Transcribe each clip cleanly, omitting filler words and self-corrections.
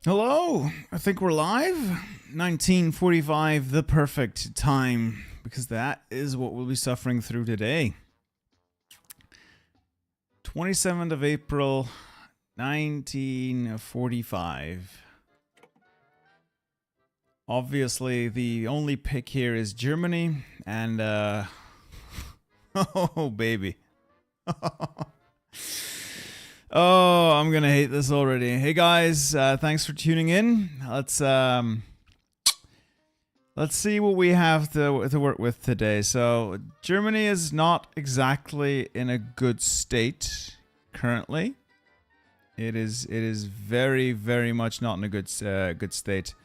Hello, I think we're live. 1945, the perfect time, because that is what we'll be suffering through today. 27th of April, 1945. Obviously, the only pick here is Germany, and oh baby. Oh, I'm gonna hate this already. Hey guys, thanks for tuning in. Let's see what we have to work with today. So Germany is not exactly in a good state currently. It is very, very much not in a good state.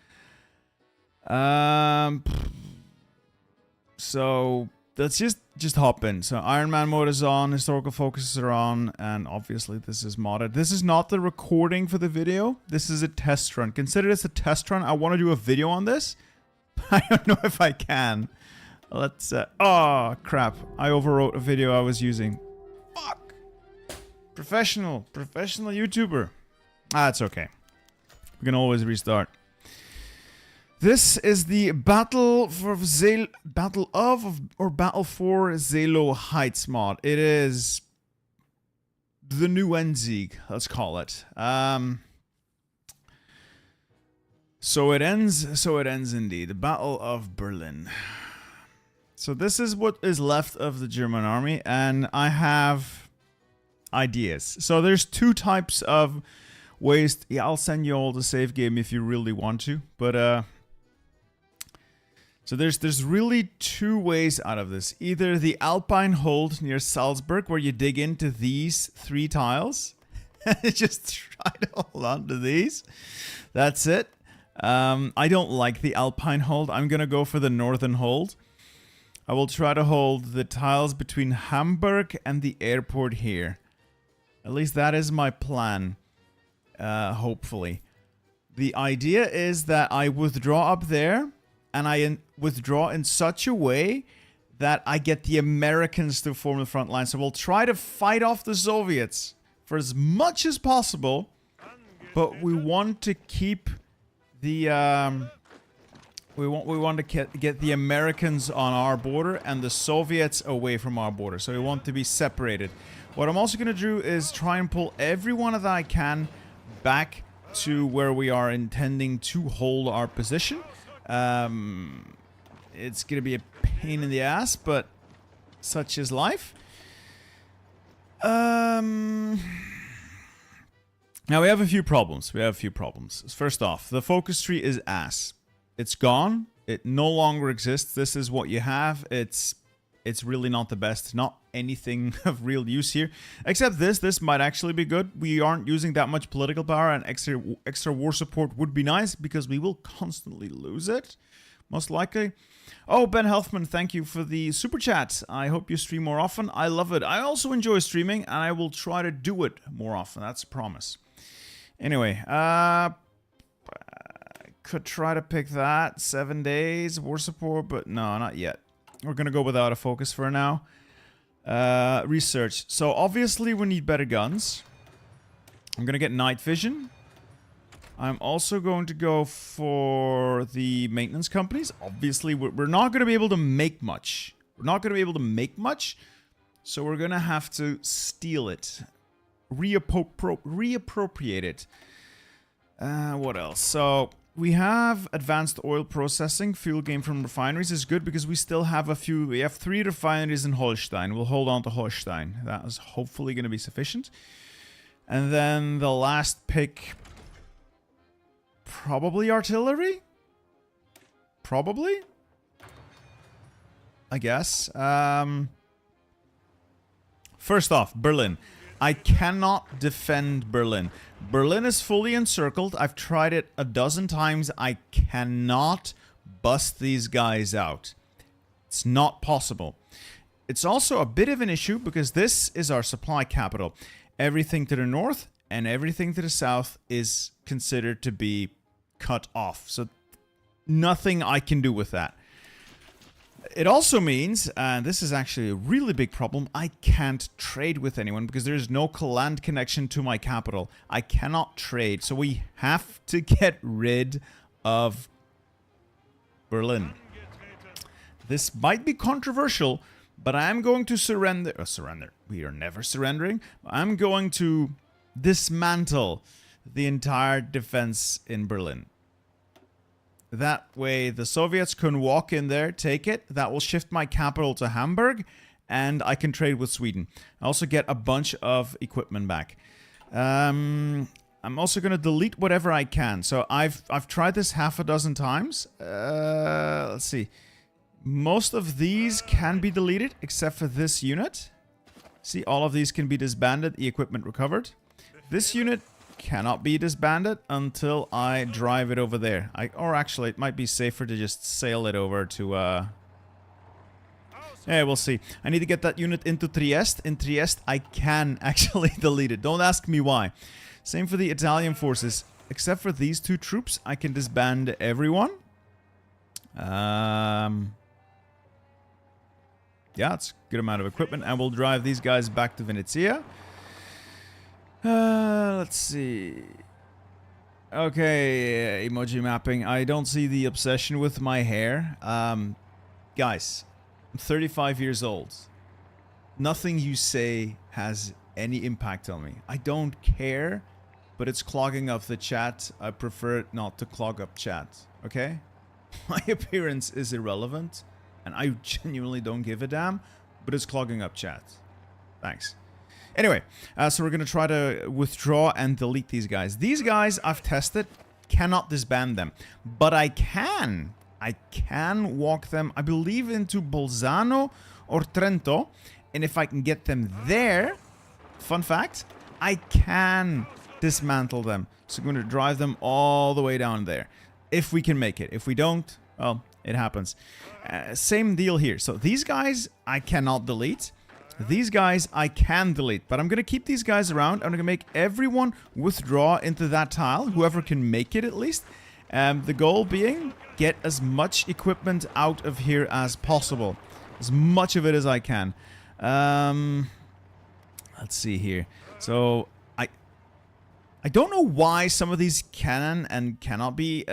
So let's just hop in. So Iron Man mode is on, historical focuses are on, and obviously this is modded. This is not the recording for the video. This is a test run. Consider this a test run. I want to do a video on this. I don't know if I can. Let's oh crap. I overwrote a video I was using. Fuck. Professional YouTuber. Ah, it's okay. We can always restart. This is the Battle for Zelo Heights mod. It is the new Endsieg, let's call it. So it ends indeed. The Battle of Berlin. So this is what is left of the German army, and I have ideas. So there's two types of ways. Yeah, I'll send you all the save game if you really want to, but so there's really two ways out of this. Either the Alpine hold near Salzburg, where you dig into these three tiles and just try to hold on to these. That's it. I don't like the Alpine hold. I'm going to go for the Northern hold. I will try to hold the tiles between Hamburg and the airport here. At least that is my plan, hopefully. The idea is that I withdraw up there, and I withdraw in such a way that I get the Americans to form the front line. So we'll try to fight off the Soviets for as much as possible, but we want to keep the we want to get the Americans on our border and the Soviets away from our border. So we want to be separated. What I'm also going to do is try and pull everyone that I can back to where we are intending to hold our position. It's gonna be a pain in the ass, but such is life. Now we have a few problems. First off, the focus tree is ass. It's gone. It no longer exists. This is what you have. It's really not the best. Not anything of real use here. Except this. This might actually be good. We aren't using that much political power, and extra war support would be nice because we will constantly lose it. Most likely. Oh, Ben Healthman, thank you for the super chat. I hope you stream more often. I love it. I also enjoy streaming, and I will try to do it more often. That's a promise. Anyway, I could try to pick that. 7 days, war support, but no, not yet. We're going to go without a focus for now. Research. So obviously we need better guns. I'm going to get night vision. I'm also going to go for the maintenance companies. Obviously we're not going to be able to make much. So we're going to have to steal it. Reappropriate it. What else? So we have advanced oil processing. Fuel gain from refineries is good because we still have a few. We have 3 refineries in Holstein. We'll hold on to Holstein. That is hopefully going to be sufficient. And then the last pick, probably artillery? Probably? I guess. First off, Berlin. I cannot defend Berlin. Berlin is fully encircled. I've tried it a dozen times. I cannot bust these guys out. It's not possible. It's also a bit of an issue because this is our supply capital. Everything to the north and everything to the south is considered to be cut off. So nothing I can do with that. It also means, and this is actually a really big problem, I can't trade with anyone because there's no land connection to my capital. I cannot trade, so we have to get rid of Berlin. This might be controversial, but I'm going to surrender. Surrender. We are never surrendering. I'm going to dismantle the entire defense in Berlin. That way the Soviets can walk in there, take it. That will shift my capital to Hamburg, and I can trade with Sweden. I also get a bunch of equipment back. I'm also going to delete whatever I can. So I've tried this half a dozen times. Let's see. Most of these can be deleted, except for this unit. See, all of these can be disbanded, the equipment recovered. This unit cannot be disbanded until I drive it over there. Or actually, it might be safer to just sail it over to... Yeah, we'll see. I need to get that unit into Trieste. In Trieste, I can actually delete it. Don't ask me why. Same for the Italian forces. Except for these two troops, I can disband everyone. Yeah, it's a good amount of equipment. And we'll drive these guys back to Venezia. Let's see. Okay, emoji mapping. I don't see the obsession with my hair. Guys, I'm 35 years old. Nothing you say has any impact on me. I don't care, but it's clogging up the chat. I prefer it not to clog up chat, okay? My appearance is irrelevant. And I genuinely don't give a damn, but it's clogging up chat. Thanks. Anyway, so we're going to try to withdraw and delete these guys. These guys I've tested, cannot disband them. But I can walk them, I believe, into Bolzano or Trento. And if I can get them there, fun fact, I can dismantle them. So I'm going to drive them all the way down there. If we can make it. If we don't, well, it happens. Same deal here. So these guys I cannot delete. These guys I can delete. But I'm going to keep these guys around. I'm going to make everyone withdraw into that tile. Whoever can make it at least. The goal being get as much equipment out of here as possible. As much of it as I can. Let's see here. So I don't know why some of these can and cannot be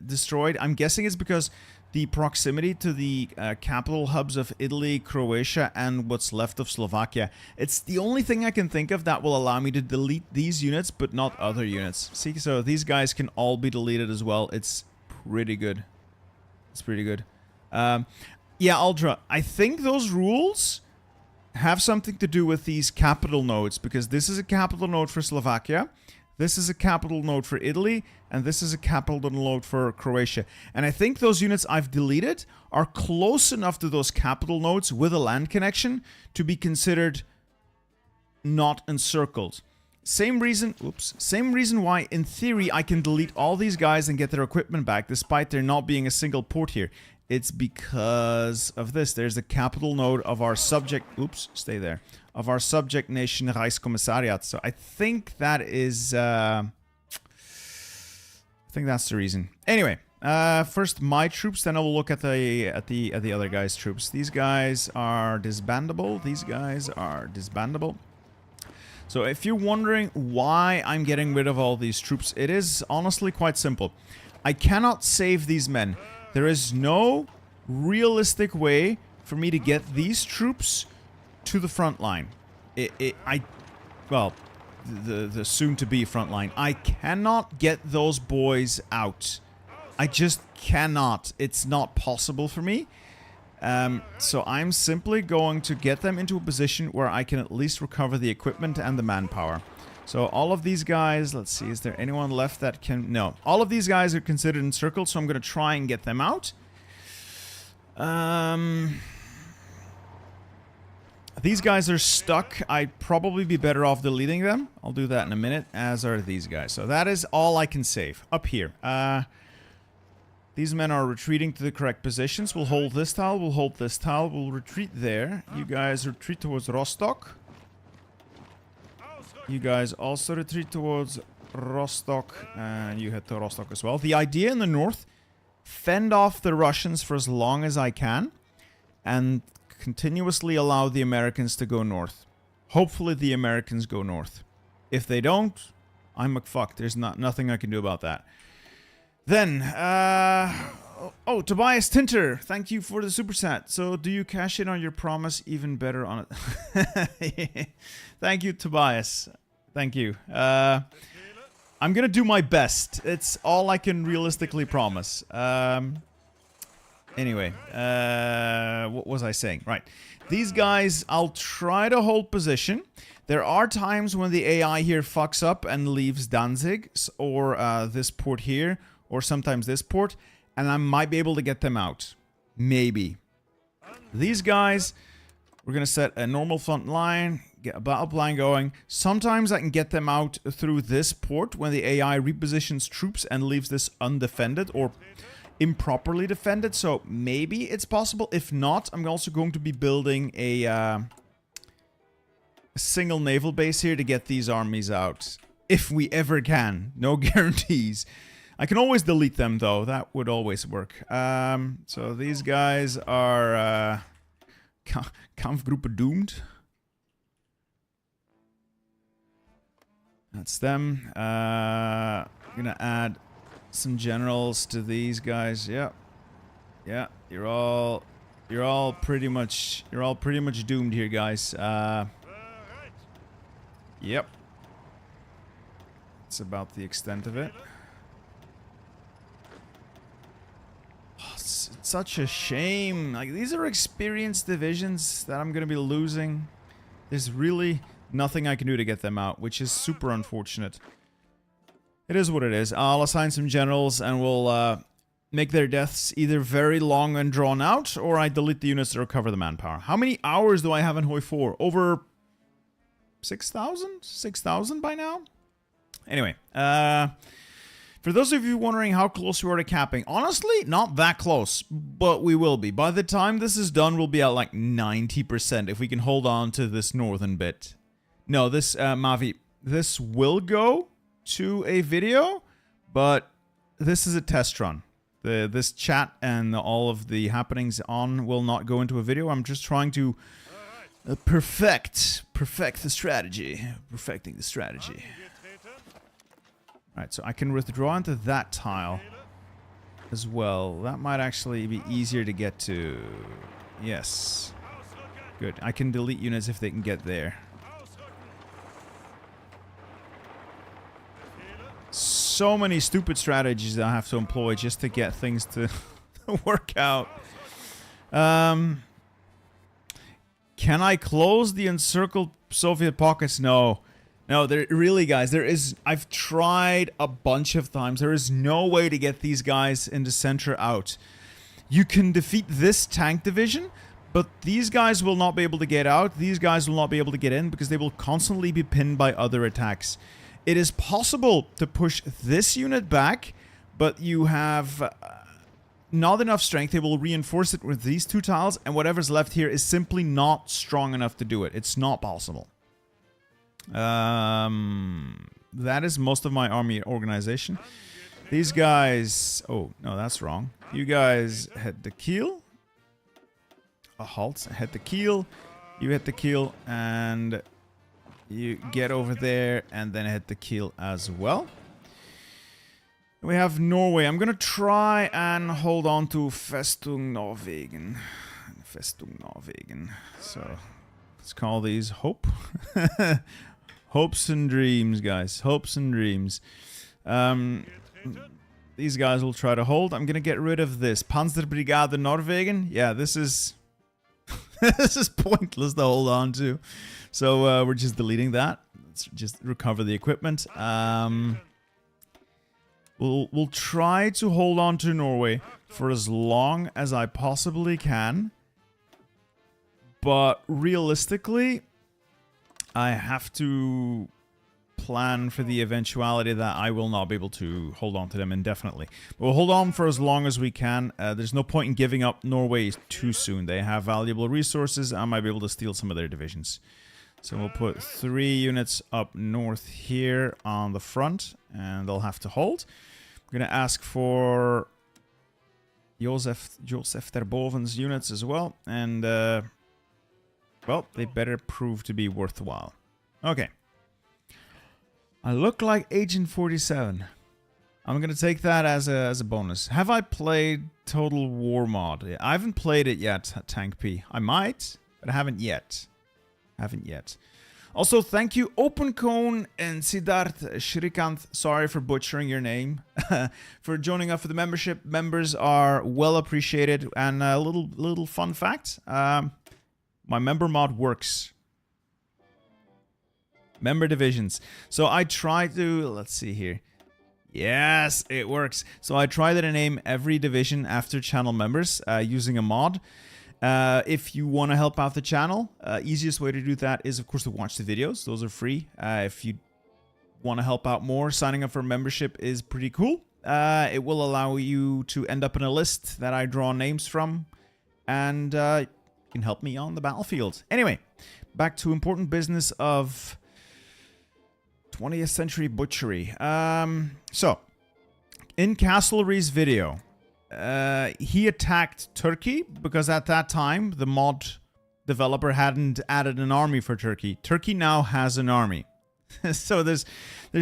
destroyed. I'm guessing it's because the proximity to the capital hubs of Italy, Croatia, and what's left of Slovakia. It's the only thing I can think of that will allow me to delete these units, but not other units. See, so these guys can all be deleted as well. It's pretty good. It's pretty good. Yeah, Ultra, I think those rules have something to do with these capital nodes, because this is a capital node for Slovakia. This is a capital node for Italy, and this is a capital node for Croatia. And I think those units I've deleted are close enough to those capital nodes with a land connection to be considered not encircled. Same reason why, in theory, I can delete all these guys and get their equipment back, despite there not being a single port here. It's because of this. There's the capital node of our subject... Oops, stay there. Of our subject nation Reichskommissariat. So I think that is... I think that's the reason. Anyway, first my troops, then I will look at the other guys' troops. These guys are disbandable. These guys are disbandable. So if you're wondering why I'm getting rid of all these troops, it is honestly quite simple. I cannot save these men. There is no realistic way for me to get these troops to the front line. Well, the soon-to-be front line. I cannot get those boys out. I just cannot. It's not possible for me. So I'm simply going to get them into a position where I can at least recover the equipment and the manpower. So all of these guys, let's see, is there anyone left that can... No, all of these guys are considered encircled, so I'm going to try and get them out. These guys are stuck. I'd probably be better off deleting them. I'll do that in a minute, as are these guys. So that is all I can save. Up here. These men are retreating to the correct positions. We'll hold this tile, we'll hold this tile, we'll retreat there. You guys retreat towards Rostock. You guys also retreat towards Rostock, and you head to Rostock as well. The idea in the north, fend off the Russians for as long as I can. and continuously allow the Americans to go north. Hopefully the Americans go north. If they don't, I'm McFucked. There's nothing I can do about that. Then, oh, Tobias Tinter, thank you for the super chat. So, do you cash in on your promise even better on it? Thank you, Tobias. Thank you. I'm gonna do my best. It's all I can realistically promise. Anyway, what was I saying? Right. These guys, I'll try to hold position. There are times when the AI here fucks up and leaves Danzig, or this port here, or sometimes this port, and I might be able to get them out. Maybe. These guys, we're going to set a normal front line, get a battle plan going. Sometimes I can get them out through this port when the AI repositions troops and leaves this undefended or improperly defended. So maybe it's possible. If not, I'm also going to be building a single naval base here to get these armies out. If we ever can. No guarantees. I can always delete them, though. That would always work. So these guys are Kampfgruppe doomed. That's them. I'm gonna add some generals to these guys. Yep. Yeah, you're all pretty much doomed here, guys. Yep. That's about the extent of it. It's such a shame. Like, these are experienced divisions that I'm gonna be losing. There's really nothing I can do to get them out, which is super unfortunate. It is what it is. I'll assign some generals and we'll make their deaths either very long and drawn out, or I delete the units to recover the manpower. How many hours do I have in Hoi 4? Over 6,000? 6,000 by now? Anyway, for those of you wondering how close we are to capping, honestly, not that close, but we will be. By the time this is done, we'll be at like 90% if we can hold on to this northern bit. No, this, Mavi, this will go to a video, but this is a test run. This chat and all of the happenings on will not go into a video. I'm just trying to perfect the strategy. Perfecting the strategy. Alright, so I can withdraw into that tile as well. That might actually be easier to get to. Yes. Good. I can delete units if they can get there. So many stupid strategies that I have to employ just to get things to work out. Can I close the encircled Soviet pockets? No. No, there really, guys, there is... I've tried a bunch of times. There is no way to get these guys in the center out. You can defeat this tank division, but these guys will not be able to get out. These guys will not be able to get in because they will constantly be pinned by other attacks. It is possible to push this unit back, but you have not enough strength. They will reinforce it with these two tiles, and whatever's left here is simply not strong enough to do it. It's not possible. That is most of my army organization. These guys... Oh, no, that's wrong. You guys head the keel. A halt. Head the keel. You hit the keel, and... you get over there and then hit the keel as well. We have Norway. I'm gonna try and hold on to Festung Norwegen. Festung Norwegen. So let's call these Hope. Hopes and dreams, guys. Hopes and dreams. These guys will try to hold. I'm gonna get rid of this. Panzerbrigade Norwegen. Yeah, this is... this is pointless to hold on to. So we're just deleting that. Let's just recover the equipment. We'll try to hold on to Norway for as long as I possibly can. But realistically, I have to plan for the eventuality that I will not be able to hold on to them indefinitely. But we'll hold on for as long as we can. There's no point in giving up Norway too soon. They have valuable resources. I might be able to steal some of their divisions. So we'll put 3 units up north here on the front, and they'll have to hold. I'm going to ask for Joseph Terboven's units as well. And, well, they better prove to be worthwhile. Okay. I look like Agent 47. I'm going to take that as a bonus. Have I played Total War mod? I haven't played it yet, Tank P. I might, but I haven't yet. Also, thank you, OpenCone and Siddharth Shrikant. Sorry for butchering your name. For joining up for the membership. Members are well appreciated. And a little fun fact. My member mod works. Member divisions. So I try to... Let's see here. Yes, it works. So I try to name every division after channel members using a mod. If you want to help out the channel, easiest way to do that is, of course, to watch the videos. Those are free. If you want to help out more, signing up for membership is pretty cool. It will allow you to end up in a list that I draw names from, and you can help me on the battlefield. Anyway, back to important business of 20th century butchery. So, in Castleree's video, he attacked Turkey because at that time the mod developer hadn't added an army for Turkey. Turkey now has an army, so there's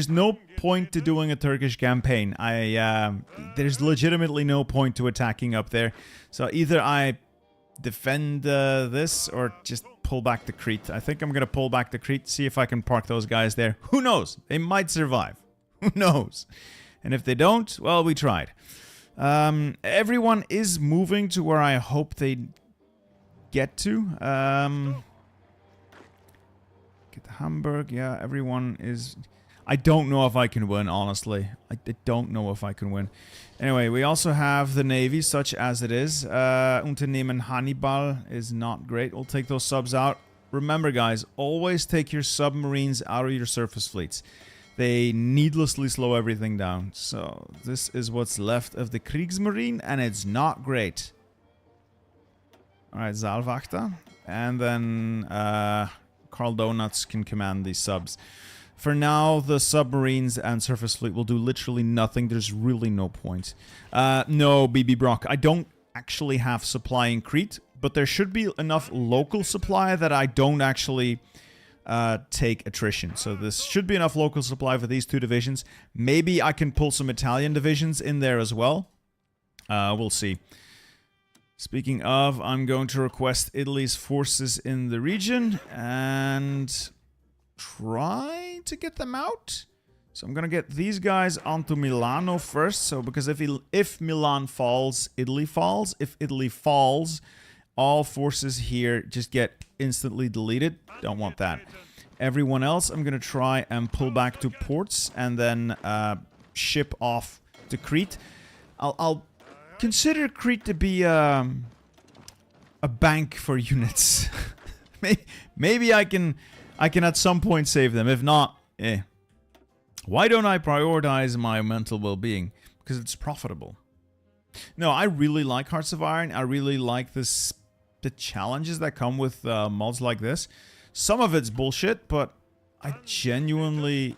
no point to doing a Turkish campaign. There's legitimately no point to attacking up there. So either I defend this or just pull back the Crete. I think I'm gonna pull back the Crete, see if I can park those guys there. Who knows? They might survive. Who knows? And if they don't, well, we tried. Everyone is moving to where I hope they get to. Get to Hamburg. Yeah, everyone is... I don't know if I can win, honestly. I don't know if I can win. Anyway, we also have the Navy, such as it is. Unternehmen Hannibal is not great. We'll take those subs out. Remember, guys, always take your submarines out of your surface fleets. They needlessly slow everything down. So, this is what's left of the Kriegsmarine, and it's not great. Alright, Saalwachter. And then, Karl Donuts can command these subs. For now, the submarines and surface fleet will do literally nothing. There's really no point. No, BB Brock. I don't actually have supply in Crete, but there should be enough local supply that I don't actually take attrition. So this should be enough local supply for these two divisions. Maybe I can pull some Italian divisions in there as well. We'll see. Speaking of, I'm going to request Italy's forces in the region and try to get them out. So I'm gonna get these guys onto Milano first. So because if Milan falls, Italy falls. If Italy falls, all forces here just get instantly deleted. Don't want that. Everyone else, I'm gonna try and pull back to ports and then ship off to Crete. I'll consider Crete to be a bank for units. Maybe I can at some point save them. If not, eh. Why don't I prioritize my mental well-being? Because it's profitable. No, I really like Hearts of Iron. I really like the challenges that come with mods like this. Some of it's bullshit, but I genuinely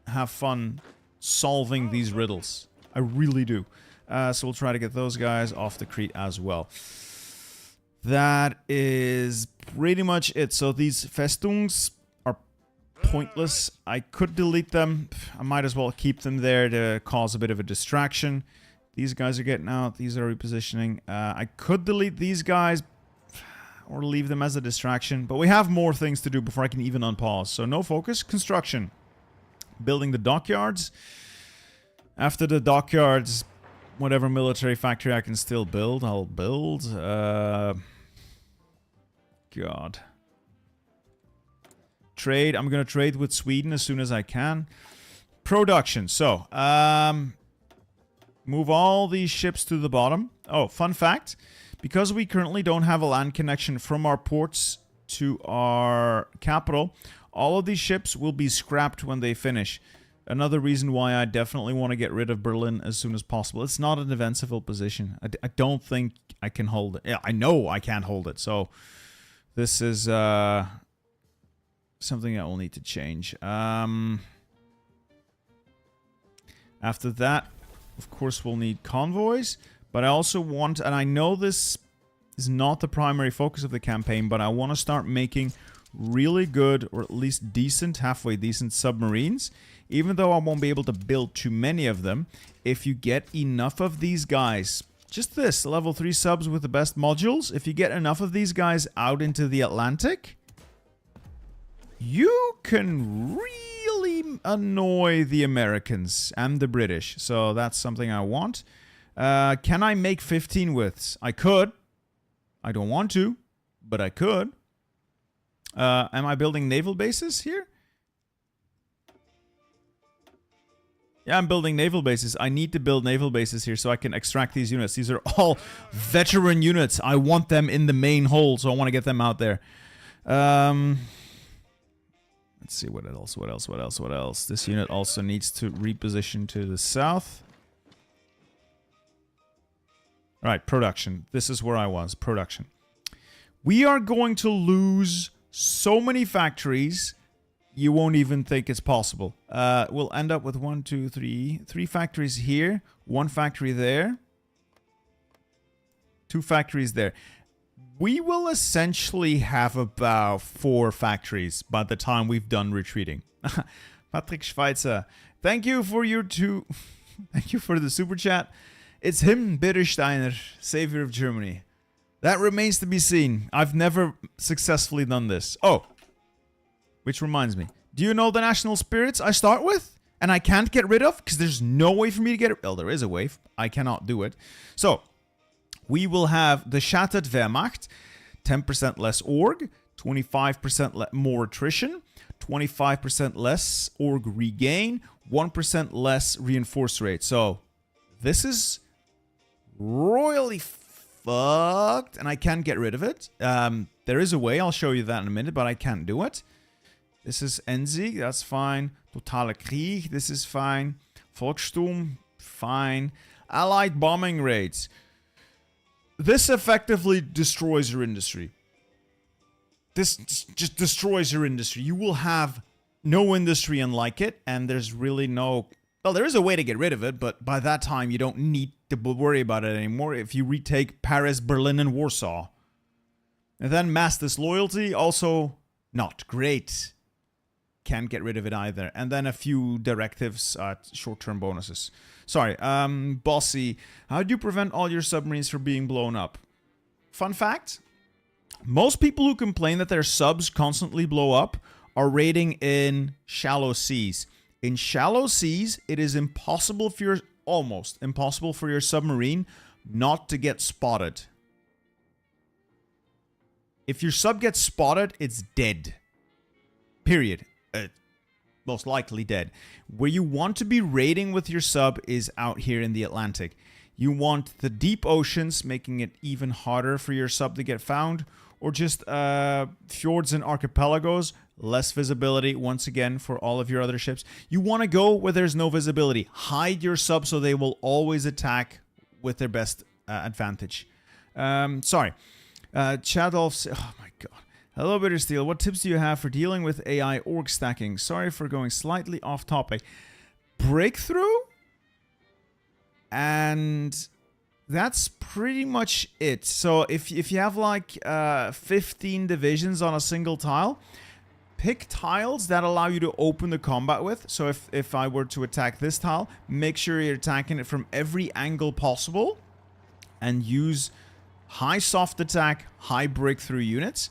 have fun solving these riddles. I really do. So we'll try to get those guys off the Crete as well. That is pretty much it. So these Festungs are pointless. I could delete them. I might as well keep them there to cause a bit of a distraction. These guys are getting out. These are repositioning. I could delete these guys or leave them as a distraction. But we have more things to do before I can even unpause. So no focus. Construction. Building the dockyards. After the dockyards, whatever military factory I can still build, I'll build. God. Trade. I'm going to trade with Sweden as soon as I can. Production. So, move all these ships to the bottom. Oh, fun fact. Because we currently don't have a land connection from our ports to our capital, all of these ships will be scrapped when they finish. Another reason why I definitely want to get rid of Berlin as soon as possible. It's not a defensible position. I don't think I can hold it. Yeah, I know I can't hold it. So this is something I will need to change. After that, of course, we'll need convoys. But I also want, and I know this is not the primary focus of the campaign, but I want to start making really good, or at least decent, halfway decent submarines. Even though I won't be able to build too many of them, if you get enough of these guys, just this, level 3 subs with the best modules, if you get enough of these guys out into the Atlantic, you can really annoy the Americans and the British. So that's something I want. Can I make 15 withs? I could. I don't want to, but I could. Am I building naval bases here? Yeah, I'm building naval bases. I need to build naval bases here so I can extract these units. These are all veteran units. I want them in the main hold, so I want to get them out there. Let's see, what else? This unit also needs to reposition to the south. All right, production. This is where I was. Production. We are going to lose so many factories, you won't even think it's possible. We'll end up with 3 factories here, 1 factory there, 2 factories there. We will essentially have about 4 factories by the time we've done retreating. Patrick Schweitzer, thank you for your thank you for the super chat. It's him, Bittersteiner, savior of Germany. That remains to be seen. I've never successfully done this. Oh, which reminds me. Do you know the national spirits I start with? And I can't get rid of? Because there's no way for me to get it. Well, there is a way. I cannot do it. So, we will have the Shattered Wehrmacht. 10% less org. 25% more attrition. 25% less org regain. 1% less reinforce rate. So, this is royally fucked. And I can't get rid of it. There is a way. I'll show you that in a minute. But I can't do it. This is Enzig, that's fine. Totale Krieg, this is fine. Volkssturm, fine. Allied bombing raids. This effectively destroys your industry. This just destroys your industry. You will have no industry unlike it, and there's really no... Well, there is a way to get rid of it, but by that time you don't need to worry about it anymore if you retake Paris, Berlin, and Warsaw. And then mass disloyalty, also not great. Can't get rid of it either. And then a few directives, short-term bonuses. Sorry, Bossy. How do you prevent all your submarines from being blown up? Fun fact. Most people who complain that their subs constantly blow up are raiding in shallow seas. In shallow seas, it is impossible for your... Almost impossible for your submarine not to get spotted. If your sub gets spotted, it's dead. Period. Most likely dead. Where you want to be raiding with your sub is out here in the Atlantic. You want the deep oceans, making it even harder for your sub to get found, or just fjords and archipelagos, less visibility once again for all of your other ships. You want to go where there's no visibility. Hide your sub so they will always attack with their best advantage. Sorry. Chadolf, oh my god. Hello, Bittersteel. What tips do you have for dealing with AI org stacking? Sorry for going slightly off topic. Breakthrough? And that's pretty much it. So if you have like 15 divisions on a single tile, pick tiles that allow you to open the combat with. So if I were to attack this tile, make sure you're attacking it from every angle possible and use high soft attack, high breakthrough units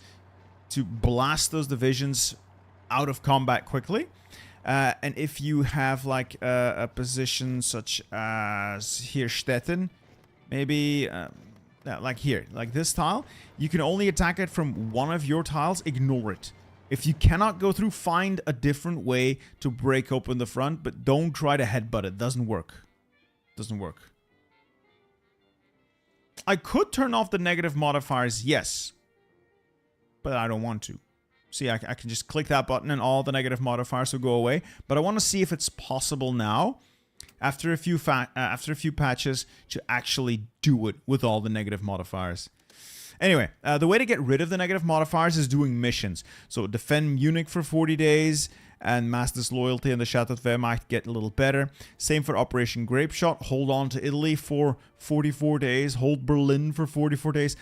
to blast those divisions out of combat quickly. And if you have like a position such as here, Stetten, maybe like here, like this tile, you can only attack it from one of your tiles, ignore it. If you cannot go through, find a different way to break open the front, but don't try to headbutt it. Doesn't work. Doesn't work. I could turn off the negative modifiers, yes. But I don't want to. See, I can just click that button and all the negative modifiers will go away. But I want to see if it's possible now, after a few patches, to actually do it with all the negative modifiers. Anyway, the way to get rid of the negative modifiers is doing missions. So defend Munich for 40 days, and mass disloyalty and the Shattered Wehrmacht get a little better. Same for Operation Grape Shot. Hold on to Italy for 44 days. Hold Berlin for 44 days.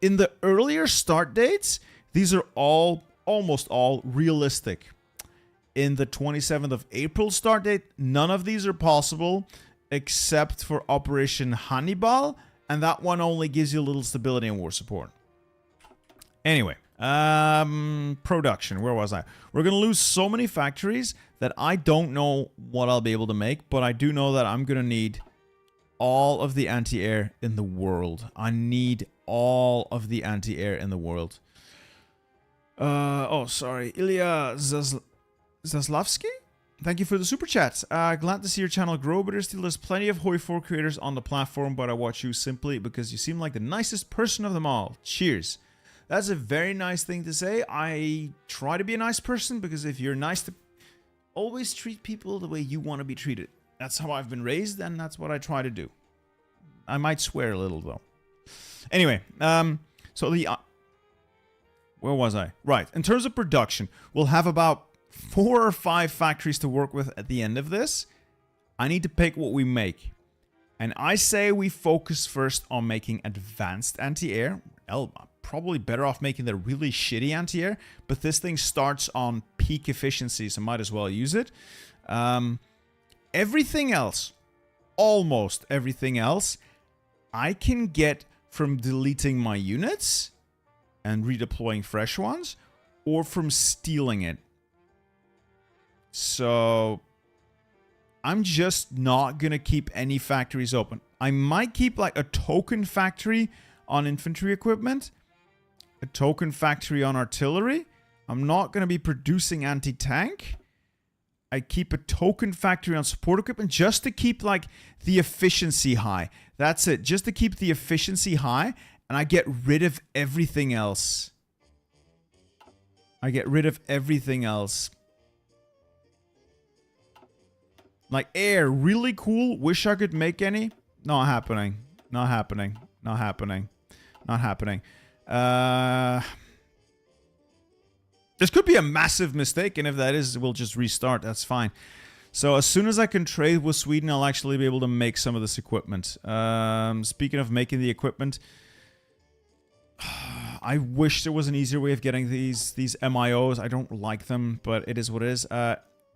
In the earlier start dates, these are almost all realistic. In the 27th of April start date, none of these are possible except for Operation Hannibal, and that one only gives you a little stability and war support. Anyway, production, where was I? We're going to lose so many factories that I don't know what I'll be able to make, but I do know that I'm going to need all of the anti-air in the world. I need all of the anti-air in the world. Oh, sorry. Ilya Zaslavsky? Thank you for the super chat. Glad to see your channel grow, but there's plenty of Hoi 4 creators on the platform, but I watch you simply because you seem like the nicest person of them all. Cheers. That's a very nice thing to say. I try to be a nice person because if you're nice to... always treat people the way you want to be treated. That's how I've been raised, and that's what I try to do. I might swear a little, though. Anyway, so the... where was I? Right, in terms of production, we'll have about 4 or 5 factories to work with at the end of this. I need to pick what we make. And I say we focus first on making advanced anti-air. I'm probably better off making the really shitty anti-air, but this thing starts on peak efficiency, so might as well use it. Everything else, almost everything else, I can get from deleting my units and redeploying fresh ones, or from stealing it. So I'm just not going to keep any factories open. I might keep like a token factory on infantry equipment, a token factory on artillery. I'm not going to be producing anti-tank. I keep a token factory on support equipment just to keep like the efficiency high. That's it. Just to keep the efficiency high, and I get rid of everything else. I get rid of everything else. Like air, really cool. Wish I could make any. Not happening. Not happening. Not happening. Not happening. This could be a massive mistake, and if that is, we'll just restart. That's fine. So as soon as I can trade with Sweden, I'll actually be able to make some of this equipment. Speaking of making the equipment, I wish there was an easier way of getting these MIOs. I don't like them, but it is what it is.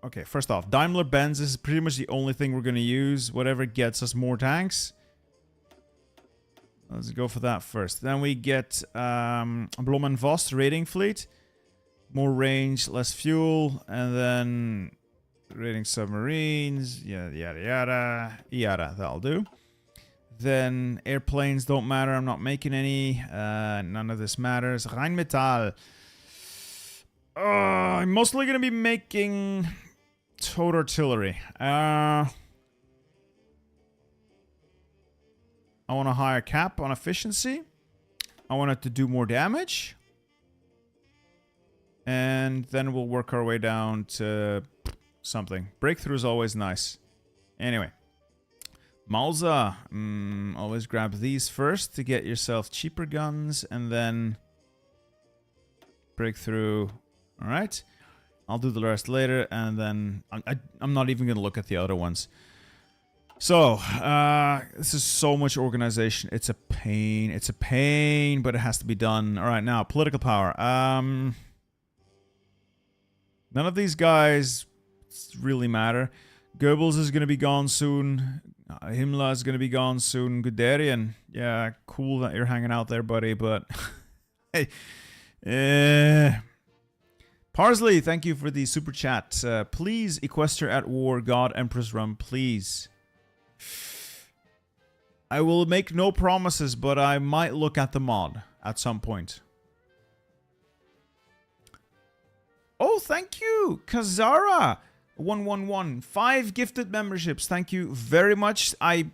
Okay, first off, Daimler-Benz is pretty much the only thing we're going to use. Whatever gets us more tanks. Let's go for that first. Then we get Blom and Voss raiding fleet. More range, less fuel. And then raiding submarines. Yada, yada, yada. Yada, that'll do. Then airplanes don't matter. I'm not making any. None of this matters. Rheinmetall. I'm mostly going to be making... Towed artillery. I want a higher cap on efficiency. I want it to do more damage. And then we'll work our way down to something. Breakthrough is always nice. Anyway. Malza. Always grab these first to get yourself cheaper guns. And then... breakthrough. Alright. I'll do the rest later, and then I'm not even going to look at the other ones. So, this is so much organization. It's a pain. It's a pain, but it has to be done. All right, now, political power. None of these guys really matter. Goebbels is going to be gone soon. Himmler is going to be gone soon. Guderian, yeah, cool that you're hanging out there, buddy, but... hey, Parsley, thank you for the super chat. Please, Equester at War, God, Empress Rum, please. I will make no promises, but I might look at the mod at some point. Oh, thank you, Kazara. 111, 5 gifted memberships. Thank you very much. I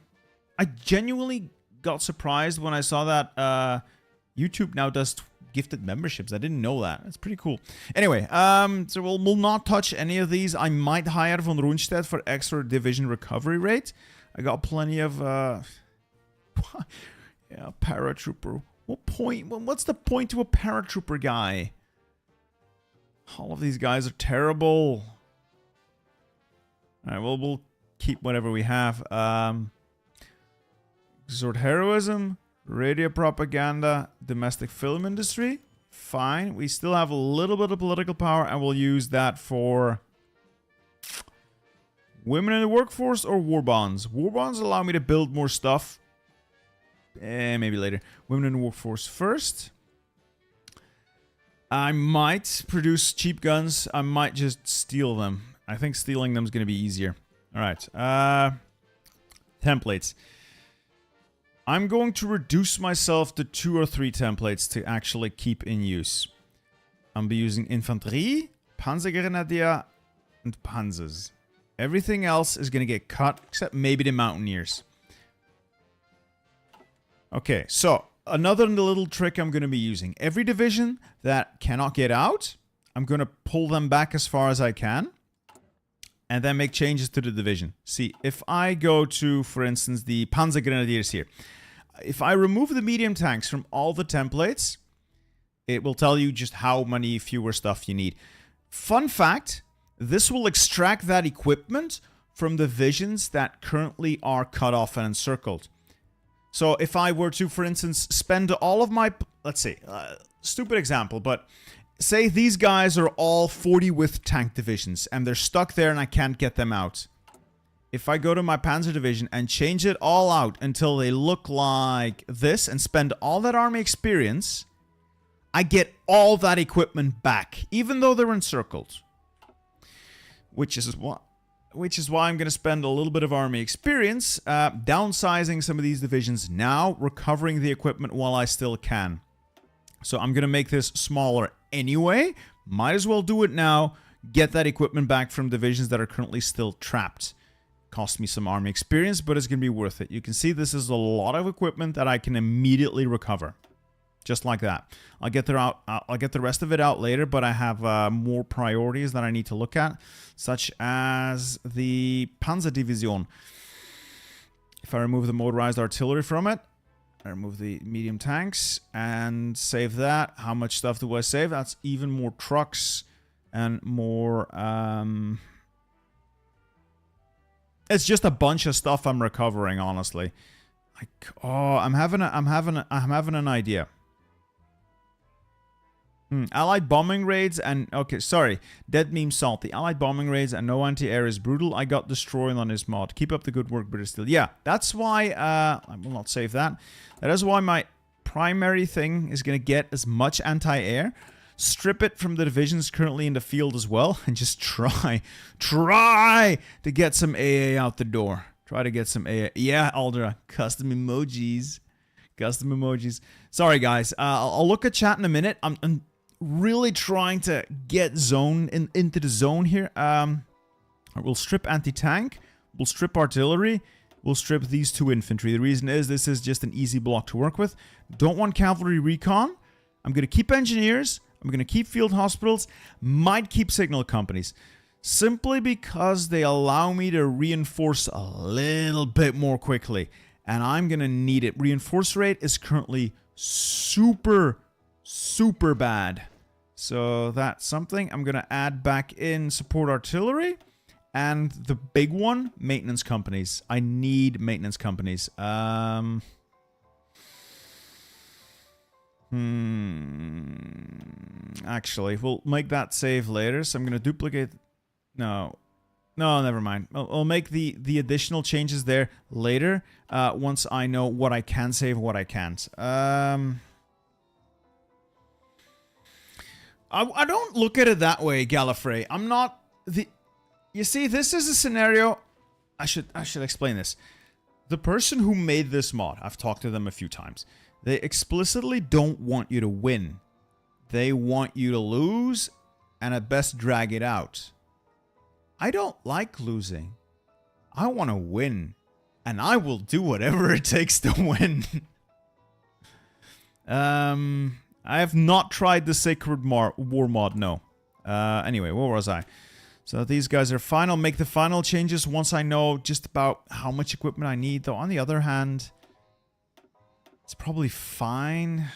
genuinely got surprised when I saw that YouTube now does gifted memberships. I didn't know that. That's pretty cool. Anyway, so we'll not touch any of these. I might hire von Rundstedt for extra division recovery rate. I got plenty of yeah, paratrooper. What point? What's the point to a paratrooper guy? All of these guys are terrible. Alright, well, we'll keep whatever we have. Exhort heroism, radio propaganda, domestic film industry. Fine. We still have a little bit of political power, and we'll use that for women in the workforce or war bonds. War bonds allow me to build more stuff. Maybe later. Women in the workforce first. I might produce cheap guns. I might just steal them. I think stealing them is going to be easier. Alright. Templates. I'm going to reduce myself to 2 or 3 templates to actually keep in use. I'm be using Infanterie, Panzergrenadier, and Panzers. Everything else is going to get cut, except maybe the Mountaineers. Okay, so another little trick I'm going to be using. Every division that cannot get out, I'm going to pull them back as far as I can. And then make changes to the division. See, if I go to, for instance, the Panzergrenadiers here. If I remove the medium tanks from all the templates, it will tell you just how many fewer stuff you need. Fun fact, this will extract that equipment from divisions that currently are cut off and encircled. So if I were to, for instance, spend all of my, let's see, stupid example, but say these guys are all 40 with tank divisions and they're stuck there and I can't get them out. If I go to my Panzer division and change it all out until they look like this and spend all that army experience, I get all that equipment back, even though they're encircled. Which is why I'm going to spend a little bit of army experience downsizing some of these divisions now, recovering the equipment while I still can. So I'm going to make this smaller anyway. Might as well do it now. Get that equipment back from divisions that are currently still trapped. Cost me some army experience, but it's going to be worth it. You can see this is a lot of equipment that I can immediately recover. Just like that. I'll get the rest of it out later, but I have more priorities that I need to look at, such as the Panzer Division. If I remove the motorized artillery from it, I remove the medium tanks and save that. How much stuff do I save? That's even more trucks and more. It's just a bunch of stuff I'm recovering, honestly. Like, oh, I'm having an idea. Allied bombing raids and... Okay, sorry. Dead meme salty. Allied bombing raids and no anti-air is brutal. I got destroyed on this mod. Keep up the good work, British Steel. Yeah, that's why... I will not save that. That is why my primary thing is going to get as much anti-air. Strip it from the divisions currently in the field as well. And just try to get some AA out the door. Try to get some AA. Yeah, Aldra. Custom emojis. Custom emojis. Sorry, guys. I'll look at chat in a minute. I'm really trying to get into the zone here. We'll strip anti-tank. We'll strip artillery. We'll strip these 2 infantry. The reason is this is just an easy block to work with. Don't want cavalry recon. I'm going to keep engineers. I'm going to keep field hospitals. Might keep signal companies. Simply because they allow me to reinforce a little bit more quickly. And I'm going to need it. Reinforce rate is currently super bad. So that's something. I'm going to add back in support artillery. And the big one, maintenance companies. I need maintenance companies. Actually, we'll make that save later. So I'm going to duplicate... No, never mind. I'll make the additional changes there later. Once I know what I can save and what I can't. I don't look at it that way, Gallifrey. I'm not the... You see, this is a scenario... I should explain this. The person who made this mod, I've talked to them a few times. They explicitly don't want you to win. They want you to lose and at best drag it out. I don't like losing. I want to win. And I will do whatever it takes to win. I have not tried the Sacred War mod, no. Anyway, where was I? So these guys are fine. I'll make the final changes once I know just about how much equipment I need. Though, on the other hand, it's probably fine.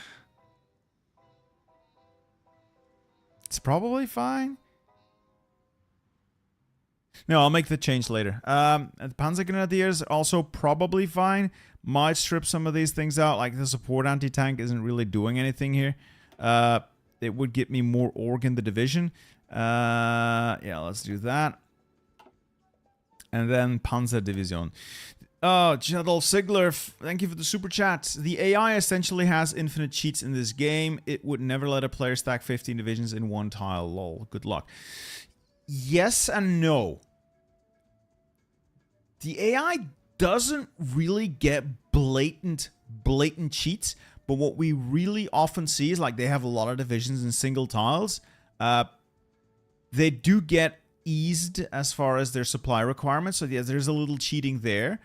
It's probably fine. No, I'll make the change later. The Panzergrenadiers also probably fine. Might strip some of these things out. Like the support anti-tank isn't really doing anything here. It would get me more org in the division. Yeah, let's do that. And then Panzerdivision. Oh, General Sigler, thank you for the super chat. The AI essentially has infinite cheats in this game. It would never let a player stack 15 divisions in one tile. Lol, good luck. Yes and no. The AI doesn't really get blatant cheats, but what we really often see is like they have a lot of divisions in single tiles. They do get eased as far as their supply requirements, so yeah, there's a little cheating there.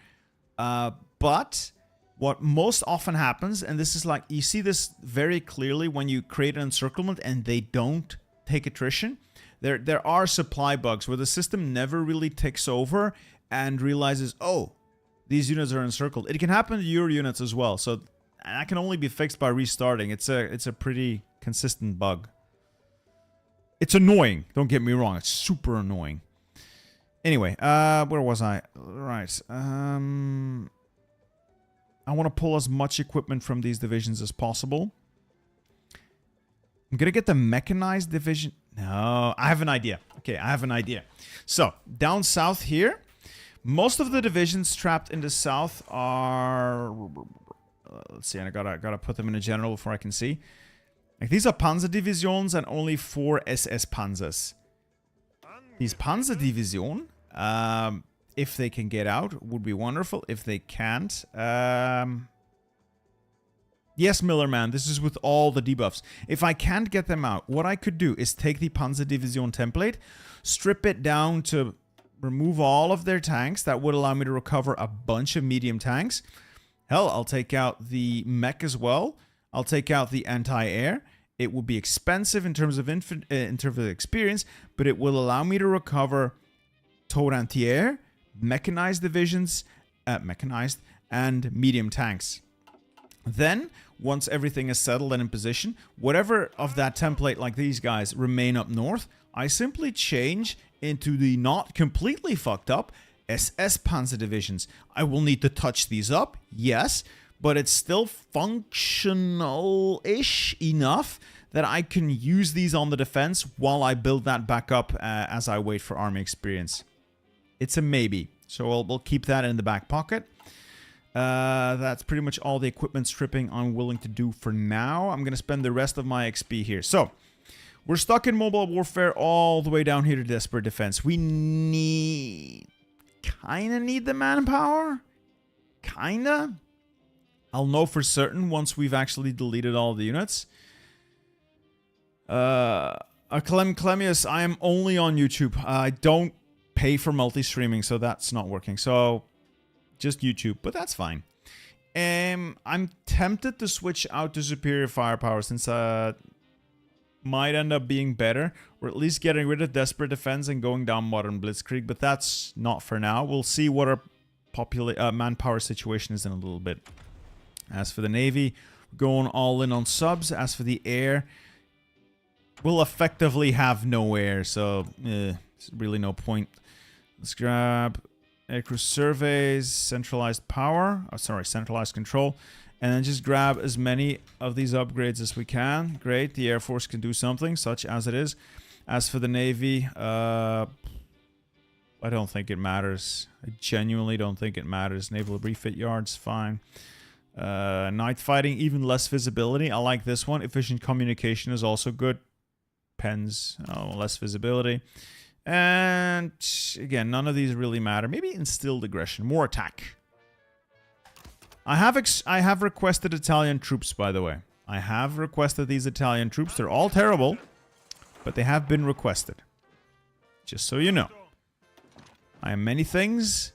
But what most often happens, and this is like, you see this very clearly when you create an encirclement and they don't take attrition. There are supply bugs where the system never really takes over and realizes, oh, these units are encircled. It can happen to your units as well, so that can only be fixed by restarting. It's a pretty consistent bug. It's annoying, don't get me wrong, it's super annoying. Anyway, where was I? Right. I want to pull as much equipment from these divisions as possible. I'm going to get the mechanized division. No, I have an idea. Okay, I have an idea. So, down south here, most of the divisions trapped in the south are... let's see, I gotta put them in a general before I can see. Like, these are Panzerdivisions and only 4 SS Panzers. These Panzerdivision, if they can get out, would be wonderful. If they can't, yes, Millerman, this is with all the debuffs. If I can't get them out, what I could do is take the Panzerdivision template, strip it down to remove all of their tanks. That would allow me to recover a bunch of medium tanks. Hell, I'll take out the mech as well. I'll take out the anti-air. It will be expensive in terms of experience, but it will allow me to recover towed anti-air, mechanized divisions, mechanized, and medium tanks. Then, once everything is settled and in position, whatever of that template, like these guys, remain up north, I simply change into the not completely fucked up SS Panzer divisions. I will need to touch these up, yes, but it's still functional-ish enough that I can use these on the defense while I build that back up as I wait for army experience. It's a maybe, so we'll keep that in the back pocket. That's pretty much all the equipment stripping I'm willing to do for now. I'm going to spend the rest of my XP here. So, we're stuck in mobile warfare all the way down here to desperate defense. We kinda need the manpower? Kinda? I'll know for certain once we've actually deleted all the units. Clemius, I am only on YouTube. I don't pay for multi-streaming, so that's not working. So, just YouTube, but that's fine. I'm tempted to switch out to superior firepower since might end up being better, or at least getting rid of desperate defense and going down modern blitzkrieg, but that's not for now. We'll see what our manpower situation is in a little bit. As for the Navy, going all in on subs. As for the air, we'll effectively have no air, so it's really no point. Let's grab aircrew surveys, centralized power, centralized control, and then just grab as many of these upgrades as we can. Great, the Air Force can do something, such as it is. As for the Navy, I don't think it matters. I genuinely don't think it matters. Naval refit yards, fine. Night fighting, even less visibility. I like this one. Efficient communication is also good. Pens, less visibility. And again, none of these really matter. Maybe instilled aggression, more attack. I have requested Italian troops, by the way. I have requested these Italian troops. They're all terrible, but they have been requested. Just so you know. I am many things,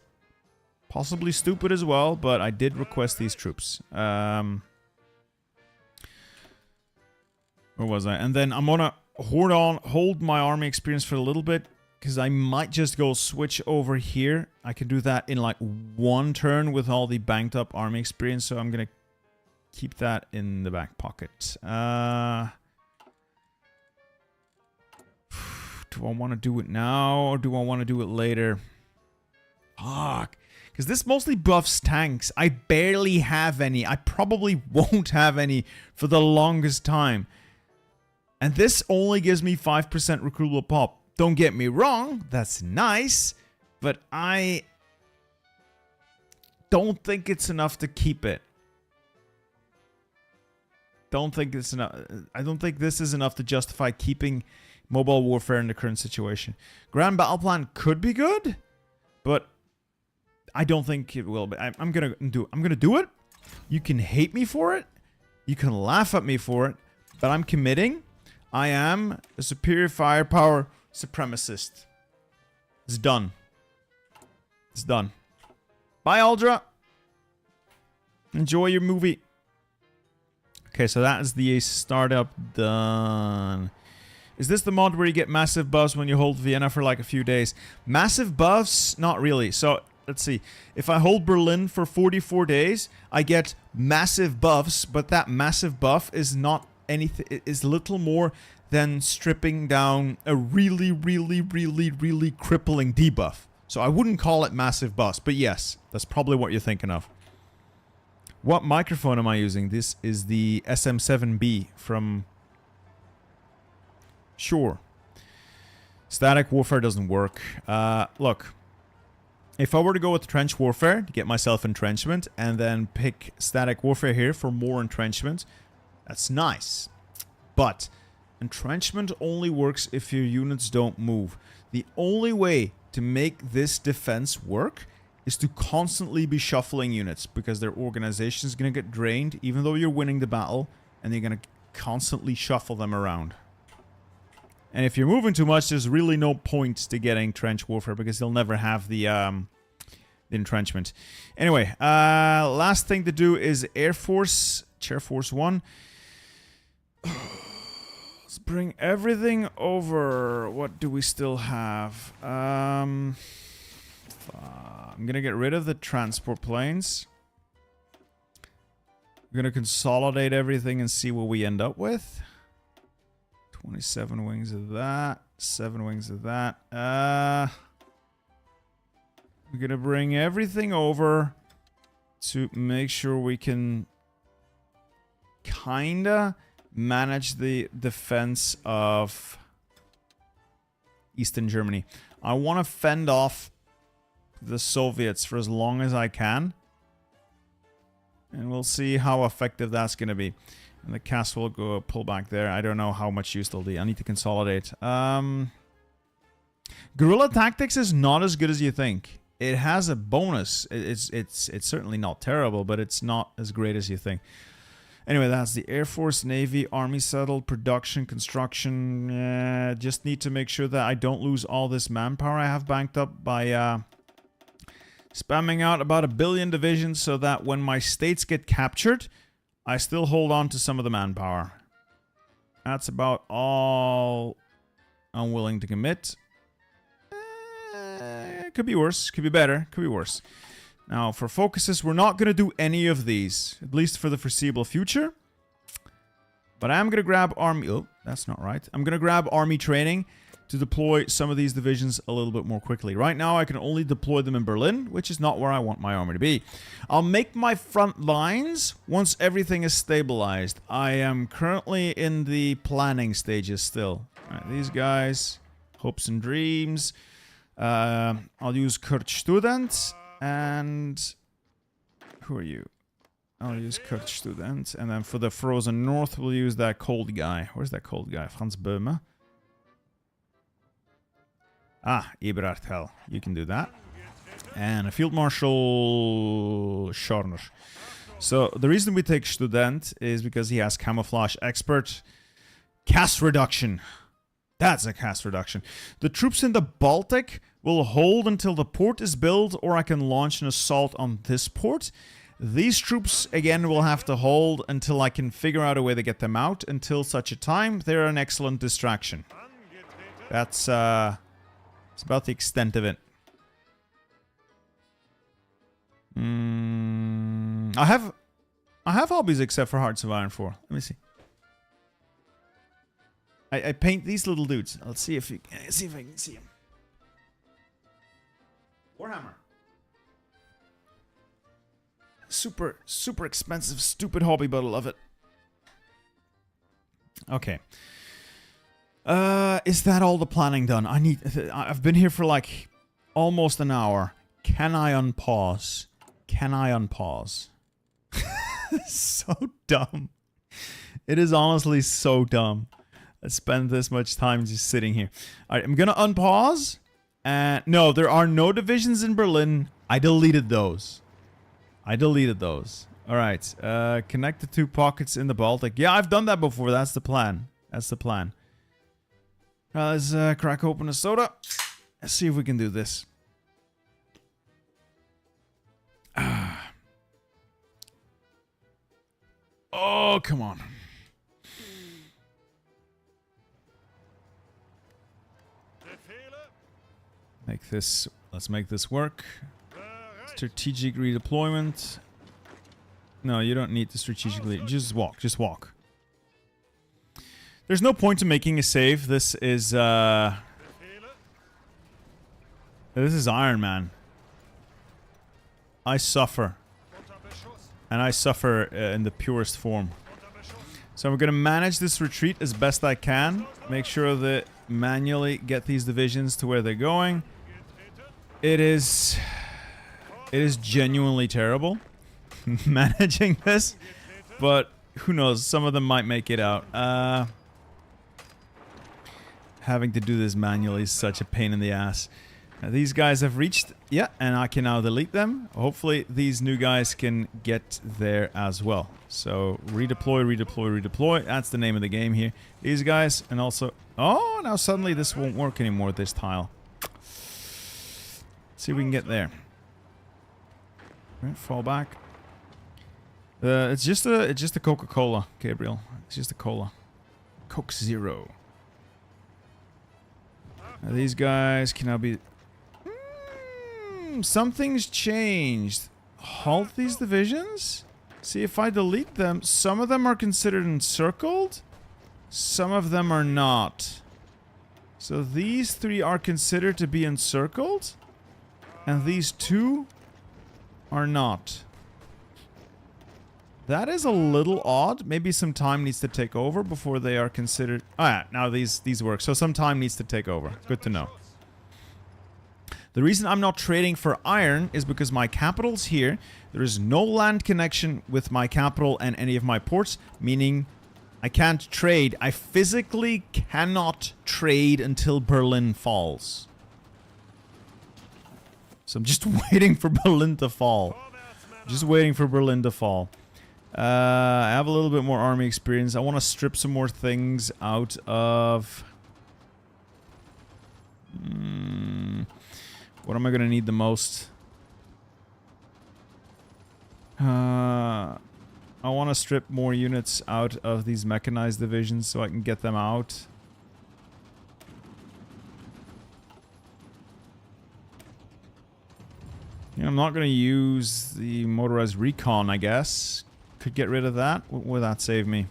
possibly stupid as well, but I did request these troops. Where was I? And then I'm gonna hold my army experience for a little bit, because I might just go switch over here. I can do that in like one turn with all the banked up army experience, so I'm gonna keep that in the back pocket. Do I want to do it now or do I want to do it later? Fuck. Because this mostly buffs tanks. I barely have any. I probably won't have any for the longest time. And this only gives me 5% recruitable pop. Don't get me wrong. That's nice. But I don't think it's enough to keep it. Don't think it's enough. I don't think this is enough to justify keeping mobile warfare in the current situation. Grand Battle Plan could be good, but I don't think it will be. I'm gonna do it. You can hate me for it. You can laugh at me for it, but I'm committing. I am a superior firepower supremacist. It's done. It's done. Bye, Aldra. Enjoy your movie. Okay, so that is the startup done. Is this the mod where you get massive buffs when you hold Vienna for like a few days? Massive buffs? Not really. So, let's see. If I hold Berlin for 44 days, I get massive buffs, but that massive buff is not anything, is little more than stripping down a really crippling debuff. So I wouldn't call it massive buffs, but yes, that's probably what you're thinking of. What microphone am I using? This is the SM7B from Sure. Static warfare doesn't work. Look, if I were to go with trench warfare to get myself entrenchment and then pick static warfare here for more entrenchment, that's nice. But entrenchment only works if your units don't move. The only way to make this defense work is to constantly be shuffling units, because their organization is going to get drained even though you're winning the battle, and you're going to constantly shuffle them around. And if you're moving too much, there's really no point to getting trench warfare, because they'll never have the entrenchment. Anyway, last thing to do is Air Force, Chair Force 1. Let's bring everything over. What do we still have? I'm gonna get rid of the transport planes. I'm gonna consolidate everything and see what we end up with. 27 wings of that, 7 wings of that. We're gonna bring everything over to make sure we can kinda manage the defense of Eastern Germany. I want to fend off the Soviets for as long as I can, and we'll see how effective that's going to be. And the cast will go pull back there. I don't know how much use they'll be. I need to consolidate. Guerrilla tactics is not as good as you think. It has a bonus. It's certainly not terrible, but it's not as great as you think. Anyway, that's the Air Force, Navy, Army settled, production, construction. Just need to make sure that I don't lose all this manpower I have banked up by spamming out about 1 billion divisions, so that when my states get captured, I still hold on to some of the manpower. That's about all I'm willing to commit. Could be worse, could be better, could be worse. Now, for focuses, we're not going to do any of these, at least for the foreseeable future. But I am going to grab army... Oh, that's not right. I'm going to grab army training to deploy some of these divisions a little bit more quickly. Right now, I can only deploy them in Berlin, which is not where I want my army to be. I'll make my front lines once everything is stabilized. I am currently in the planning stages still. All right, these guys, hopes and dreams. I'll use Kurt Student. And who are you? I'll use Kurt Student. And then for the Frozen North, we'll use that cold guy. Where's that cold guy? Franz Böhme. Ah, Eberhard Hell. You can do that. And a Field Marshal Schorner. So the reason we take Student is because he has Camouflage Expert. Cast Reduction. That's a cast reduction. The troops in the Baltic will hold until the port is built, or I can launch an assault on this port. These troops, again, will have to hold until I can figure out a way to get them out. Until such a time, they're an excellent distraction. That's, it's about the extent of it. I have hobbies except for Hearts of Iron 4. Let me see. I paint these little dudes. Let's see if I can see them. Warhammer. Super, super expensive, stupid hobby, but I love it. Okay. Is that all the planning done? I've been here for like almost an hour. Can I unpause? Can I unpause? So dumb. It is honestly so dumb. I spend this much time just sitting here. Alright, I'm gonna unpause. And no, there are no divisions in Berlin. I deleted those. Alright, connect the 2 pockets in the Baltic. Yeah, I've done that before. That's the plan. Let's crack open a soda. Let's see if we can do this. Oh, come on. Let's make this work. Strategic redeployment. No, you don't need to strategically. Just walk. There's no point to making a save. This is Iron Man. I suffer. And I suffer in the purest form. So I'm going to manage this retreat as best I can. Make sure that manually get these divisions to where they're going. It is genuinely terrible managing this, but who knows, some of them might make it out. Having to do this manually is such a pain in the ass. These guys have reached, yeah, and I can now delete them. Hopefully these new guys can get there as well. So redeploy. That's the name of the game here. These guys, and also, oh, now suddenly this won't work anymore, this tile. See if we can get there. Right, fall back. It's just a Coca-Cola, Gabriel. It's just a cola. Coke Zero. Now these guys can now be... something's changed. Halt these divisions? See, if I delete them, some of them are considered encircled. Some of them are not. So these 3 are considered to be encircled. And these 2 are not. That is a little odd. Maybe some time needs to take over before they are considered... Ah, yeah, now these work. So some time needs to take over. Good to know. The reason I'm not trading for iron is because my capital's here. There is no land connection with my capital and any of my ports, meaning I can't trade. I physically cannot trade until Berlin falls. So I'm just waiting for Berlin to fall. I have a little bit more army experience. I want to strip some more things out of... what am I going to need the most? I want to strip more units out of these mechanized divisions so I can get them out. Yeah, I'm not going to use the motorized recon, I guess. Could get rid of that. What would that save me?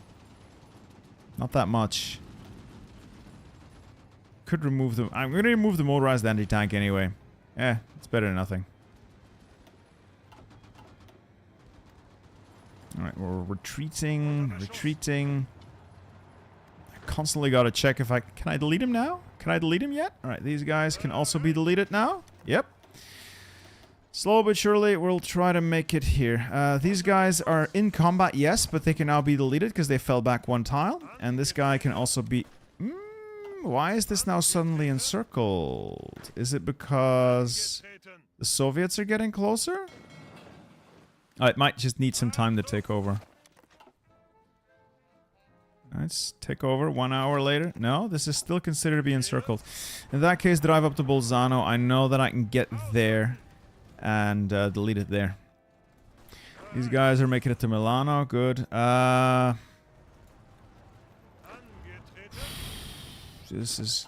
Not that much. Could remove them. I'm going to remove the motorized anti-tank anyway. It's better than nothing. Alright, we're retreating. I constantly gotta check if I... Can I delete him now? Can I delete him yet? Alright, these guys can also be deleted now. Yep. Slow but surely, we'll try to make it here. These guys are in combat, yes, but they can now be deleted because they fell back 1 tile. And this guy can also be... why is this now suddenly encircled? Is it because the Soviets are getting closer? Oh, it might just need some time to take over. Let's take over 1 hour later. No, this is still considered to be encircled. In that case, drive up to Bolzano. I know that I can get there and delete it there. These guys are making it to Milano. Good. This is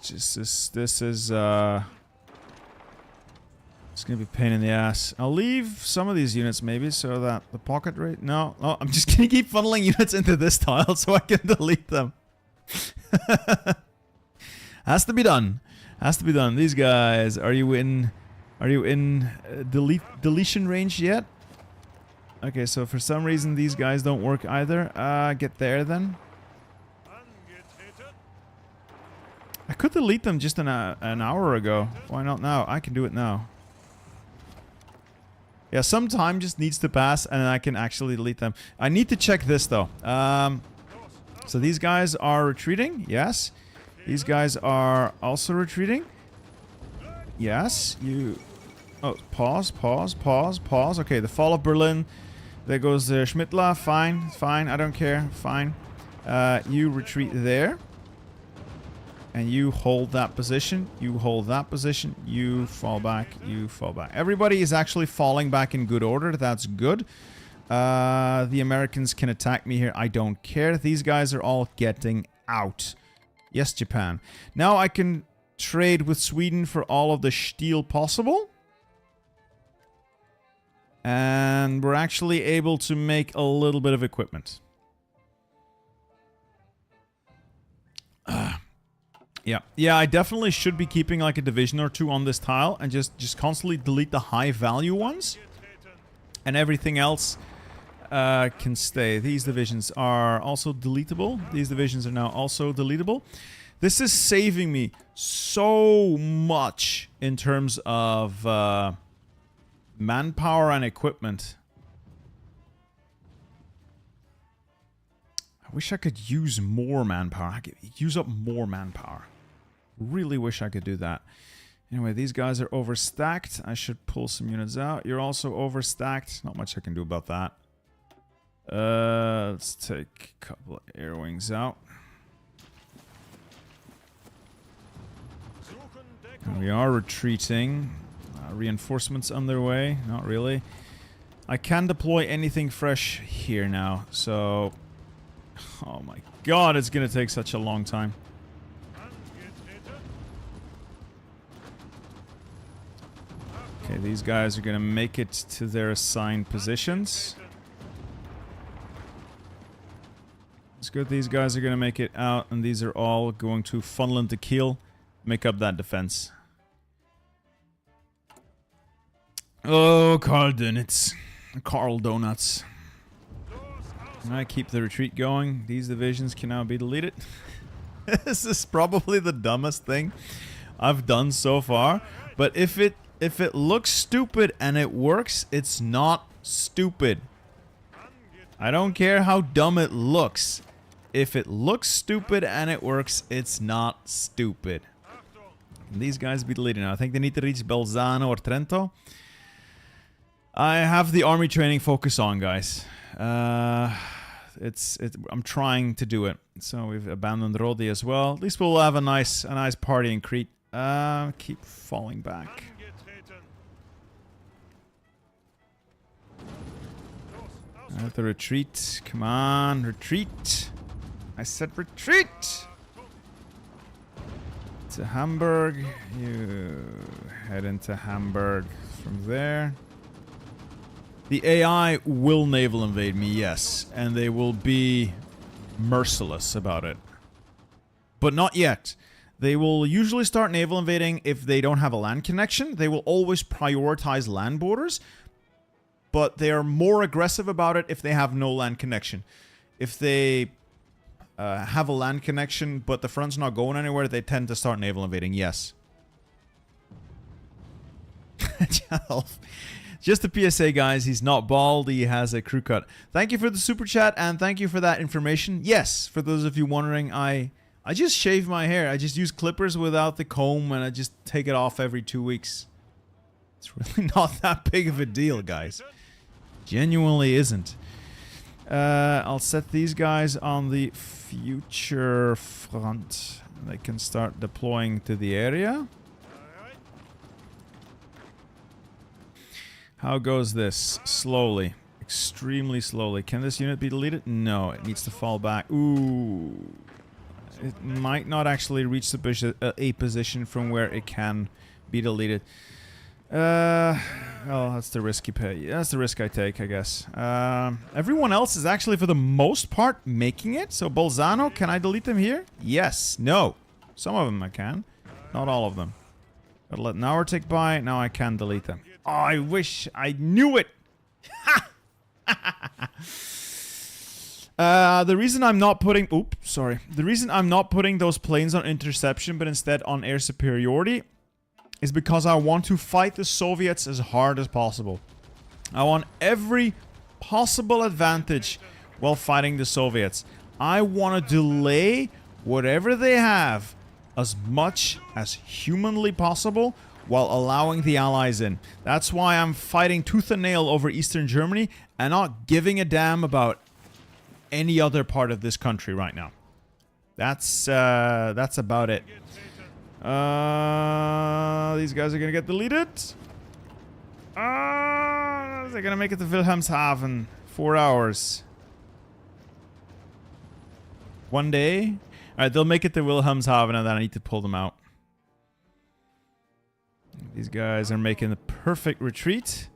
it's gonna be a pain in the ass. I'll leave some of these units maybe so that the pocket rate... No, I'm just gonna keep funneling units into this tile so I can delete them. Has to be done. Has to be done. These guys, are you in deletion range yet? Okay, so for some reason these guys don't work either. Get there then. I could delete them just an hour ago. Why not now? I can do it now. Yeah, some time just needs to pass and I can actually delete them. I need to check this though. So these guys are retreating. Yes. These guys are also retreating. Yes. You... Oh, pause. Okay, the fall of Berlin. There goes Schmidtla. Fine. I don't care. Fine. You retreat there. And you hold that position. You hold that position. You fall back. You fall back. Everybody is actually falling back in good order. That's good. The Americans can attack me here. I don't care. These guys are all getting out. Yes, Japan. Now I can trade with Sweden for all of the steel possible. And we're actually able to make a little bit of equipment. Yeah, I definitely should be keeping like a division or two on this tile and just constantly delete the high value ones. And everything else can stay. These divisions are also deletable. These divisions are now also deletable. This is saving me so much in terms of manpower and equipment. I wish I could use more manpower. I could use up more manpower. Really wish I could do that. Anyway, these guys are overstacked. I should pull some units out. You're also overstacked. Not much I can do about that. Let's take a couple of air wings out. And we are retreating. Reinforcements on their way. Not really. I can deploy anything fresh here now. So... Oh my god, it's gonna take such a long time. Okay, these guys are gonna make it to their assigned positions. It's good these guys are gonna make it out, and these are all going to funnel into Kiel, make up that defense. Oh, Carl Donuts. Carl Donuts. I keep the retreat going. These divisions can now be deleted. This is probably the dumbest thing I've done so far. But if it looks stupid and it works, it's not stupid. I don't care how dumb it looks. If it looks stupid and it works, it's not stupid. Can these guys be deleted now? I think they need to reach Bolzano or Trento. I have the army training focus on, guys. I'm trying to do it. So we've abandoned Rodi as well. At least we'll have a nice party in Crete. Keep falling back. I have to retreat. Come on, retreat. I said retreat. To Hamburg. You head into Hamburg from there. The AI will naval invade me, yes. And they will be merciless about it. But not yet. They will usually start naval invading if they don't have a land connection. They will always prioritize land borders. But they are more aggressive about it if they have no land connection. If they have a land connection, but the front's not going anywhere, they tend to start naval invading, yes. Just a PSA, guys. He's not bald. He has a crew cut. Thank you for the super chat, and thank you for that information. Yes, for those of you wondering, I just shave my hair. I just use clippers without the comb, and I just take it off every 2 weeks. It's really not that big of a deal, guys. Genuinely isn't. I'll set these guys on the future front. They can start deploying to the area. How goes this? Slowly. Extremely slowly. Can this unit be deleted? No, it needs to fall back. Ooh. It might not actually reach a position from where it can be deleted. Oh, that's the risky pay. That's the risk I take, I guess. Everyone else is actually, for the most part, making it. So, Bolzano, can I delete them here? Yes. No. Some of them I can. Not all of them. Gotta let an hour tick by. Now I can delete them. Oh, I wish I knew it. The reason I'm not putting... Oops, sorry. The reason I'm not putting those planes on interception, but instead on air superiority, is because I want to fight the Soviets as hard as possible. I want every possible advantage while fighting the Soviets. I want to delay whatever they have as much as humanly possible while allowing the Allies in. That's why I'm fighting tooth and nail over Eastern Germany and not giving a damn about any other part of this country right now. That's about it. These guys are gonna get deleted. They're gonna make it to Wilhelmshaven. 4 hours. 1 day. Alright, they'll make it to Wilhelmshaven and then I need to pull them out. These guys are making the perfect retreat.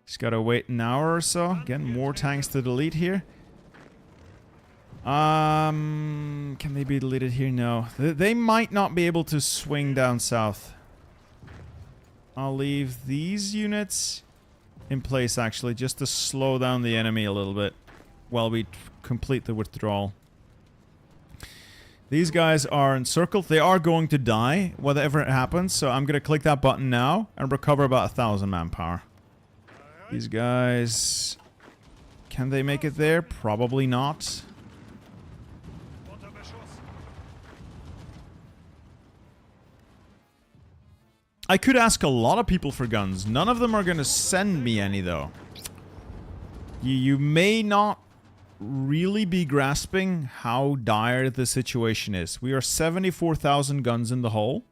Just gotta wait an hour or so. Again, more tanks to delete here. Can they be deleted here? No. They might not be able to swing down south. I'll leave these units in place, actually, just to slow down the enemy a little bit while we complete the withdrawal. These guys are encircled. They are going to die, whatever it happens, so I'm going to click that button now and recover about 1,000 manpower. These guys... Can they make it there? Probably not. I could ask a lot of people for guns. None of them are going to send me any, though. You may not really be grasping how dire the situation is. We are 74,000 guns in the hole.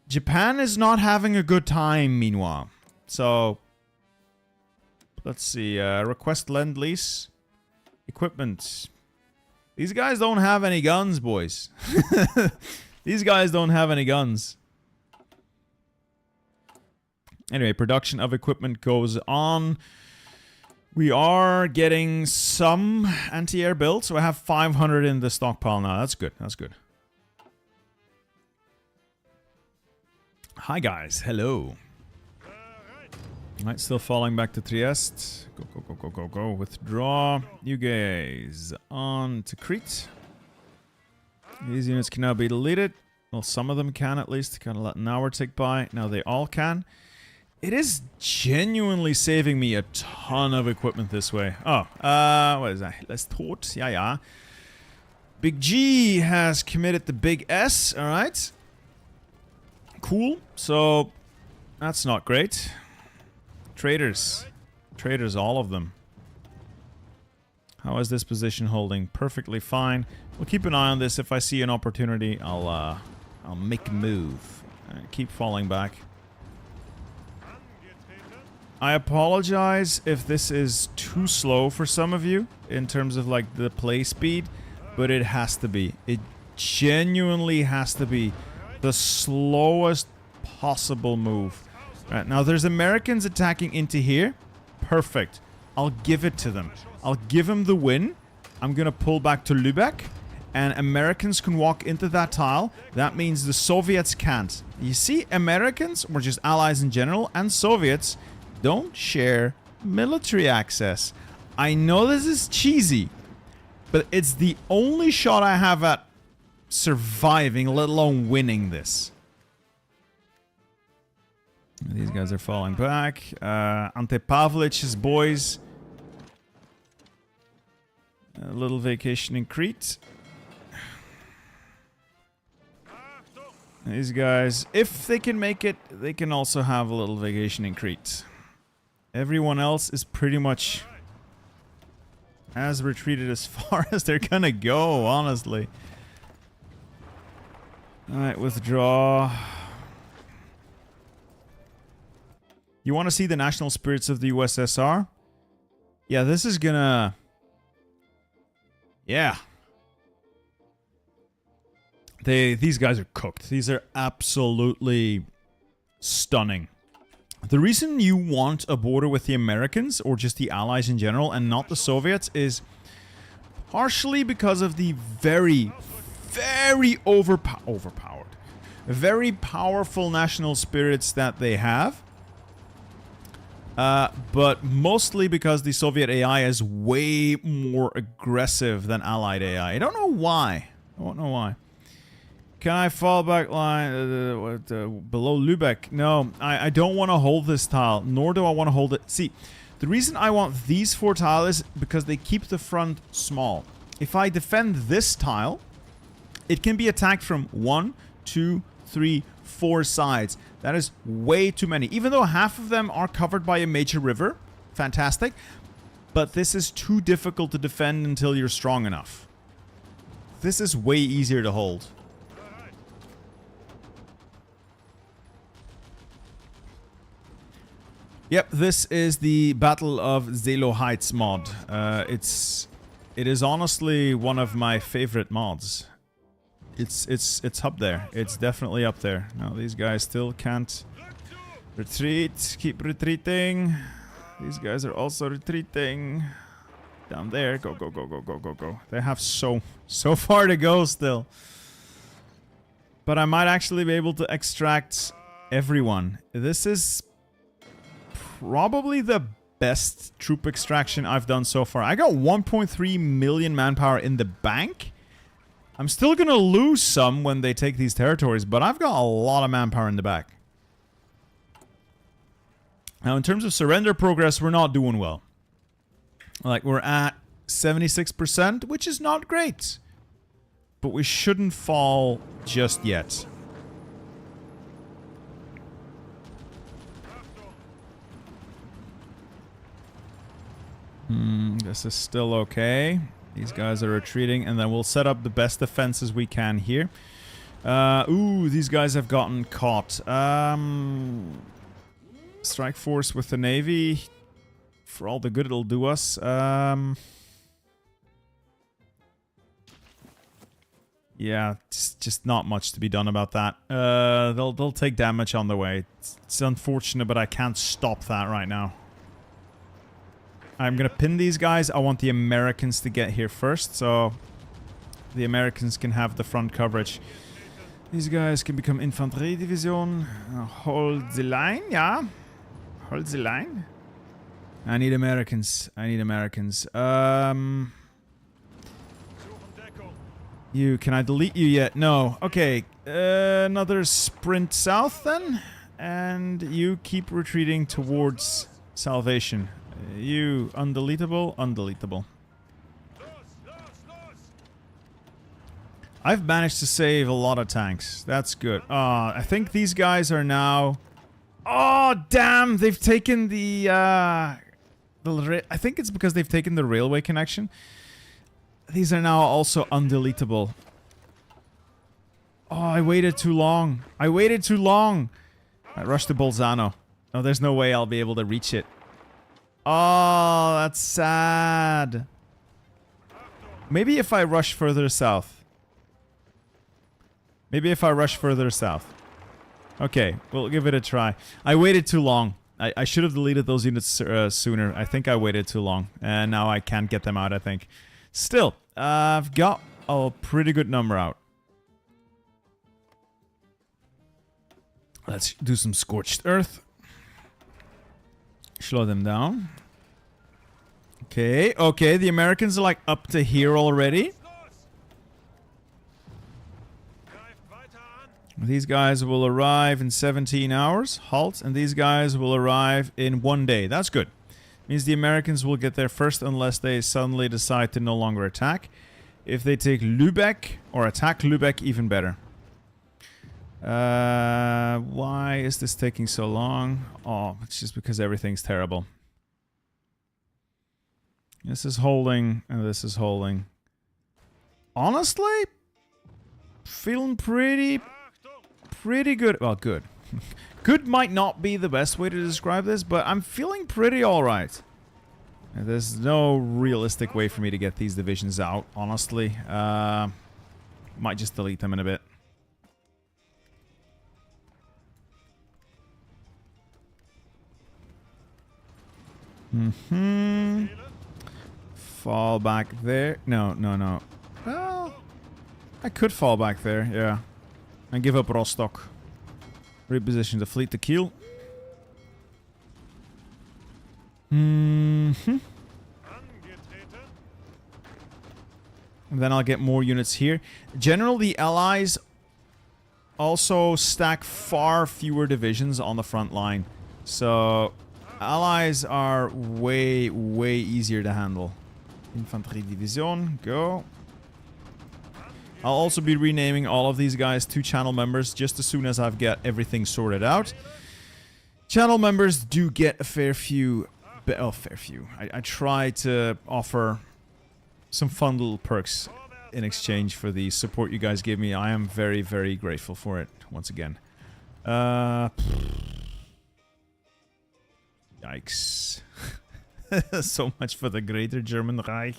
Japan is not having a good time, meanwhile. So, let's see. Request Lend-Lease. Equipment. These guys don't have any guns, boys. These guys don't have any guns. Anyway, production of equipment goes on. We are getting some anti-air built, so I have 500 in the stockpile now. That's good. That's good. Hi, guys. Hello. Alright, still falling back to Trieste. Go, go, go, go, go, go. Withdraw. You guys on to Crete. These units can now be deleted. Well, some of them can at least. Kind of let an hour tick by. Now they all can. It is genuinely saving me a ton of equipment this way. Oh, what is that? Let's thought. Yeah, yeah. Big G has committed the big S. All right. Cool. So, that's not great. Traders. Traders, all of them. How is this position holding? Perfectly fine. We'll keep an eye on this. If I see an opportunity, I'll make a move. Keep falling back. I apologize if this is too slow for some of you in terms of like the play speed, but it has to be. It genuinely has to be the slowest possible move. Right, now there's Americans attacking into here. Perfect. I'll give it to them. I'll give them the win. I'm gonna pull back to Lübeck, and Americans can walk into that tile. That means the Soviets can't. You see, Americans, or just allies in general, and Soviets don't share military access. I know this is cheesy, but it's the only shot I have at surviving, let alone winning this. These guys are falling back. Ante Pavlich's boys. A little vacation in Crete. These guys, if they can make it, they can also have a little vacation in Crete. Everyone else is pretty much as retreated as far as they're gonna go, honestly. Alright, withdraw. You want to see the national spirits of the USSR? Yeah, this is gonna... Yeah. These guys are cooked. These are absolutely stunning. The reason you want a border with the Americans, or just the Allies in general, and not the Soviets, is partially because of the very overpowered, very powerful national spirits that they have. But mostly because the Soviet AI is way more aggressive than Allied AI. I don't know why. I don't know why. Can I fall back line below Lübeck? No, I don't want to hold this tile, nor do I want to hold it. See, the reason I want these 4 tiles is because they keep the front small. If I defend this tile, it can be attacked from 1, 2, 3, 4 sides. That is way too many. Even though half of them are covered by a major river, fantastic. But this is too difficult to defend until you're strong enough. This is way easier to hold. Yep, this is the Battle of Zelo Heights mod. It is honestly one of my favorite mods. It's up there. It's definitely up there. No, these guys still can't retreat. Keep retreating. These guys are also retreating. Down there. Go, go, go, go, go, go, go. They have so far to go still. But I might actually be able to extract everyone. This is probably the best troop extraction I've done so far. I got 1.3 million manpower in the bank. I'm still gonna lose some when they take these territories, but I've got a lot of manpower in the back. Now, in terms of surrender progress, we're not doing well. Like, we're at 76%, which is not great. But we shouldn't fall just yet. This is still okay. These guys are retreating, and then we'll set up the best defenses we can here. Ooh, these guys have gotten caught. Strike force with the Navy. For all the good it'll do us. Yeah, just not much to be done about that. They'll take damage on the way. It's unfortunate, but I can't stop that right now. I'm gonna pin these guys. I want the Americans to get here first, so the Americans can have the front coverage. These guys can become Infanterie Division. Hold the line, yeah. Hold the line. I need Americans. I need Americans. You, can I delete you yet? No. Okay. Another sprint south then. And you keep retreating towards Salvation. You, undeletable, undeletable. I've managed to save a lot of tanks. That's good. I think these guys are now... Oh, damn! They've taken the I think it's because they've taken the railway connection. These are now also undeletable. Oh, I waited too long. I waited too long. I rushed to Bolzano. Oh, there's no way I'll be able to reach it. Oh, that's sad. Maybe if I rush further south. Maybe if I rush further south. Okay, we'll give it a try. I waited too long. I should have deleted those units sooner. I think I waited too long. And now I can't get them out, I think. Still, I've got a pretty good number out. Let's do some Scorched Earth. Slow them down. Okay, okay, the Americans are like up to here already. These guys will arrive in 17 hours. Halt, and these guys will arrive in 1 day. That's good. Means the Americans will get there first unless they suddenly decide to no longer attack. If they take Lübeck or attack Lübeck, even better. Why is this taking so long? Oh, it's just because everything's terrible. This is holding, and this is holding. Honestly, feeling pretty good. Well, good. Good might not be the best way to describe this, but I'm feeling pretty alright. There's no realistic way for me to get these divisions out, honestly. Might just delete them in a bit. Mm-hmm. Fall back there. No, no, no. Well, I could fall back there, yeah. And give up Rostock. Reposition the fleet to Kiel. Mm-hmm. And then I'll get more units here. Generally, the Allies also stack far fewer divisions on the front line. So, Allies are way, way easier to handle. Infanterie Division, go. I'll also be renaming all of these guys to channel members just as soon as I've got everything sorted out. Channel members do get a fair few... Oh, fair few. I try to offer some fun little perks in exchange for the support you guys give me. I am very, very grateful for it, once again. Yikes. So much for the Greater German Reich.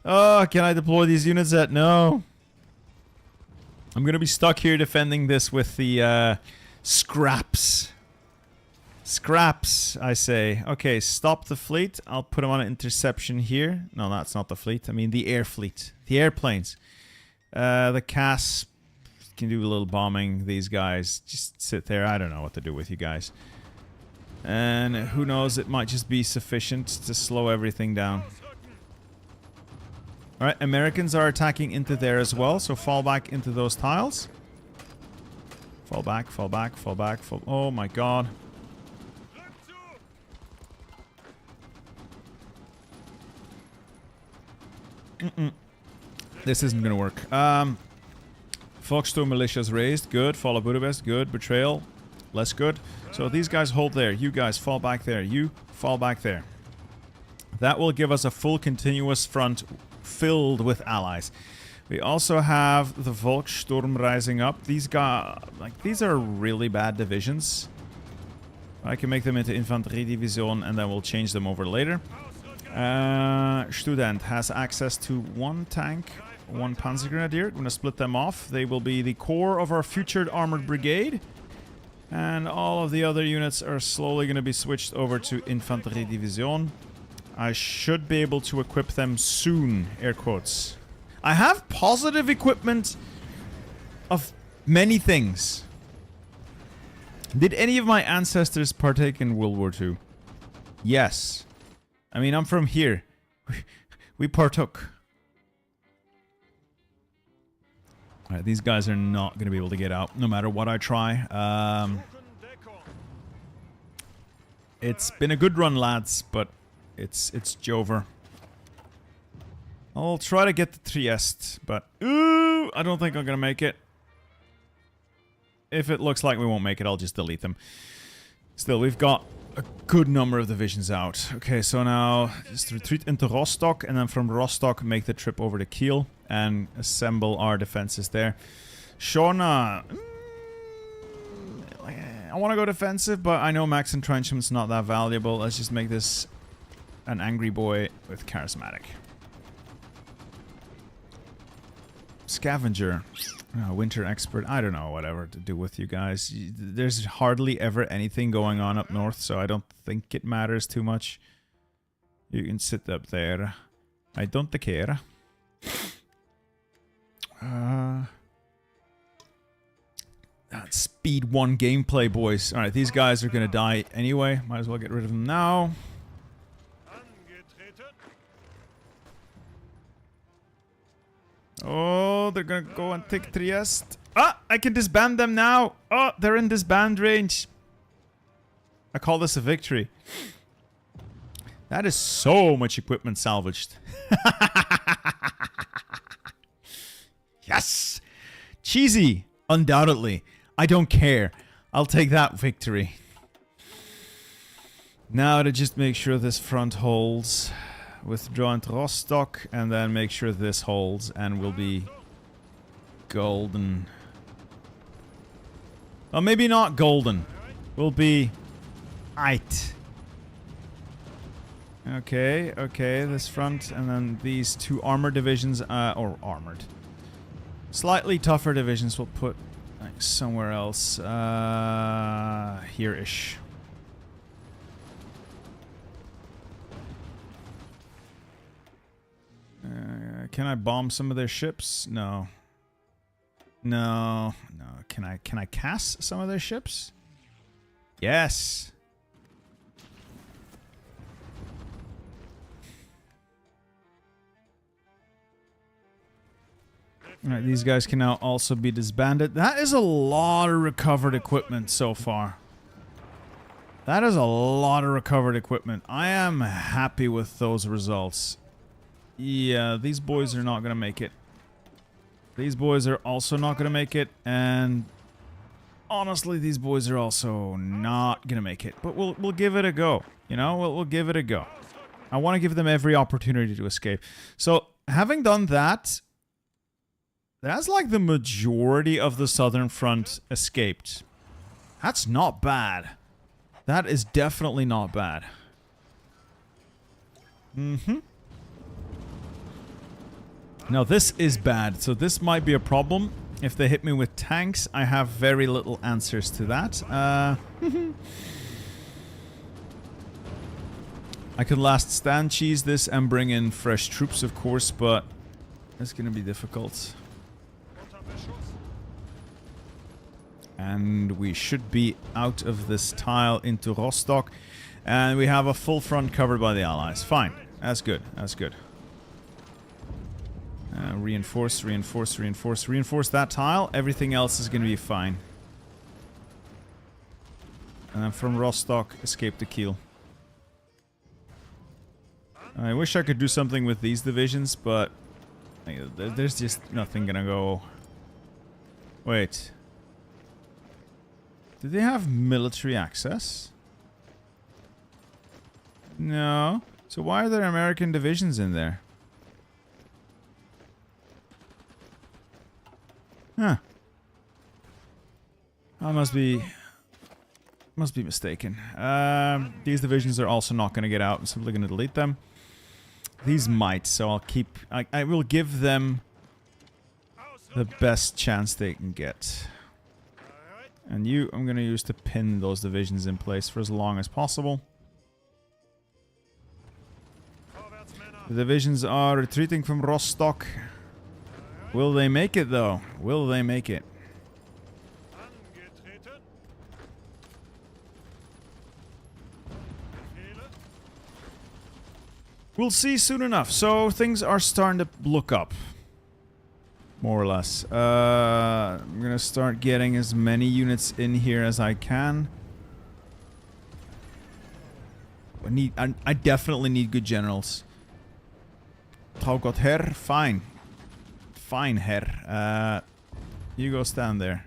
Oh, can I deploy these units yet? No. I'm gonna be stuck here defending this with the scraps. Scraps, I say. Okay, stop the fleet. I'll put them on an interception here. No, that's not the fleet. I mean the air fleet. The airplanes. The CAS can do a little bombing. These guys just sit there. I don't know what to do with you guys. And who knows, it might just be sufficient to slow everything down. Alright, Americans are attacking into there as well, so fall back into those tiles. Fall back, fall back, fall back, fall... Oh my god. This isn't gonna work. Volkssturm militias raised, good. Fall of Budapest, good. Betrayal, less good. So these guys hold there. You guys fall back there. You fall back there. That will give us a full continuous front filled with allies. We also have the Volkssturm rising up. These guys, like, these are really bad divisions. I can make them into Infanterie Division and then we'll change them over later. Student has access to 1 tank, 1 Panzergrenadier. I'm going to split them off. They will be the core of our future armored brigade. And all of the other units are slowly going to be switched over to Infanterie Division. I should be able to equip them soon, air quotes. I have positive equipment of many things. Did any of my ancestors partake in World War II? Yes. I mean, I'm from here. We partook. Alright, these guys are not going to be able to get out, no matter what I try. It's been a good run, lads, but it's Jover. I'll try to get to Trieste, but I don't think I'm going to make it. If it looks like we won't make it, I'll just delete them. Still, we've got a good number of divisions out. Okay, so now just retreat into Rostock, and then from Rostock make the trip over to Kiel and assemble our defenses there. Schorna, I want to go defensive, but I know max entrenchment's not that valuable. Let's just make this an angry boy with charismatic. Scavenger. Winter expert. I don't know, whatever to do with you guys. There's hardly ever anything going on up north, so I don't think it matters too much. You can sit up there. I don't care. That's speed 1 gameplay, boys. Alright, these guys are gonna die anyway. Might as well get rid of them now. Oh, they're gonna go and take Trieste. Ah, I can disband them now. Oh, they're in disband range. I call this a victory. That is so much equipment salvaged. Yes! Cheesy, undoubtedly. I don't care. I'll take that victory. Now to just make sure this front holds. Withdraw into Rostock, and then make sure this holds, and we'll be golden. Well, maybe not golden. We'll be aight. Okay, okay, this front, and then these 2 armored divisions, or armored. Slightly tougher divisions we'll put like, somewhere else. Here-ish. Can I bomb some of their ships? No. No. No. Can I cast some of their ships? Yes. Alright, these guys can now also be disbanded. That is a lot of recovered equipment so far. That is a lot of recovered equipment. I am happy with those results. Yeah, these boys are not going to make it. These boys are also not going to make it. And honestly, these boys are also not going to make it. But we'll give it a go. You know, we'll give it a go. I want to give them every opportunity to escape. So, having done that, that's like the majority of the Southern Front escaped. That's not bad. That is definitely not bad. Now this is bad, so this might be a problem. If they hit me with tanks, I have very little answers to that. I could last stand cheese this and bring in fresh troops, of course, but it's gonna be difficult. And we should be out of this tile into Rostock. And we have a full front covered by the Allies. Fine. That's good. That's good. Reinforce, reinforce, reinforce, reinforce that tile. Everything else is going to be fine. And then from Rostock, escape to Kiel. I wish I could do something with these divisions, but there's just nothing going to go... Wait. Do they have military access? No. So why are there American divisions in there? Huh. I must be mistaken. These divisions are also not going to get out. I'm simply going to delete them. These might, so I'll keep... I will give them the best chance they can get. And you, I'm going to use to pin those divisions in place for as long as possible. The divisions are retreating from Rostock. Will they make it, though? Will they make it? We'll see soon enough. So, things are starting to look up. More or less. I'm gonna start getting as many units in here as I can. I definitely need good generals. Frau Gott Herr, fine. Fine, Herr. You go stand there.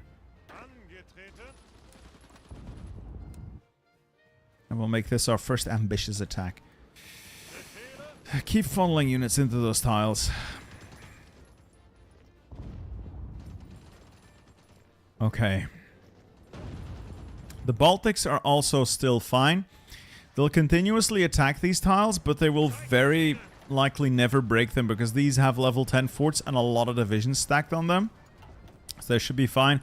And we'll make this our first ambitious attack. Keep funneling units into those tiles. Okay. The Baltics are also still fine. They'll continuously attack these tiles, but they will very likely never break them because these have level 10 forts and a lot of divisions stacked on them. So they should be fine.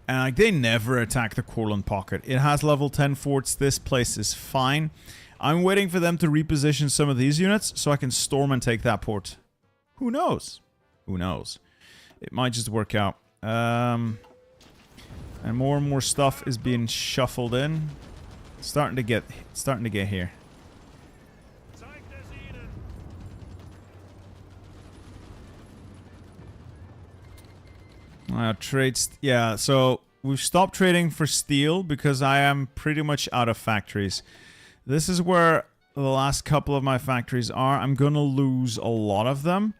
And like, they never attack the Courland Pocket. It has level 10 forts. This place is fine. I'm waiting for them to reposition some of these units so I can storm and take that port. Who knows? Who knows? It might just work out. And more stuff is being shuffled in. Starting to get here. Trades. Yeah, so we've stopped trading for steel because I am pretty much out of factories. This is where the last couple of my factories are. I'm gonna lose a lot of them.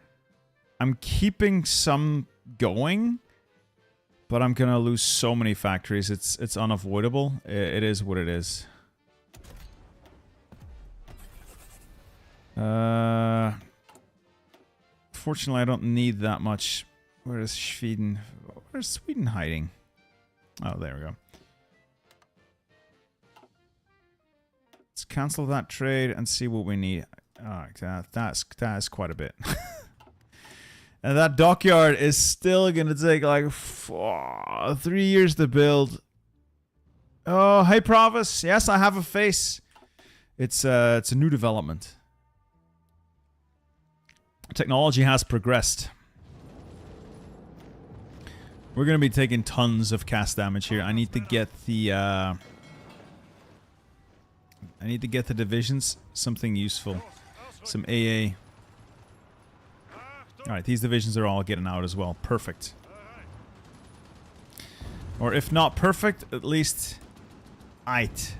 I'm keeping some going, but I'm gonna lose so many factories. It's unavoidable. It is what it is. Fortunately, I don't need that much. Where is Sweden? Where's Sweden hiding? Oh, there we go. Let's cancel that trade and see what we need. Oh, that's quite a bit. And that dockyard is still gonna take like 3 years to build. Oh, hey Provis. Yes, I have a face. It's a new development. Technology has progressed. We're going to be taking tons of cast damage here. I need to get the divisions something useful. Some AA. Alright, these divisions are all getting out as well. Perfect. Or if not perfect, at least aight.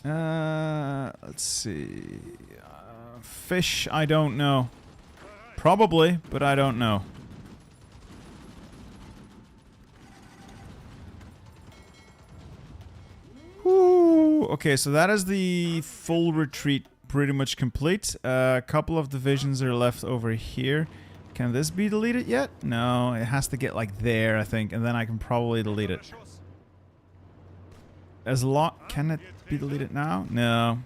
Let's see. Fish, I don't know. Probably, but I don't know. Whew. Okay, so that is the full retreat pretty much complete. A couple of divisions are left over here. Can this be deleted yet? No, it has to get like there, I think, and then I can probably delete it. Can it be deleted now? No.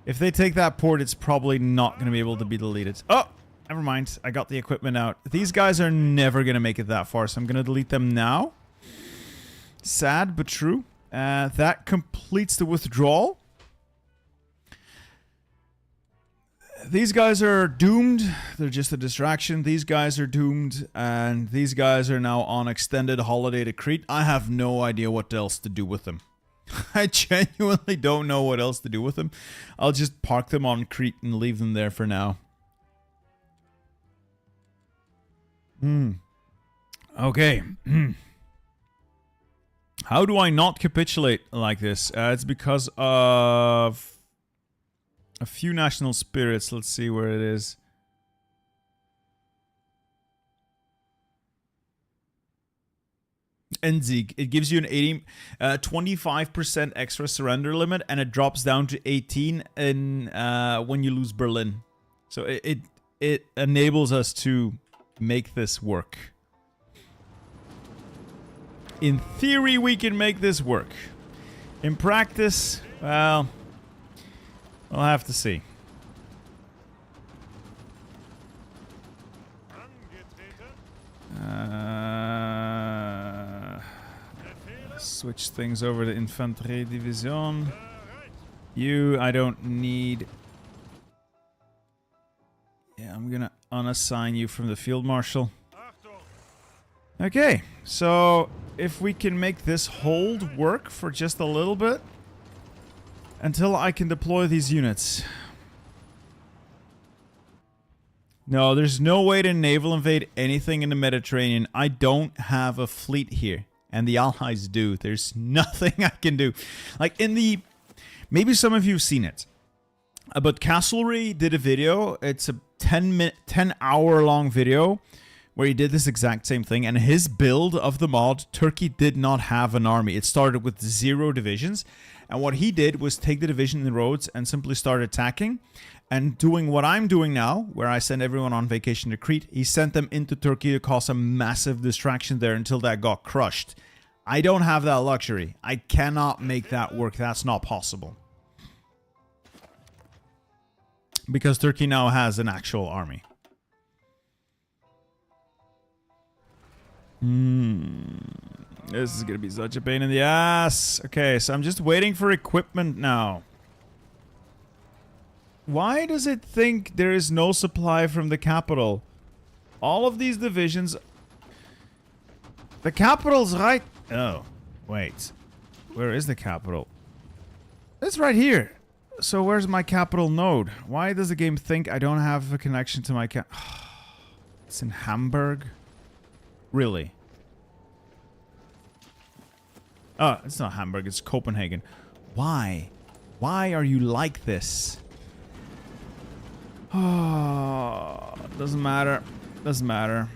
If they take that port, it's probably not going to be able to be deleted. Oh! Never mind. I got the equipment out. These guys are never going to make it that far, so I'm going to delete them now. Sad, but true. That completes the withdrawal. These guys are doomed. They're just a distraction. These guys are doomed, and these guys are now on extended holiday to Crete. I have no idea what else to do with them. I genuinely don't know what else to do with them. I'll just park them on Crete and leave them there for now. Okay. How do I not capitulate like this? It's because of a few national spirits. Let's see where it is. Enzig. It gives you an 25% extra surrender limit, and it drops down to 18 in, when you lose Berlin. So it enables us to make this work. In theory, we can make this work. In practice, well, we'll have to see. Switch things over to Infanterie Division. You, I don't need. Yeah, I'm gonna unassign you from the Field Marshal. Okay, so if we can make this hold work for just a little bit until I can deploy these units. No, there's no way to naval invade anything in the Mediterranean. I don't have a fleet here, and the Allies do. There's nothing I can do. Like in the... Maybe some of you have seen it. But Castlery did a video. It's a 10-hour long video where he did this exact same thing. And his build of the mod, Turkey did not have an army. It started with 0 divisions. And what he did was take the division in the roads and simply start attacking. And doing what I'm doing now, where I send everyone on vacation to Crete, he sent them into Turkey to cause a massive distraction there until that got crushed. I don't have that luxury. I cannot make that work. That's not possible. Because Turkey now has an actual army. This is going to be such a pain in the ass. Okay, so I'm just waiting for equipment now. Why does it think there is no supply from the capital? All of these divisions... The capital's right... Oh, wait. Where is the capital? It's right here. So where's my capital node? Why does the game think I don't have a connection to my It's in Hamburg? Really? Oh, it's not Hamburg, it's Copenhagen. Why? Why are you like this? Oh, doesn't matter. Doesn't matter.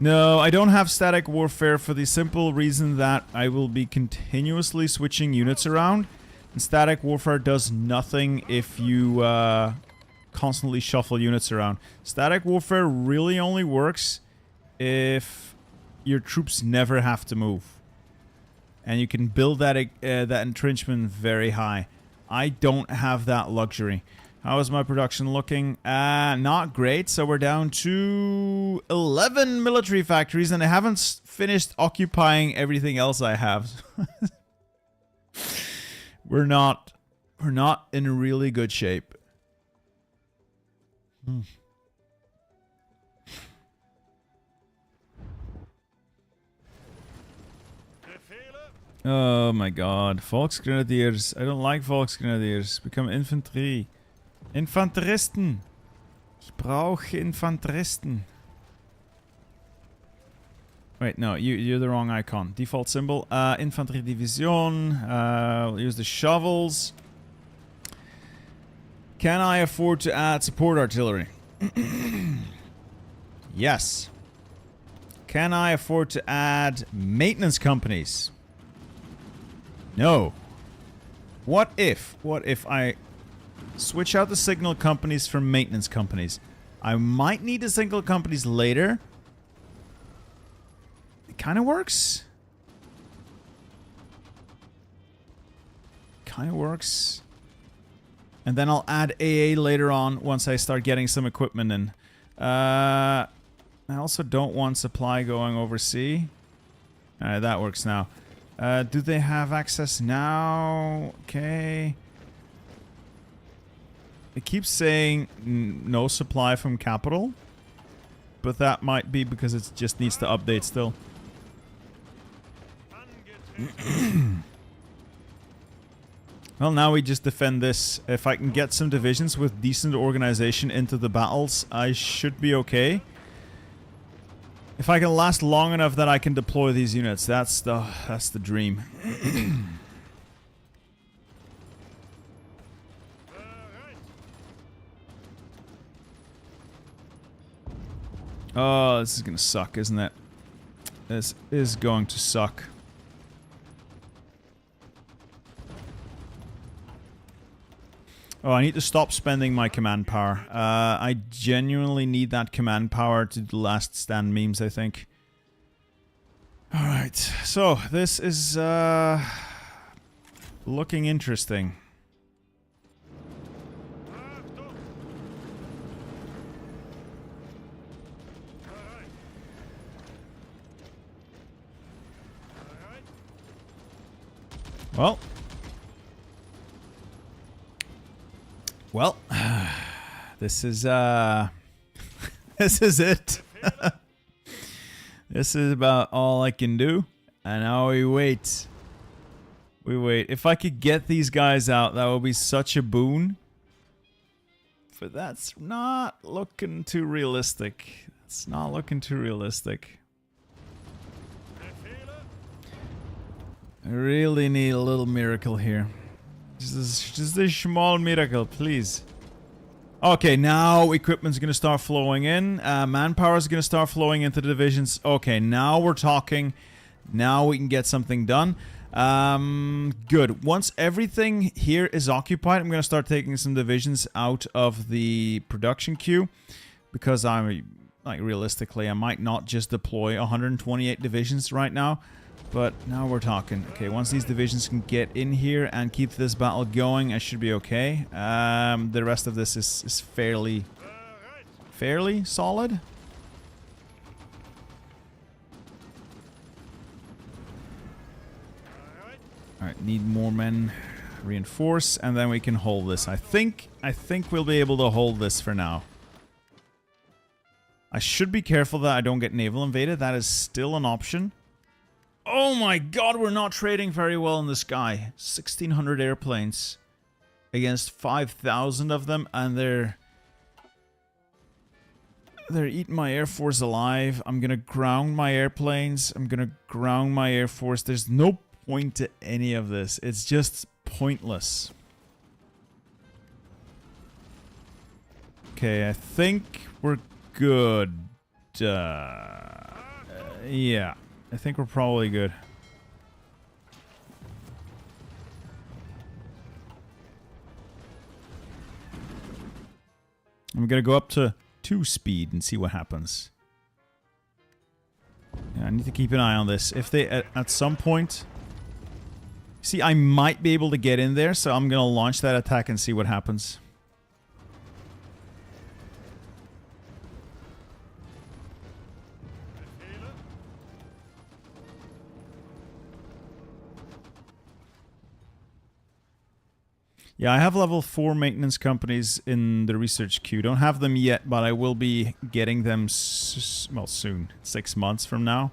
No, I don't have static warfare for the simple reason that I will be continuously switching units around. And static warfare does nothing if you constantly shuffle units around. Static warfare really only works if your troops never have to move. And you can build that entrenchment very high. I don't have that luxury. How is my production looking? Not great. So we're down to 11 military factories, and I haven't finished occupying everything else I have. We're not in really good shape. Oh my god. Volksgrenadiers. I don't like Volksgrenadiers. Become infantry. Infanteristen. Ich brauche Infanteristen. Wait, no, you're the wrong icon. Default symbol. Infantry division. We'll use the shovels. Can I afford to add support artillery? Yes. Can I afford to add maintenance companies? No. What if I switch out the signal companies for maintenance companies? I might need the signal companies later. It kind of works. Kind of works. And then I'll add AA later on once I start getting some equipment in. I also don't want supply going overseas. Alright, that works now. Do they have access now? Okay. It keeps saying no supply from capital. But that might be because it just needs to update still. Well, now we just defend this. If I can get some divisions with decent organization into the battles, I should be okay. If I can last long enough that I can deploy these units, that's the dream. Oh, this is gonna suck, isn't it? This is going to suck. Oh, I need to stop spending my command power. I genuinely need that command power to do last stand memes, I think. Alright, so this is looking interesting. Well, this is this is it. This is about all I can do. And now we wait. We wait. If I could get these guys out, that would be such a boon. But that's not looking too realistic. It's not looking too realistic. I really need a little miracle here. Just a small miracle, please. Okay, now equipment's gonna start flowing in. Manpower is gonna start flowing into the divisions. Okay, now we're talking. Now we can get something done. Good. Once everything here is occupied, I'm gonna start taking some divisions out of the production queue. Because like, realistically, I might not just deploy 128 divisions right now. But now we're talking. Okay, once these divisions can get in here and keep this battle going, I should be okay. The rest of this is fairly solid. Alright, need more men. Reinforce, and then we can hold this. I think we'll be able to hold this for now. I should be careful that I don't get naval invaded. That is still an option. Oh my god, we're not trading very well in the sky. 1,600 airplanes against 5,000 of them, and they're eating my air force alive. I'm gonna ground my airplanes. I'm gonna ground my air force. There's no point to any of this. It's just pointless. Okay, I think we're good. Yeah. I think we're probably good. I'm gonna go up to 2 speed and see what happens. Yeah, I need to keep an eye on this. If they, at some point... See, I might be able to get in there, so I'm gonna launch that attack and see what happens. Yeah, I have level 4 maintenance companies in the research queue. Don't have them yet, but I will be getting them well, soon. 6 months from now.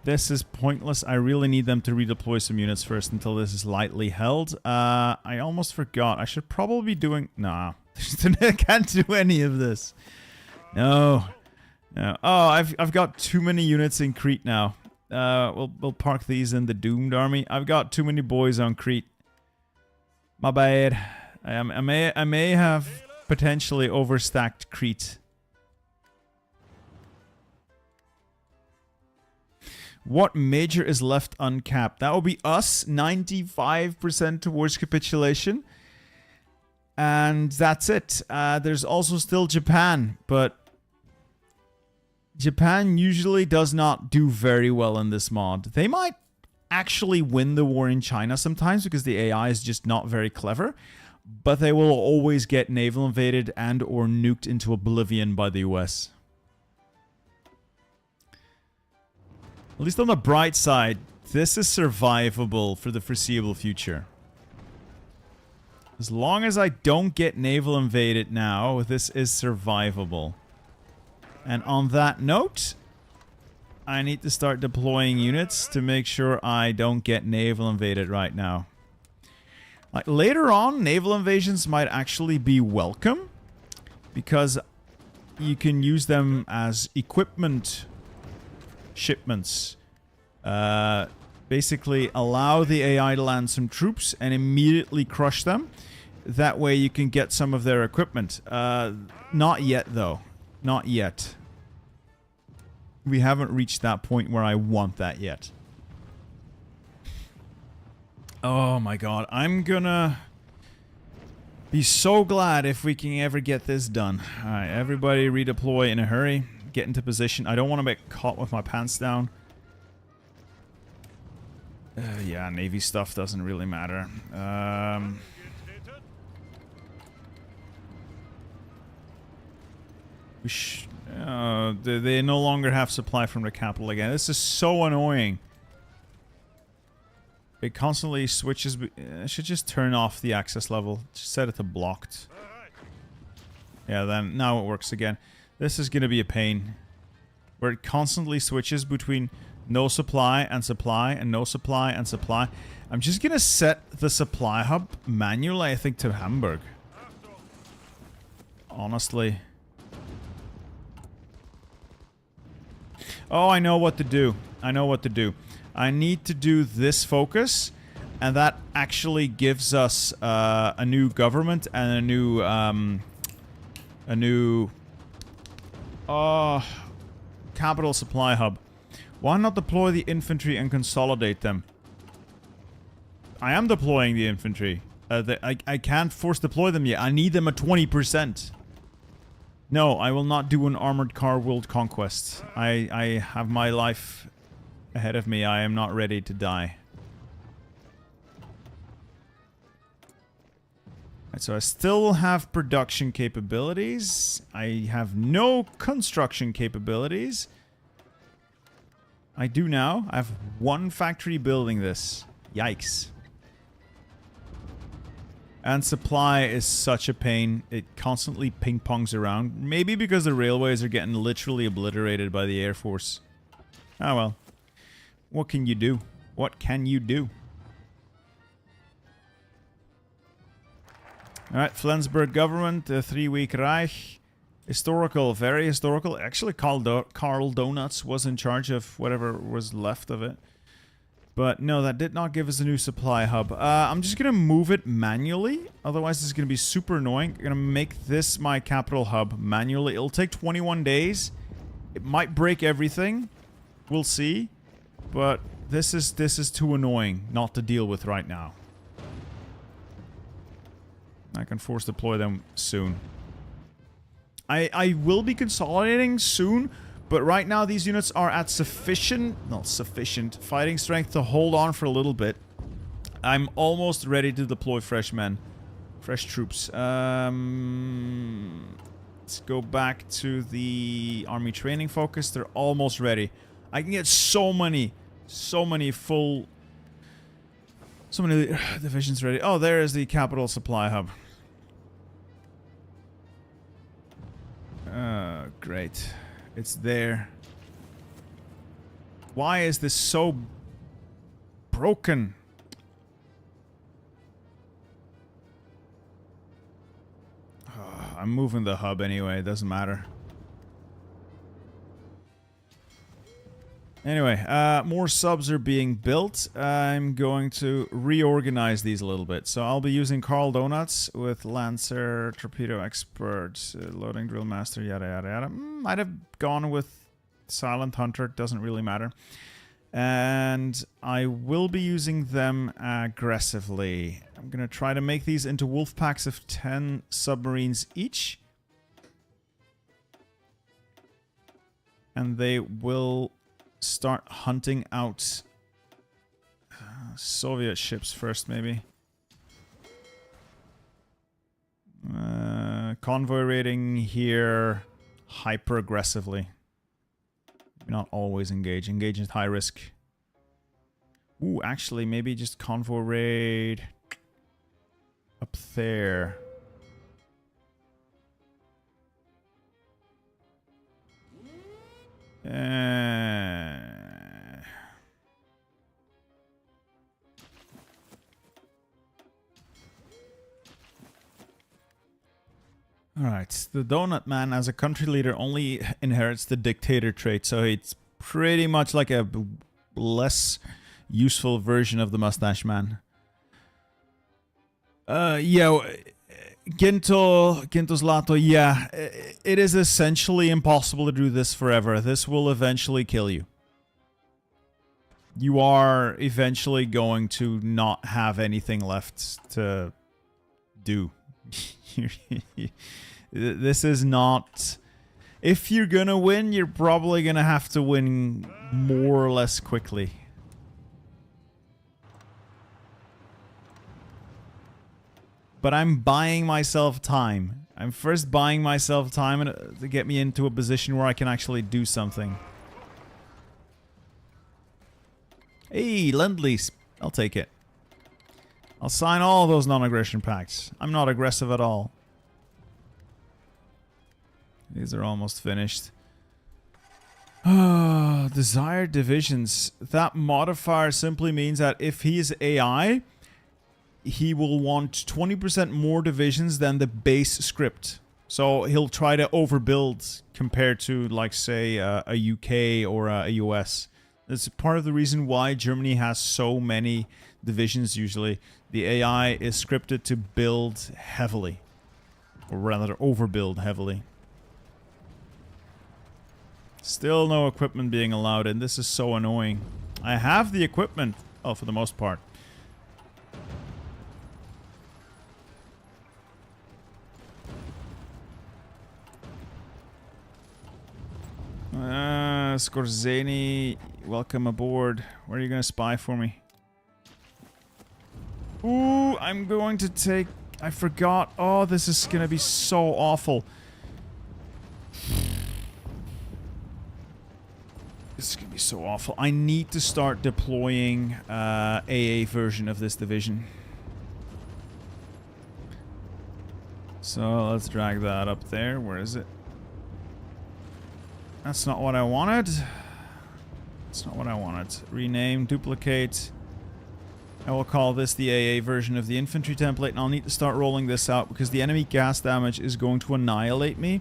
This is pointless. I really need them to redeploy some units first until this is lightly held. I almost forgot. I should probably be doing... Nah. I can't do any of this. No. No. Oh, I've got too many units in Crete now. We'll park these in the Doomed Army. I've got too many boys on Crete. My bad. I may have potentially overstacked Crete. What major is left uncapped? That will be us. 95% towards capitulation. And that's it. There's also still Japan, but Japan usually does not do very well in this mod. They might actually win the war in China sometimes because the AI is just not very clever, but they will always get naval invaded and or nuked into oblivion by the US. At least on the bright side, this is survivable for the foreseeable future. As long as I don't get naval invaded now, this is survivable. And on that note, I need to start deploying units to make sure I don't get naval invaded right now. Like later on, naval invasions might actually be welcome because you can use them as equipment shipments. Basically allow the AI to land some troops and immediately crush them. That way you can get some of their equipment. Not yet though. Not yet. We haven't reached that point where I want that yet. Oh my god. I'm gonna be so glad if we can ever get this done. Alright, everybody redeploy in a hurry. Get into position. I don't want to get caught with my pants down. Yeah, Navy stuff doesn't really matter. They no longer have supply from the capital again. This is so annoying. It constantly switches. I should just turn off the access level. Just set it to blocked. Yeah, then now it works again. This is gonna be a pain. Where it constantly switches between no supply and supply and no supply and supply. I'm just gonna set the supply hub manually, I think, to Hamburg. Honestly. Oh, I know what to do. I know what to do. I need to do this focus, and that actually gives us a new government and a new capital supply hub. Why not deploy the infantry and consolidate them? I am deploying the infantry. I can't force deploy them yet. I need them at 20%. No, I will not do an armored car world conquest. I have my life ahead of me. I am not ready to die. Right, so I still have production capabilities. I have no construction capabilities. I do now. I have one factory building this. Yikes. And supply is such a pain. It constantly ping-pongs around. Maybe because the railways are getting literally obliterated by the Air Force. Ah well. What can you do? What can you do? Alright, Flensburg government, the 3-week Reich. Historical, very historical. Actually, Karl Donuts was in charge of whatever was left of it. But no, that did not give us a new supply hub. I'm just going to move it manually. Otherwise, this is going to be super annoying. I'm going to make this my capital hub manually. It'll take 21 days. It might break everything. We'll see. But this is too annoying not to deal with right now. I can force deploy them soon. I will be consolidating soon. But right now, these units are at sufficient fighting strength to hold on for a little bit. I'm almost ready to deploy fresh men. Fresh troops. Let's go back to the army training focus. They're almost ready. I can get so many full So many divisions ready. Oh, there is the capital supply hub. Great. It's there. Why is this so broken? I'm moving the hub anyway, it doesn't matter. Anyway, more subs are being built. I'm going to reorganize these a little bit. So I'll be using Carl Donuts with Lancer, Torpedo Expert, Loading Drill Master, yada yada yada. Might have gone with Silent Hunter, doesn't really matter. And I will be using them aggressively. I'm going to try to make these into wolf packs of 10 submarines each. And they will start hunting out Soviet ships first, maybe. Convoy raiding here hyper aggressively. Not always engage. Engage at high risk. Ooh, actually, maybe just convoy raid up there. Alright, the Donut Man as a country leader only inherits the dictator trait, so it's pretty much like a less useful version of the Mustache Man. Yeah, Ginto Zlato, yeah, it is essentially impossible to do this forever. This will eventually kill you. You are eventually going to not have anything left to do. This is not... If you're gonna win, you're probably gonna have to win more or less quickly. But I'm buying myself time. I'm first buying myself time to get me into a position where I can actually do something. Hey, Lend-Lease. I'll take it. I'll sign all those non-aggression pacts. I'm not aggressive at all. These are almost finished. Desired divisions. That modifier simply means that if he's AI, he will want 20% more divisions than the base script. So he'll try to overbuild compared to, like, say, a UK or a US. That's part of the reason why Germany has so many divisions usually. The AI is scripted to build heavily. Or rather, overbuild heavily. Still no equipment being allowed in. This is so annoying. I have the equipment. Oh, for the most part. Skorzeny, welcome aboard. Where are you going to spy for me? Ooh, I'm going to take... I forgot. Oh, this is going to be so awful. This is going to be so awful. I need to start deploying AA version of this division. So let's drag that up there. Where is it? That's not what I wanted. That's not what I wanted. Rename, duplicate. I will call this the AA version of the infantry template, and I'll need to start rolling this out because the enemy gas damage is going to annihilate me.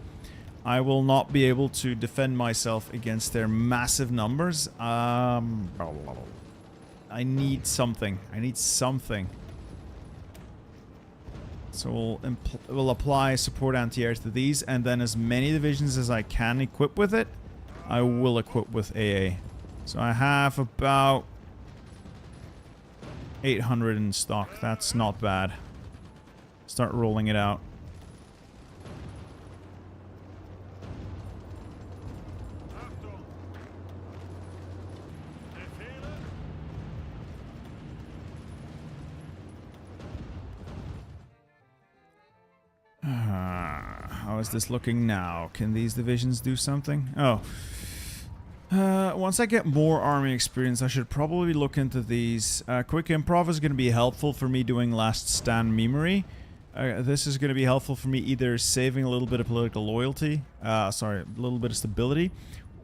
I will not be able to defend myself against their massive numbers. I need something. I need something. So we'll apply support anti-air to these, and then as many divisions as I can equip with it, I will equip with AA. So I have about 800 in stock. That's not bad. Start rolling it out. How is this looking now? Can these divisions do something? Oh. Once I get more army experience, I should probably look into these. Quick improv is going to be helpful for me doing last stand memory. This is going to be helpful for me either saving a little bit of political loyalty, sorry, a little bit of stability,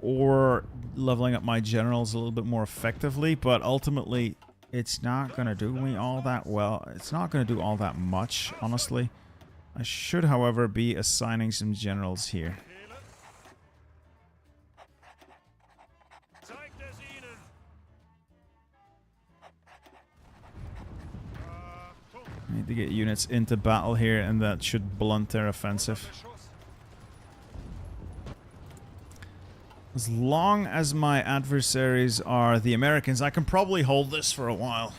or leveling up my generals a little bit more effectively, but ultimately it's not going to do me all that well. It's not going to do all that much, honestly. I should, however, be assigning some generals here. I need to get units into battle here, and that should blunt their offensive. As long as my adversaries are the Americans, I can probably hold this for a while.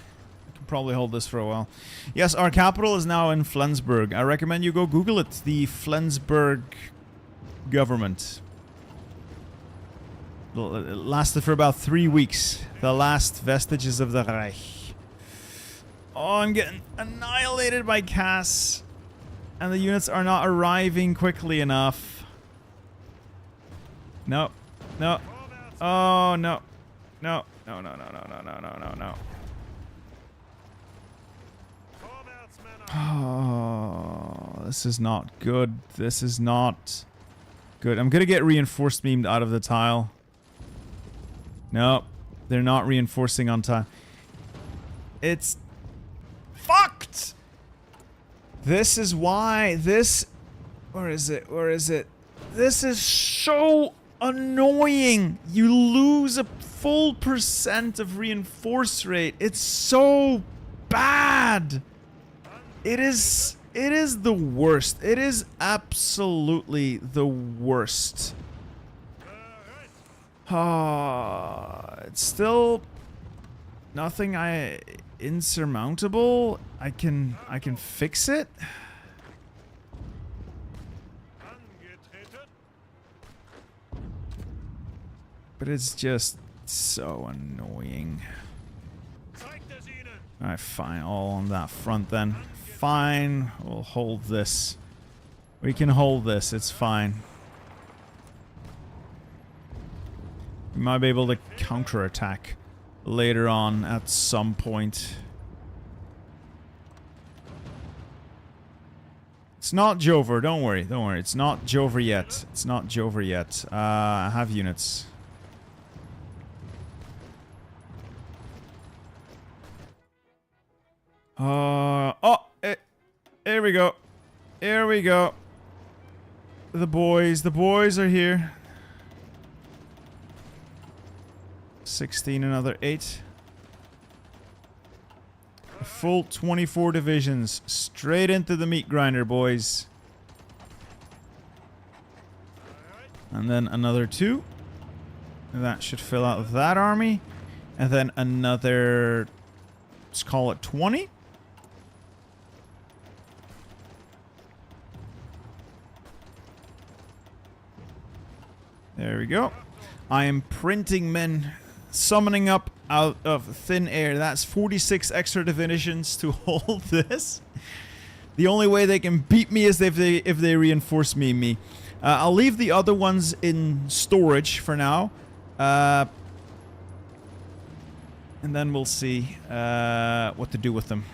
Yes, our capital is now in Flensburg. I recommend you go Google it. The Flensburg government. It lasted for about 3 weeks. The last vestiges of the Reich. Oh, I'm getting annihilated by Cass. And the units are not arriving quickly enough. No. No. Oh, no. No. No, no, no, no, no, no, no, no, no. Oh, this is not good. This is not good. I'm gonna get reinforced memed out of the tile. No, they're not reinforcing on time. It's fucked! This is why this... Where is it? Where is it? This is so annoying. You lose a full % of reinforce rate. It's so bad. It is the worst. It is absolutely the worst. It's still nothing insurmountable. I can fix it. But it's just so annoying. Alright, fine. All on that front then. Fine. We'll hold this. We can hold this. It's fine. We might be able to counterattack later on at some point. It's not Jover. Don't worry. Don't worry. It's not Jover yet. It's not Jover yet. I have units. Here we go. Here we go. The boys are here. 16, another 8. A full 24 divisions. Straight into the meat grinder, boys. And then another 2. And that should fill out that army. And then another... Let's call it 20. There we go. I am printing men, summoning up out of thin air. That's 46 extra divisions to hold this. The only way they can beat me is if they reinforce me. I'll leave the other ones in storage for now. And then we'll see what to do with them.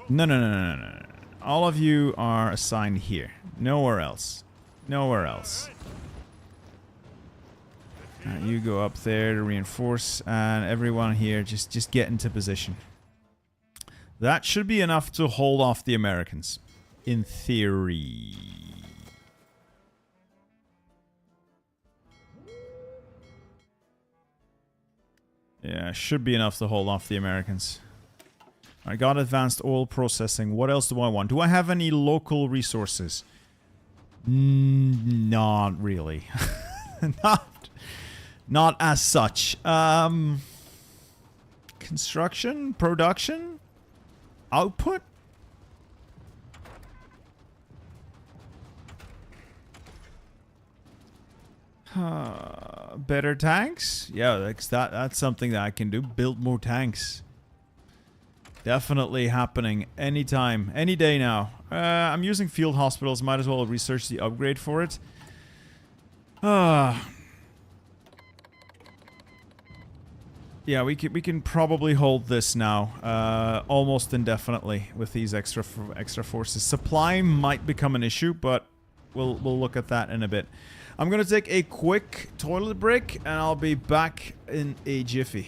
No. All of you are assigned here. Nowhere else. Nowhere else. You go up there to reinforce, and everyone here just get into position. That should be enough to hold off the Americans, in theory. Yeah, should be enough to hold off the Americans. I got advanced oil processing. What else do I want? Do I have any local resources? Not really. Not as such. Construction? Production? Output? Better tanks? Yeah, that's something that I can do. Build more tanks. Definitely happening anytime, any day now. I'm using field hospitals. Might as well research the upgrade for it. Yeah, we can probably hold this now, almost indefinitely with these extra forces. Supply might become an issue, but we'll look at that in a bit. I'm gonna take a quick toilet break, and I'll be back in a jiffy.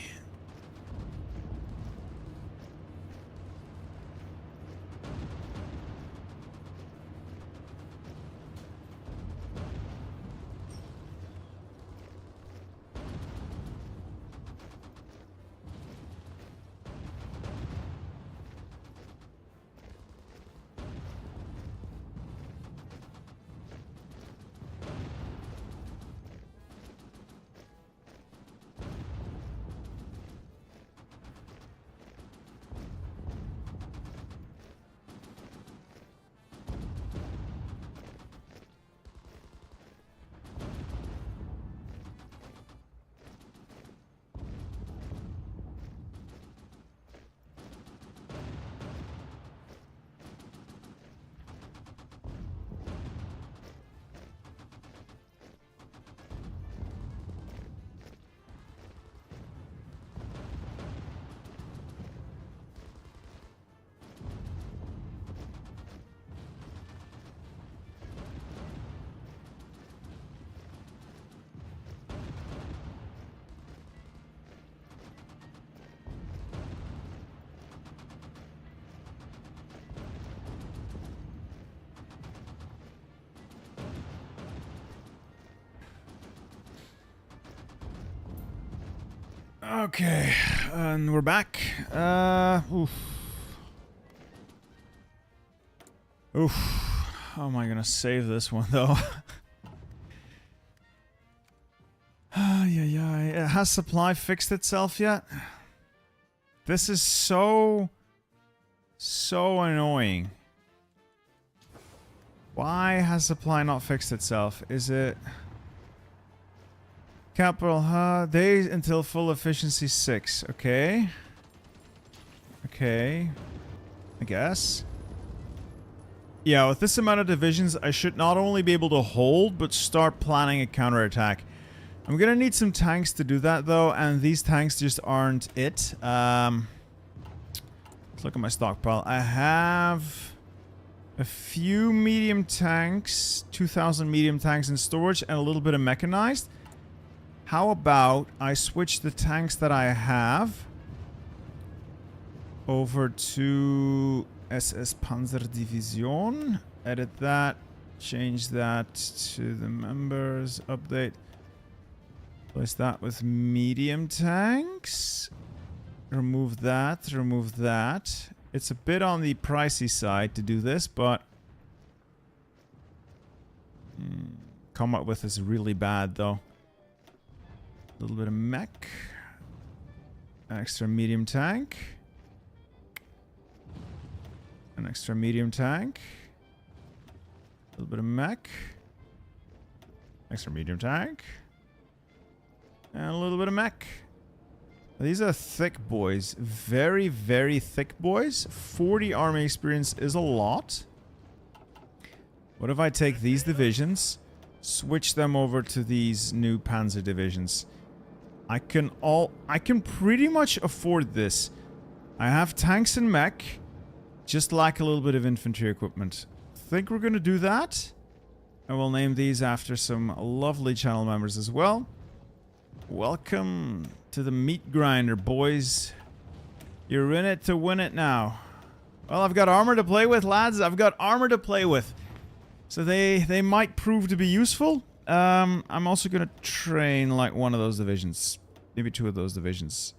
Okay, and we're back. Oof. How am I gonna save this one, though? Yeah. Has supply fixed itself yet? This is so annoying. Why has supply not fixed itself? Is it... Capital, days until full efficiency 6. Okay. Okay. I guess. Yeah, with this amount of divisions, I should not only be able to hold, but start planning a counterattack. I'm gonna need some tanks to do that, though, and these tanks just aren't it. Let's look at my stockpile. I have a few medium tanks, 2,000 medium tanks in storage, and a little bit of mechanized. How about I switch the tanks that I have over to SS Panzerdivision. Edit that. Change that to the members. Update. Place that with medium tanks. Remove that. Remove that. It's a bit on the pricey side to do this, but... come up with is really bad, though. A little bit of mech. An extra medium tank. An extra medium tank. A little bit of mech. Extra medium tank. And a little bit of mech. These are thick boys. Very, very thick boys. 40 army experience is a lot. What if I take these divisions, switch them over to these new panzer divisions? I can pretty much afford this. I have tanks and mech, just lack a little bit of infantry equipment. Think we're gonna do that? And we'll name these after some lovely channel members as well. Welcome to the meat grinder, boys. You're in it to win it now. Well, I've got armor to play with, lads. I've got armor to play with. So they might prove to be useful. I'm also gonna train like one of those divisions. Maybe two of those divisions.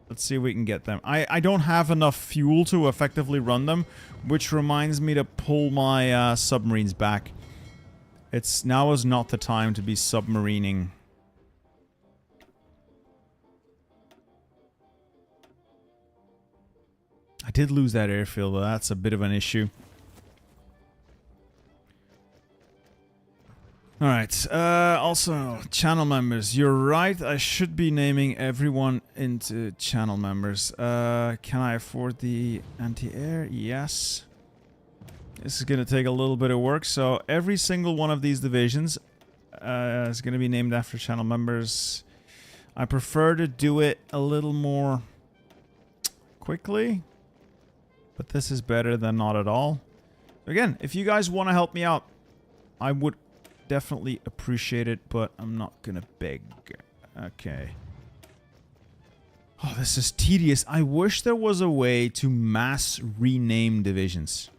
Let's see if we can get them. I don't have enough fuel to effectively run them, which reminds me to pull my submarines back. Now is not the time to be submarining. I did lose that airfield, but that's a bit of an issue. Alright, also, channel members. You're right, I should be naming everyone into channel members. Can I afford the anti-air? Yes. This is gonna take a little bit of work, so every single one of these divisions, It's going to be named after channel members. I prefer to do it a little more quickly, but this is better than not at all. Again, if you guys want to help me out, I would definitely appreciate it, but I'm not going to beg. Okay. Oh, this is tedious. I wish there was a way to mass rename divisions.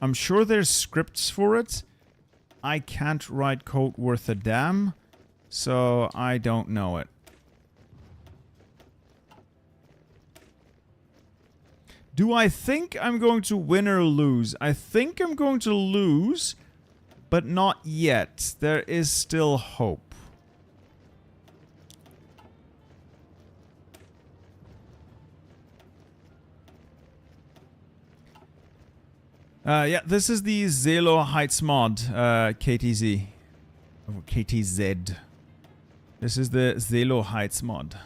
I'm sure there's scripts for it. I can't write code worth a damn, so I don't know it. Do I think I'm going to win or lose? I think I'm going to lose, but not yet. There is still hope. Yeah, this is the Zelo Heights mod, KTZ. Or KTZ. This is the Zelo Heights mod.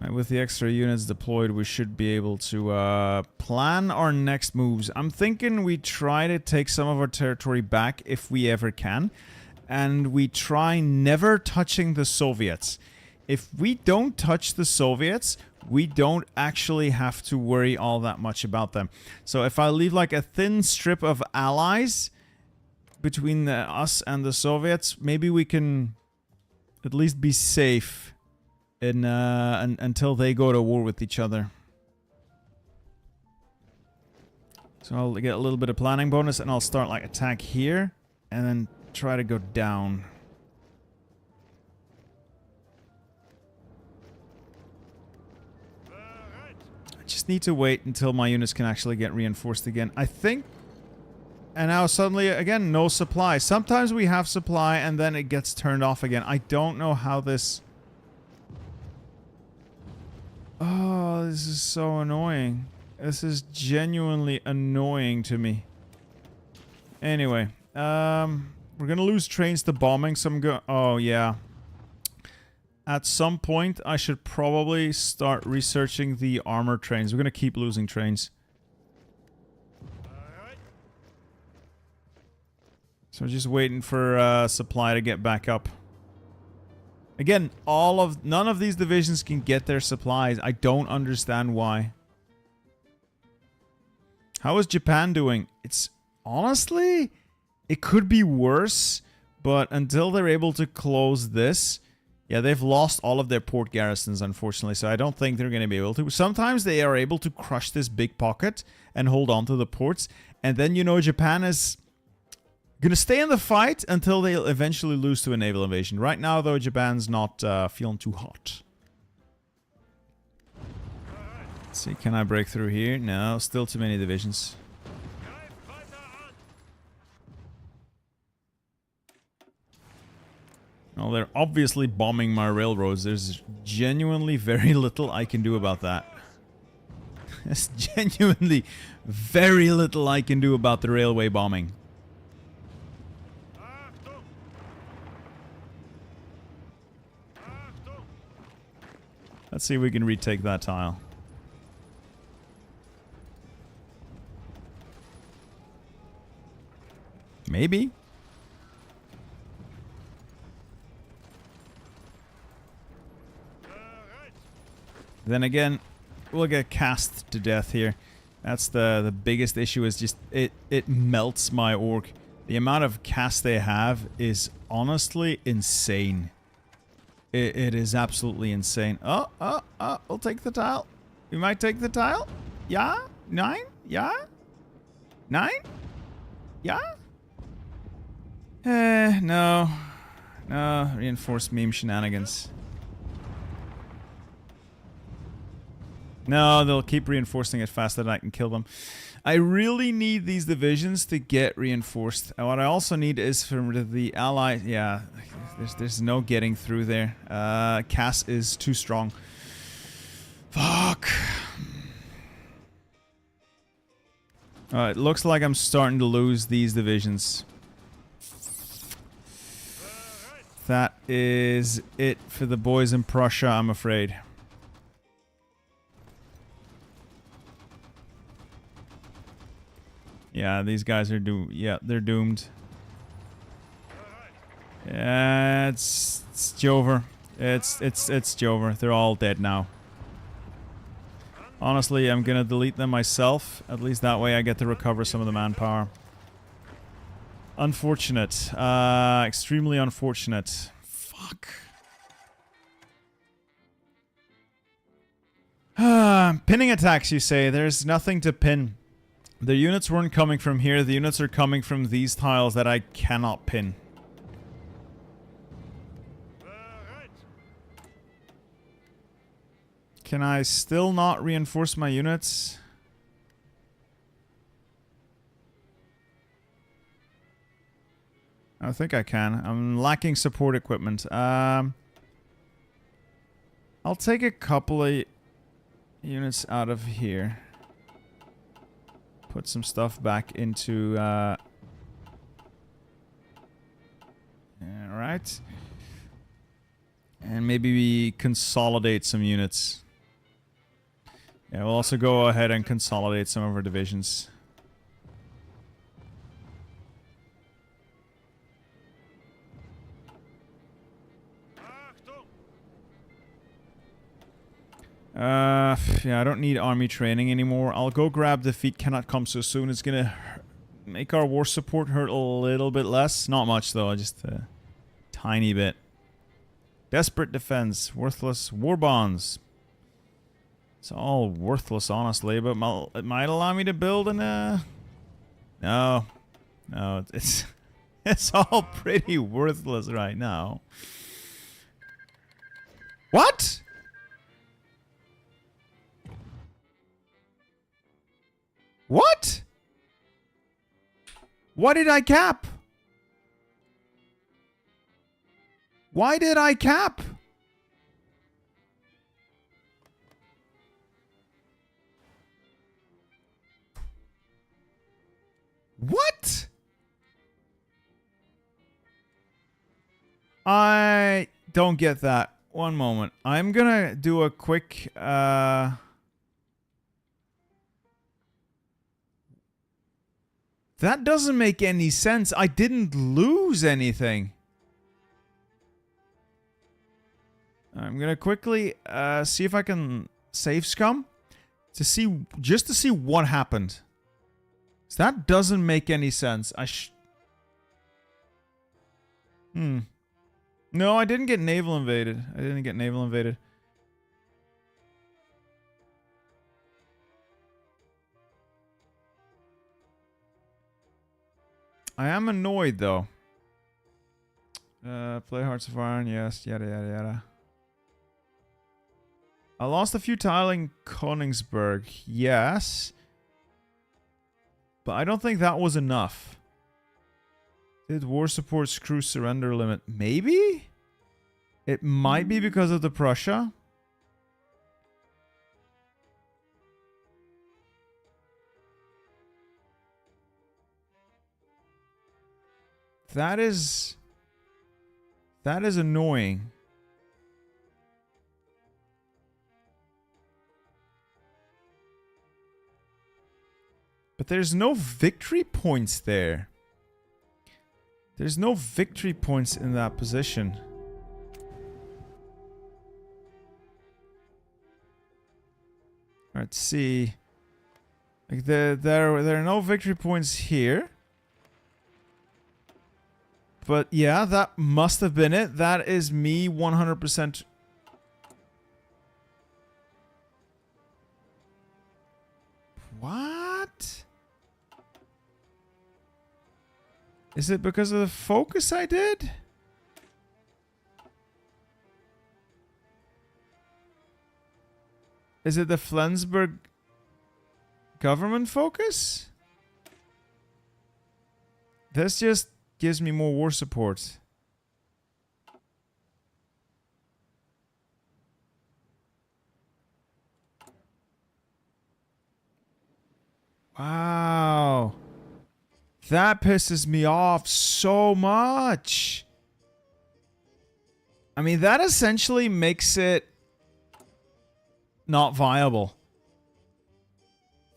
Right, with the extra units deployed, we should be able to plan our next moves. I'm thinking we try to take some of our territory back if we ever can. And we try never touching the Soviets. If we don't touch the Soviets, we don't actually have to worry all that much about them. So if I leave like a thin strip of allies between us and the Soviets, maybe we can at least be safe in, until they go to war with each other. So I'll get a little bit of planning bonus and I'll start like attack here and then try to go down. Just need to wait until my units can actually get reinforced again. I think... And now suddenly, again, no supply. Sometimes we have supply and then it gets turned off again. I don't know how this... Oh, this is so annoying. This is genuinely annoying to me. Anyway, we're gonna lose trains to bombing, so I'm go... Oh, yeah. At some point, I should probably start researching the armor trains. We're gonna keep losing trains. So just waiting for supply to get back up. Again, none of these divisions can get their supplies. I don't understand why. How is Japan doing? It's honestly, it could be worse, but until they're able to close this. Yeah, they've lost all of their port garrisons, unfortunately, so I don't think they're going to be able to. Sometimes they are able to crush this big pocket and hold on to the ports, and then, you know, Japan is going to stay in the fight until they eventually lose to a naval invasion. Right now, though, Japan's not feeling too hot. Let's see, can I break through here? No, still too many divisions. Well, they're obviously bombing my railroads. There's genuinely very little I can do about that. There's genuinely very little I can do about the railway bombing. Let's see if we can retake that tile. Maybe. Then again, we'll get cast to death here. That's the biggest issue, is just it melts my orc. The amount of cast they have is honestly insane. It is absolutely insane. Oh, we'll take the tile. We might take the tile. Yeah? 9? Yeah? 9? Yeah? No. No, reinforced meme shenanigans. No, they'll keep reinforcing it faster than I can kill them. I really need these divisions to get reinforced. And what I also need is for the allies. Yeah, there's no getting through there. Cass is too strong. Fuck. Alright, looks like I'm starting to lose these divisions. That is it for the boys in Prussia, I'm afraid. Yeah, these guys are doomed. Yeah, they're doomed. Yeah, it's Jover. It's Jover. They're all dead now. Honestly, I'm gonna delete them myself. At least that way I get to recover some of the manpower. Unfortunate. Extremely unfortunate. Fuck. Pinning attacks, you say. There's nothing to pin. The units weren't coming from here. The units are coming from these tiles that I cannot pin. Can I still not reinforce my units? I think I can. I'm lacking support equipment. I'll take a couple of units out of here. Put some stuff back into... Alright. And maybe we consolidate some units. Yeah, we'll also go ahead and consolidate some of our divisions. Yeah, I don't need army training anymore. I'll go grab defeat cannot come so soon. It's gonna make our war support hurt a little bit less. Not much though, just a tiny bit. Desperate defense, worthless war bonds. It's all worthless, honestly, but it might allow me to build an, No, it's it's all pretty worthless right now. What? What? What did I cap? Why did I cap? What? I don't get that. One moment. I'm gonna do a quick, That doesn't make any sense. I didn't lose anything. I'm gonna quickly see if I can save scum to see, just to see what happened. So that doesn't make any sense. No, I didn't get naval invaded. I didn't get naval invaded. I am annoyed though. Play Hearts of Iron, yes, yada yada yada. I lost a few tiling Königsberg, yes. But I don't think that was enough. Did war support screw surrender limit? Maybe? It might be because of the Prussia. That is annoying. But there's no victory points there. There's no victory points in that position. Let's see. Like there are no victory points here. But yeah, that must have been it. That is me 100%. What? Is it because of the focus I did? Is it the Flensburg government focus? This just gives me more war support. Wow. That pisses me off so much. I mean, that essentially makes it not viable.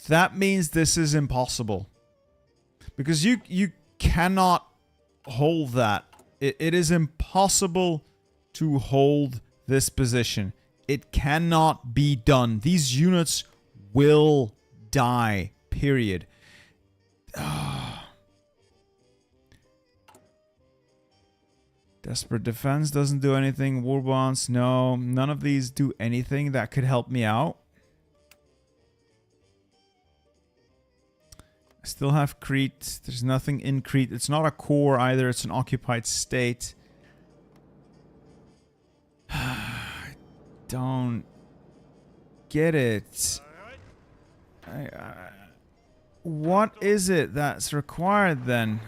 That means this is impossible. Because you cannot hold that It is impossible to hold this position. It cannot be done. These units will die, period. Desperate defense doesn't do anything. War bonds, no. None of these do anything that could help me out. I still have Crete. There's nothing in Crete. It's not a core either. It's an occupied state. I don't get it. What is it that's required then?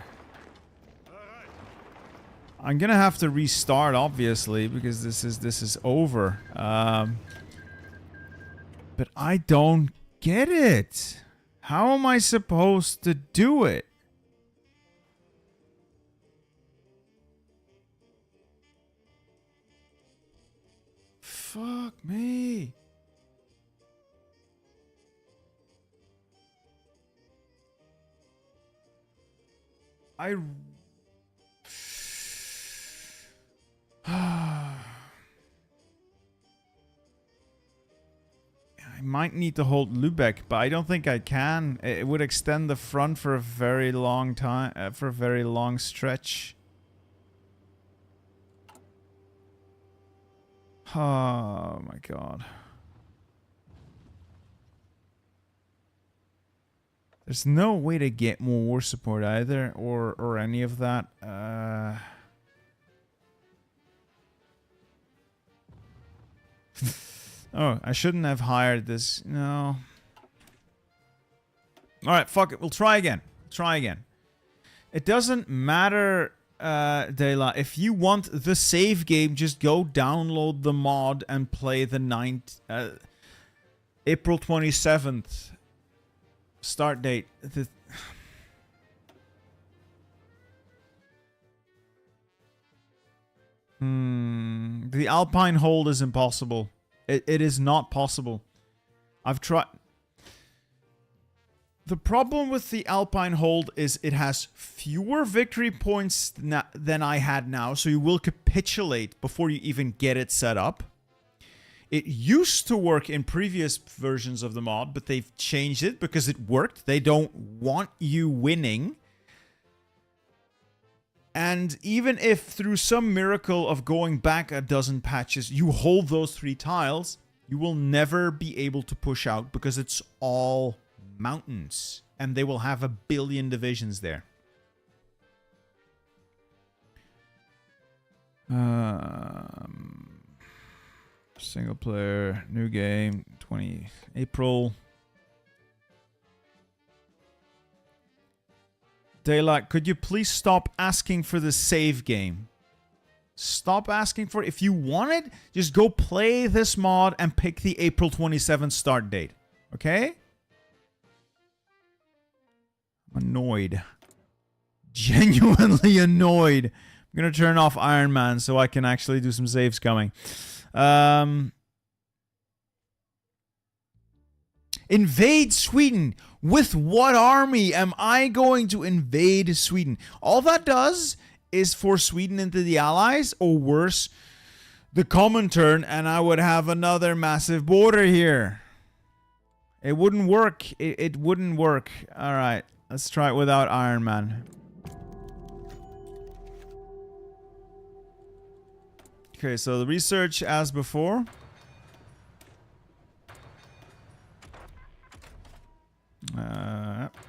I'm gonna have to restart, obviously, because this is over. But I don't get it. How am I supposed to do it? Fuck me. I might need to hold Lübeck, but I don't think I can. It would extend the front for a very long time, for a very long stretch. Oh my god. There's no way to get more war support either, or any of that. Oh, I shouldn't have hired this. No. Alright, fuck it. We'll try again. Try again. It doesn't matter, Dela. If you want the save game, just go download the mod and play the April 27th start date. The Alpine hold is impossible. It is not possible. I've tried. The problem with the Alpine hold is it has fewer victory points than I had now, so you will capitulate before you even get it set up. It used to work in previous versions of the mod, but they've changed it because it worked. They don't want you winning. And even if through some miracle of going back a dozen patches, you hold those 3 tiles, you will never be able to push out because it's all mountains. And they will have 1 billion divisions there. Single player, new game, 20 April. Daylight, could you please stop asking for the save game? Stop asking for it. If you want it, just go play this mod and pick the April 27th start date. Okay? I'm annoyed. Genuinely annoyed. I'm gonna turn off Iron Man so I can actually do some saves coming. Invade Sweden. With what army am I going to invade Sweden? All that does is force Sweden into the Allies, or worse, the Comintern, and I would have another massive border here. It wouldn't work. It wouldn't work. Alright, let's try it without Iron Man. Okay, so the research as before.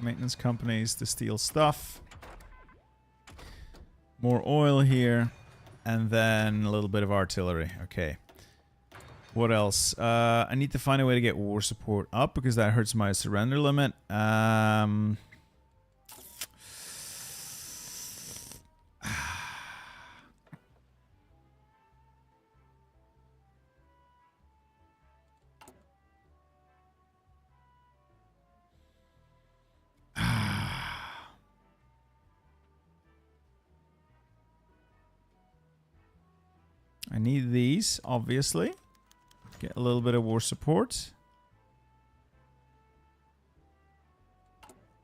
Maintenance companies to steal stuff. More oil here. And then a little bit of artillery. Okay. What else? I need to find a way to get war support up because that hurts my surrender limit. I need these, obviously. Get a little bit of war support.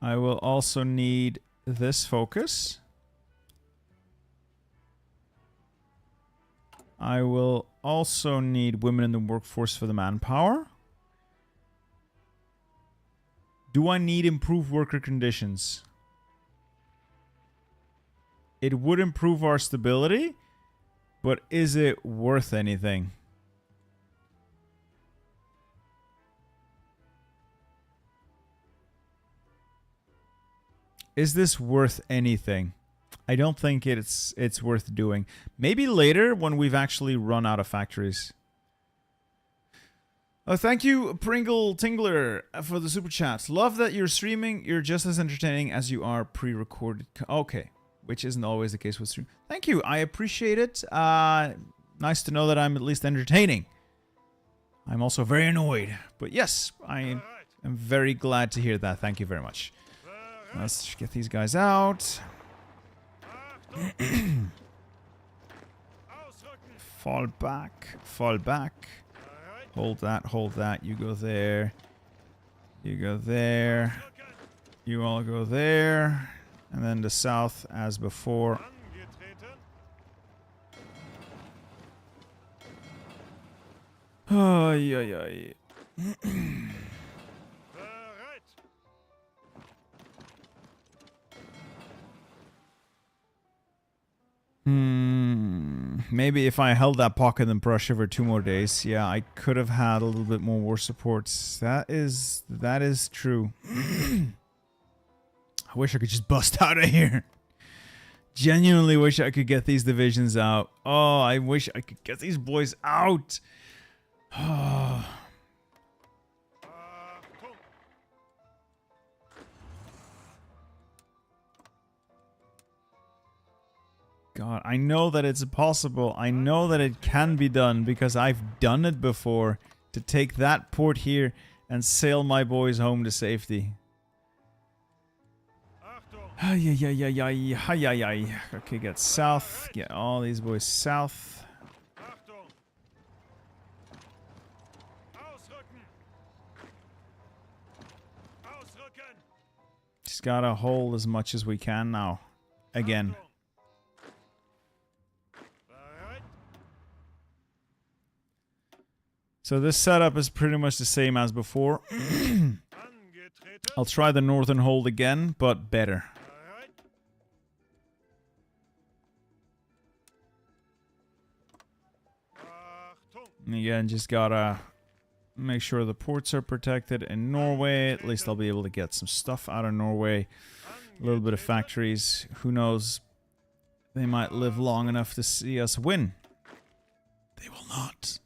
I will also need this focus. I will also need women in the workforce for the manpower. Do I need improved worker conditions? It would improve our stability, but is it worth anything? Is this worth anything? I don't think it's worth doing. Maybe later when we've actually run out of factories. Oh, thank you, Pringle Tingler, for the super chat. Love that you're streaming. You're just as entertaining as you are pre-recorded. Okay, which isn't always the case with stream. Thank you. I appreciate it. Nice to know that I'm at least entertaining. I'm also very annoyed. But yes, I am very glad to hear that. Thank you very much. Let's get these guys out. Fall back. Fall back. Hold that. Hold that. You go there. You go there. You all go there. And then the south as before. Oh, yeah, yeah. Maybe if I held that pocket in Prussia for 2 more days, yeah, I could have had a little bit more war support. That is true. I wish I could just bust out of here. Genuinely wish I could get these divisions out. Oh, I wish I could get these boys out. Oh. God, I know that it's possible. I know that it can be done because I've done it before to take that port here and sail my boys home to safety. Okay, get south. Get all these boys south. Just gotta hold as much as we can now. Again. So this setup is pretty much the same as before. I'll try the northern hold again, but better. And again, just gotta make sure the ports are protected in Norway. At least I'll be able to get some stuff out of Norway. A little bit of factories. Who knows? They might live long enough to see us win. They will not.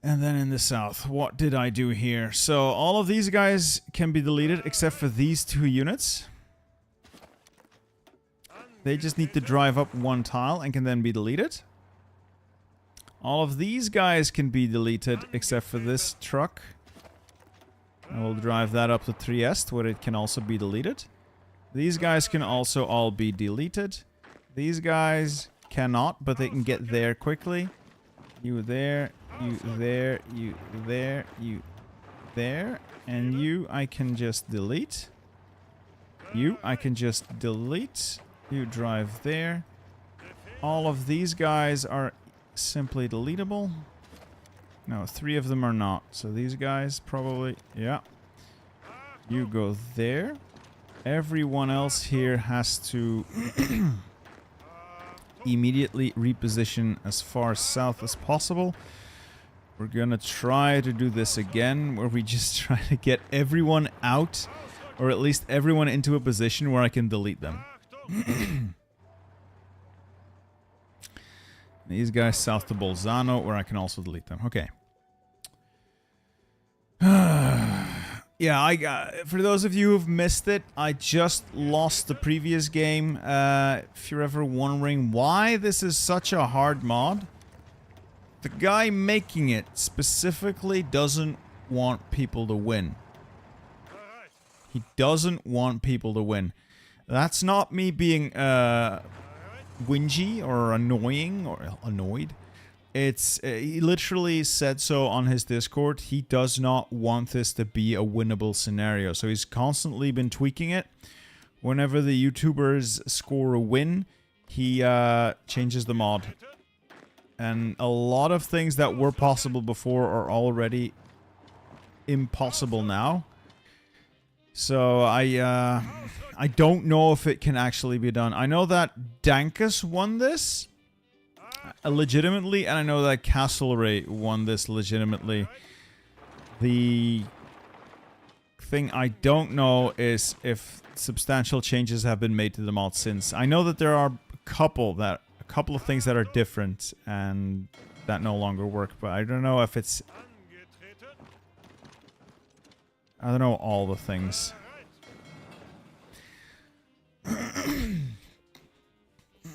And then in the south, what did I do here? So all of these guys can be deleted except for these 2 units. They just need to drive up 1 tile and can then be deleted. All of these guys can be deleted except for this truck. I will drive that up to Trieste where it can also be deleted. These guys can also all be deleted. These guys cannot, but they can get there quickly. You there. You there, you there, you there, and you I can just delete. You I can just delete. You drive there. All of these guys are simply deletable. No, 3 of them are not. So these guys probably, yeah. You go there. Everyone else here has to immediately reposition as far south as possible. We're gonna try to do this again, where we just try to get everyone out, or at least everyone into a position where I can delete them. These guys south to Bolzano, where I can also delete them. Okay. Yeah, for those of you who've missed it, I just lost the previous game. If you're ever wondering why this is such a hard mod, the guy making it specifically doesn't want people to win. He doesn't want people to win. That's not me being whingy or annoying or annoyed. It's he literally said so on his Discord. He does not want this to be a winnable scenario. So he's constantly been tweaking it. Whenever the YouTubers score a win, he changes the mod. And a lot of things that were possible before are already impossible now. So I don't know if it can actually be done. I know that Dankus won this legitimately, and I know that Castlereagh won this legitimately. The thing I don't know is if substantial changes have been made to the mod since. I know that there are a couple of things that are different and that no longer work, but I don't know if it's... I don't know all the things. I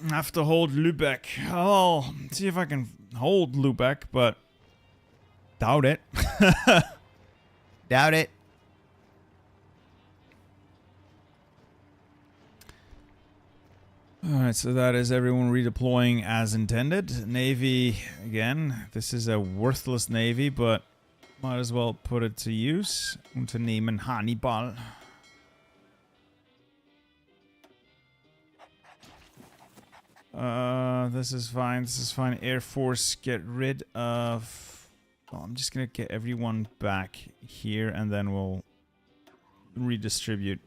have to hold Lübeck. I'll see if I can hold Lübeck, but doubt it. Doubt it. Alright, so that is everyone redeploying as intended. Navy, again, this is a worthless navy, but might as well put it to use. Unternehmen Hannibal. This is fine, this is fine. Air Force, get rid of... Well, I'm just gonna get everyone back here, and then we'll redistribute.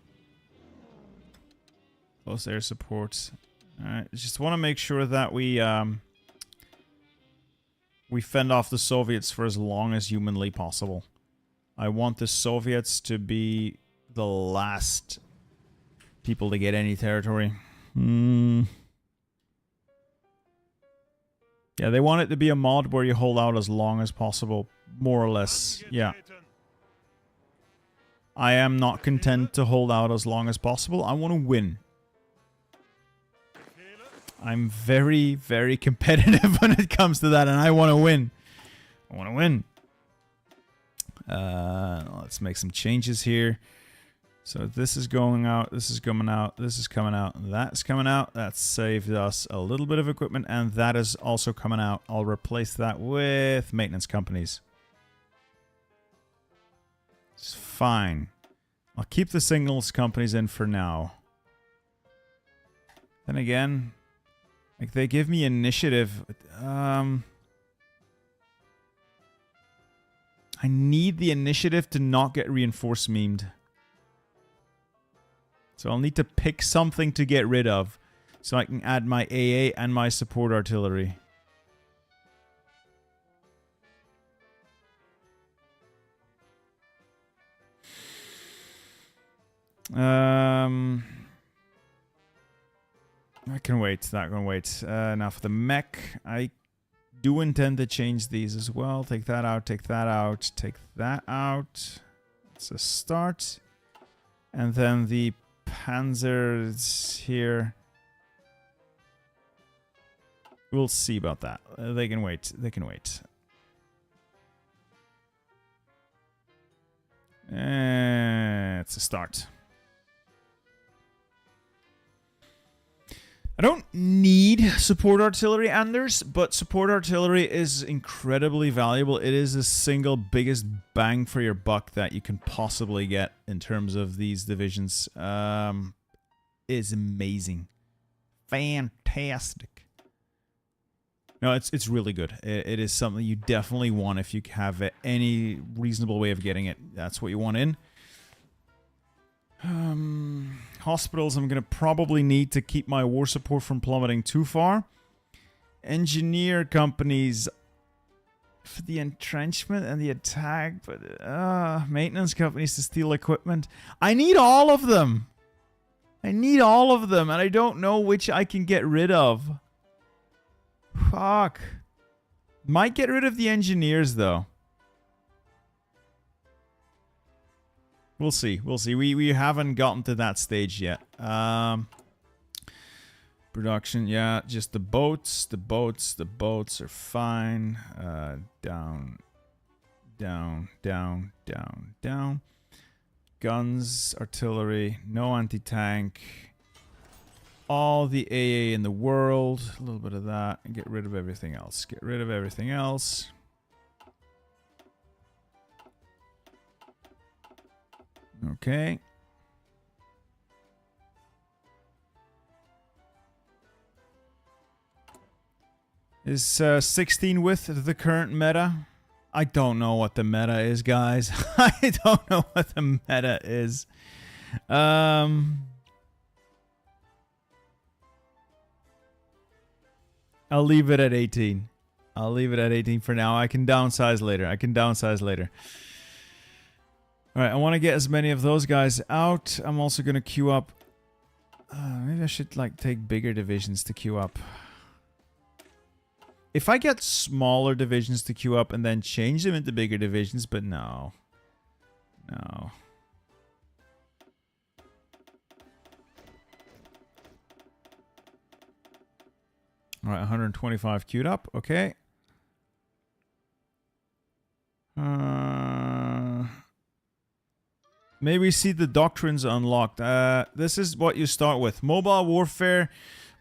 Close air support. Alright, just want to make sure that we fend off the Soviets for as long as humanly possible. I want the Soviets to be the last people to get any territory. Yeah, they want it to be a mod where you hold out as long as possible. More or less, yeah. I am not content to hold out as long as possible. I want to win. I'm very, very competitive when it comes to that, and I want to win. I want to win. Let's make some changes here. So this is going out, this is coming out, this is coming out, that's coming out. That saved us a little bit of equipment, and that is also coming out. I'll replace that with maintenance companies. It's fine. I'll keep the signals companies in for now. Then again... Like, they give me initiative. I need the initiative to not get reinforced memed. So I'll need to pick something to get rid of. So I can add my AA and my support artillery. I can wait. That can wait. Now for the mech, I do intend to change these as well. Take that out. Take that out. Take that out. It's a start. And then the panzers here. We'll see about that. They can wait. They can wait. It's a start. I don't need support artillery, Anders, but support artillery is incredibly valuable. It is the single biggest bang for your buck that you can possibly get in terms of these divisions. It's amazing. Fantastic. No, it's really good. It is something you definitely want if you have any reasonable way of getting it. That's what you want in. Hospitals, I'm going to probably need to keep my war support from plummeting too far. Engineer companies for the entrenchment and the attack, but maintenance companies to steal equipment. I need all of them. I need all of them, and I don't know which I can get rid of. Fuck. Might get rid of the engineers, though. We'll see. We'll see. We haven't gotten to that stage yet. Production, yeah. Just the boats. The boats are fine. Down. Down. Down. Down. Down. Guns. Artillery. No anti-tank. All the AA in the world. A little bit of that. And get rid of everything else. Get rid of everything else. Okay. Is 16 with the current meta? I don't know what the meta is, guys. I don't know what the meta is. I'll leave it at 18. I'll leave it at 18 for now. I can downsize later. Alright, I want to get as many of those guys out. I'm also going to queue up. Maybe I should like take bigger divisions to queue up. If I get smaller divisions to queue up and then change them into bigger divisions, but no. No. Alright, 125 queued up. Okay. Maybe see the doctrines unlocked. This is what you start with. Mobile warfare,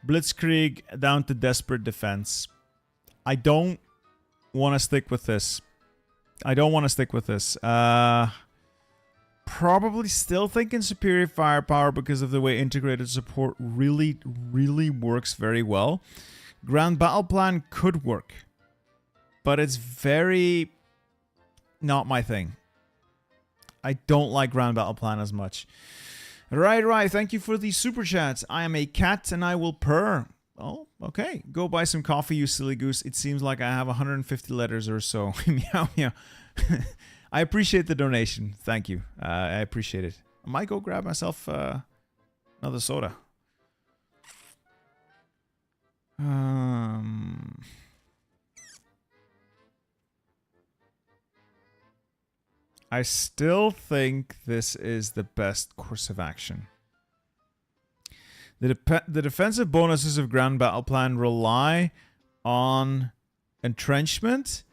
blitzkrieg, down to desperate defense. I don't want to stick with this. Probably still thinking superior firepower because of the way integrated support really works very well. Grand battle plan could work, but it's very not my thing. I don't like Grand Battle Plan as much. Right. Thank you for the super chats. I am a cat and I will purr. Oh, okay. Go buy some coffee, you silly goose. It seems like I have 150 letters or so. Meow, meow. I appreciate the donation. Thank you. I appreciate it. I might go grab myself another soda. I still think this is the best course of action. The defensive bonuses of Grand Battle Plan rely on entrenchment.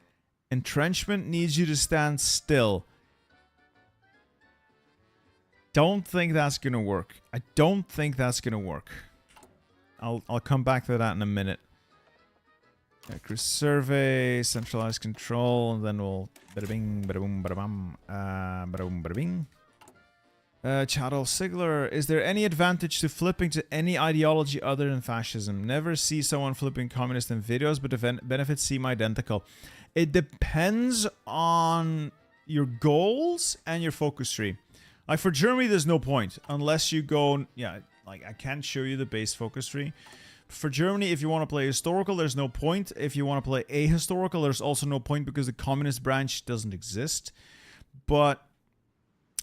Entrenchment needs you to stand still. Don't think that's going to work. I don't think that's going to work. I'll come back to that in a minute. Crew survey, centralized control, and then we'll bada bing, bada boom, bada bam, bada boom, bada bing. Chadol Sigler, is there any advantage to flipping to any ideology other than fascism? Never see someone flipping communist in videos, but the benefits seem identical. It depends on your goals and your focus tree. Like for Germany, there's no point unless you go. Yeah, like I can't show you the base focus tree. For Germany, if you want to play historical, there's no point. If you want to play ahistorical, there's also no point because the communist branch doesn't exist. But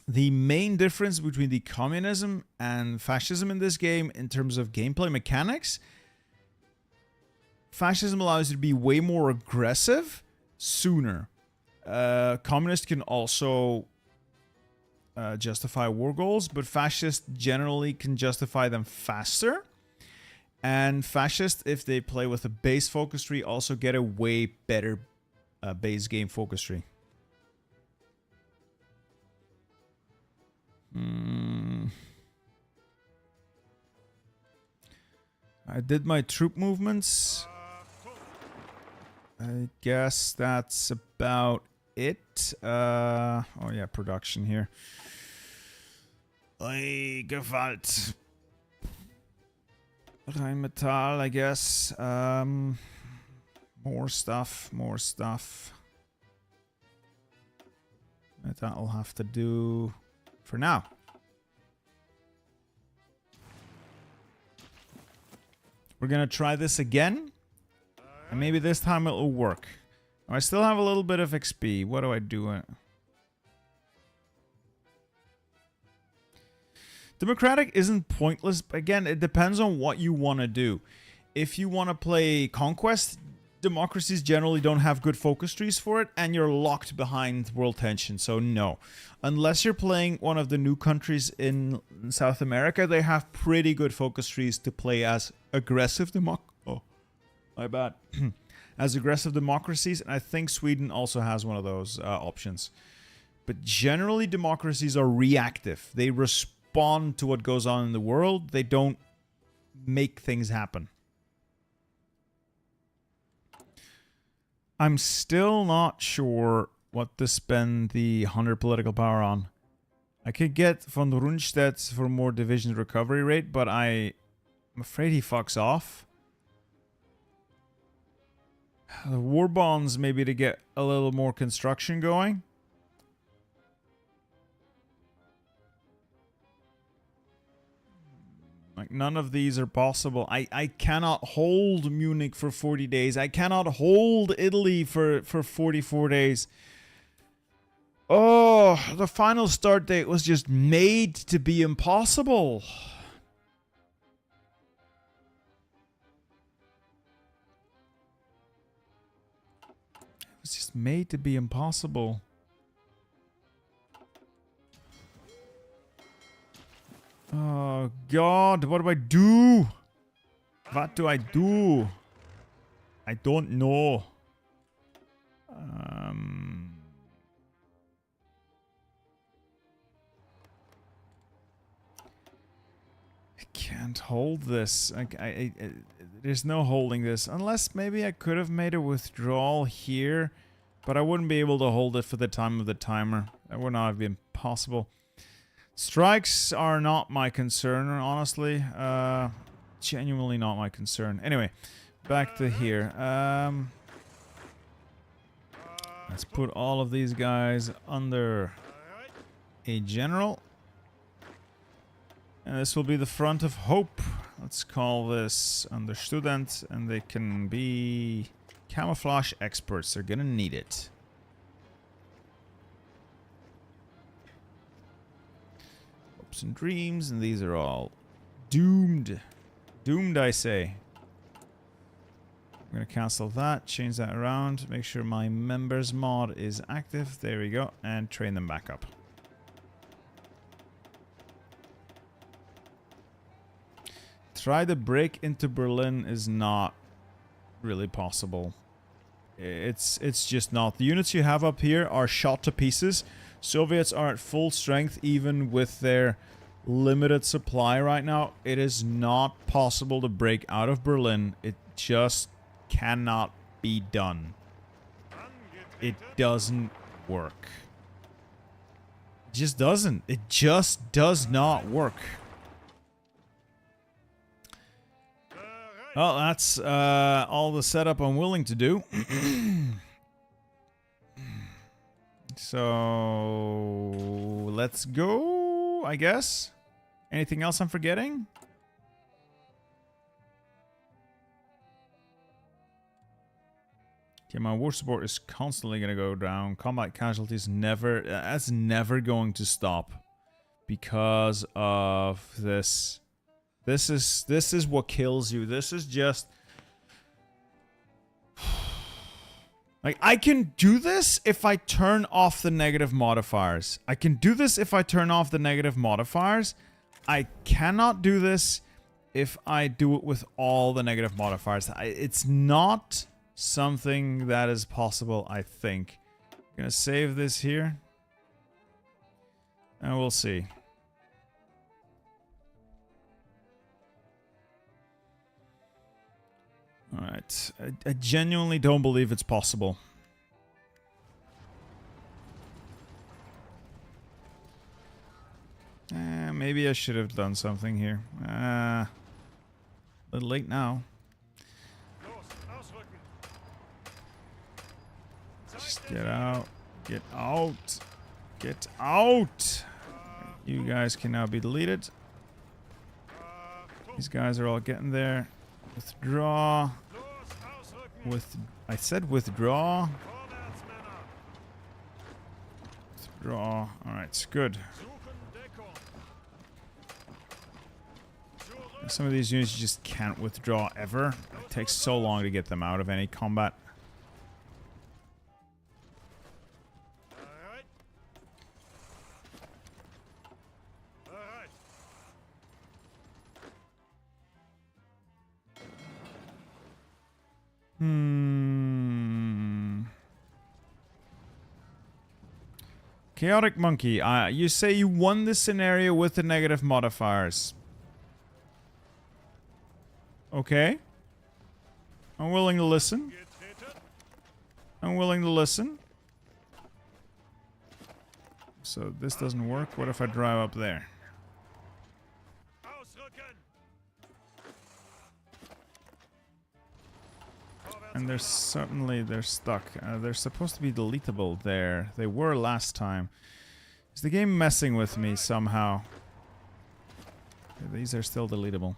the main difference between the communism and fascism in this game, in terms of gameplay mechanics, fascism allows you to be way more aggressive sooner. Communists can also justify war goals, but fascists generally can justify them faster. And fascists, if they play with a base focus tree, also get a way better base game focus tree. I did my troop movements. I guess that's about it. Oh yeah, production here. Gewalt. Rheinmetall, I guess. More stuff. That'll have to do for now. We're gonna try this again, and maybe this time it'll work. I still have a little bit of XP. What do I do? Democratic isn't pointless. Again, it depends on what you want to do. If you want to play Conquest, democracies generally don't have good focus trees for it, and you're locked behind world tension, so no. Unless you're playing one of the new countries in South America, they have pretty good focus trees to play as aggressive as aggressive democracies, and I think Sweden also has one of those options. But generally, democracies are reactive. They respond to what goes on in the world. They don't make things happen. I'm still not sure what to spend the 100 political power on. I could get von Rundstedt for more division recovery rate, but I'm afraid he fucks off. the war bonds maybe to get a little more construction going. Like, none of these are possible. I cannot hold Munich for 40 days. I cannot hold Italy for 44 days. Oh, the final start date was just made to be impossible. It was just made to be impossible. Oh, God, what do I do? What do I do? I don't know. I can't hold this. There's no holding this. Unless maybe I could have made a withdrawal here. But I wouldn't be able to hold it for the time of the timer. That would not have been possible. Strikes are not my concern, honestly. Genuinely not my concern. Anyway, back to here. Let's put all of these guys under a general. And this will be the front of hope. Let's call this under student, and they can be camouflage experts. They're gonna need it. And dreams, and these are all doomed. Doomed, I say. I'm gonna cancel that, change that around, make sure my members mod is active. There we go, and train them back up. Try to break into Berlin is not really possible. It's just not. The units you have up here are shot to pieces. Soviets are at full strength even with their limited supply right now. It is not possible to break out of Berlin. It just cannot be done. It doesn't work. It just doesn't. It just does not work. Well, that's all the setup I'm willing to do. So let's go, I guess. Anything else I'm forgetting? Okay, my war support is constantly going to go down. Combat casualties never, that's never going to stop because of this. This is what kills you. This is just... Like, I can do this if I turn off the negative modifiers. I can do this if I turn off the negative modifiers. I cannot do this if I do it with all the negative modifiers. It's not something that is possible, I think. I'm gonna save this here. And we'll see. Alright, I genuinely don't believe it's possible. Maybe I should have done something here. A little late now. Just get out. Get out. Get out! You guys can now be deleted. These guys are all getting there. Withdraw. I said withdraw. Withdraw. Alright, it's good. Some of these units you just can't withdraw ever. It takes so long to get them out of any combat. Chaotic Monkey, you say you won this scenario with the negative modifiers. Okay. I'm willing to listen. I'm willing to listen. So this doesn't work. What if I drive up there? And they're stuck. They're supposed to be deletable there. They were last time. Is the game messing with me somehow? These are still deletable.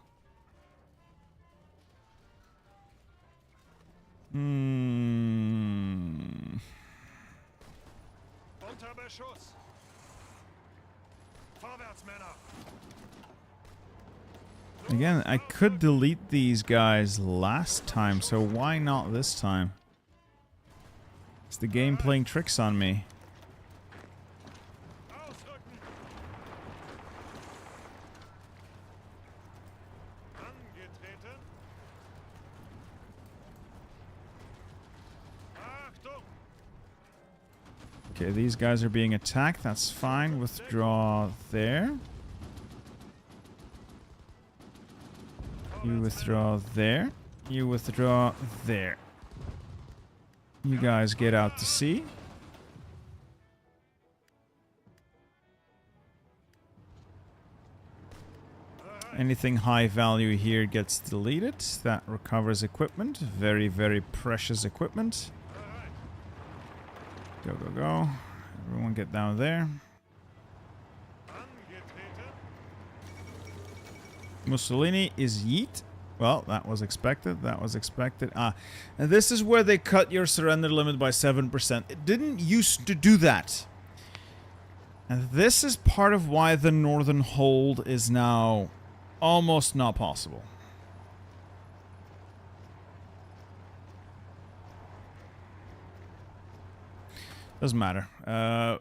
Again, I could delete these guys last time, so why not this time? Is the game playing tricks on me? Okay, these guys are being attacked. That's fine. Withdraw there. You withdraw there. You withdraw there. You guys get out to sea. Anything high value here gets deleted. That recovers equipment. Very, very precious equipment. Go, go, go. Everyone get down there. Mussolini is yeet. Well, that was expected. That was expected. And this is where they cut your surrender limit by 7%. It didn't used to do that. And this is part of why the Northern Hold is now almost not possible. Doesn't matter.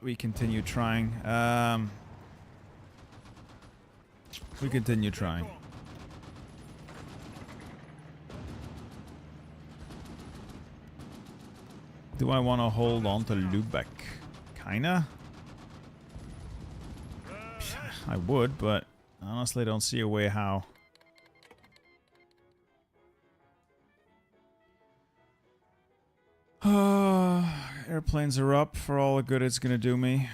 We continue trying. We continue trying. Do I want to hold on to Lübeck? Kinda. I would, but honestly I don't see a way how. Airplanes are up for all the good it's gonna do me.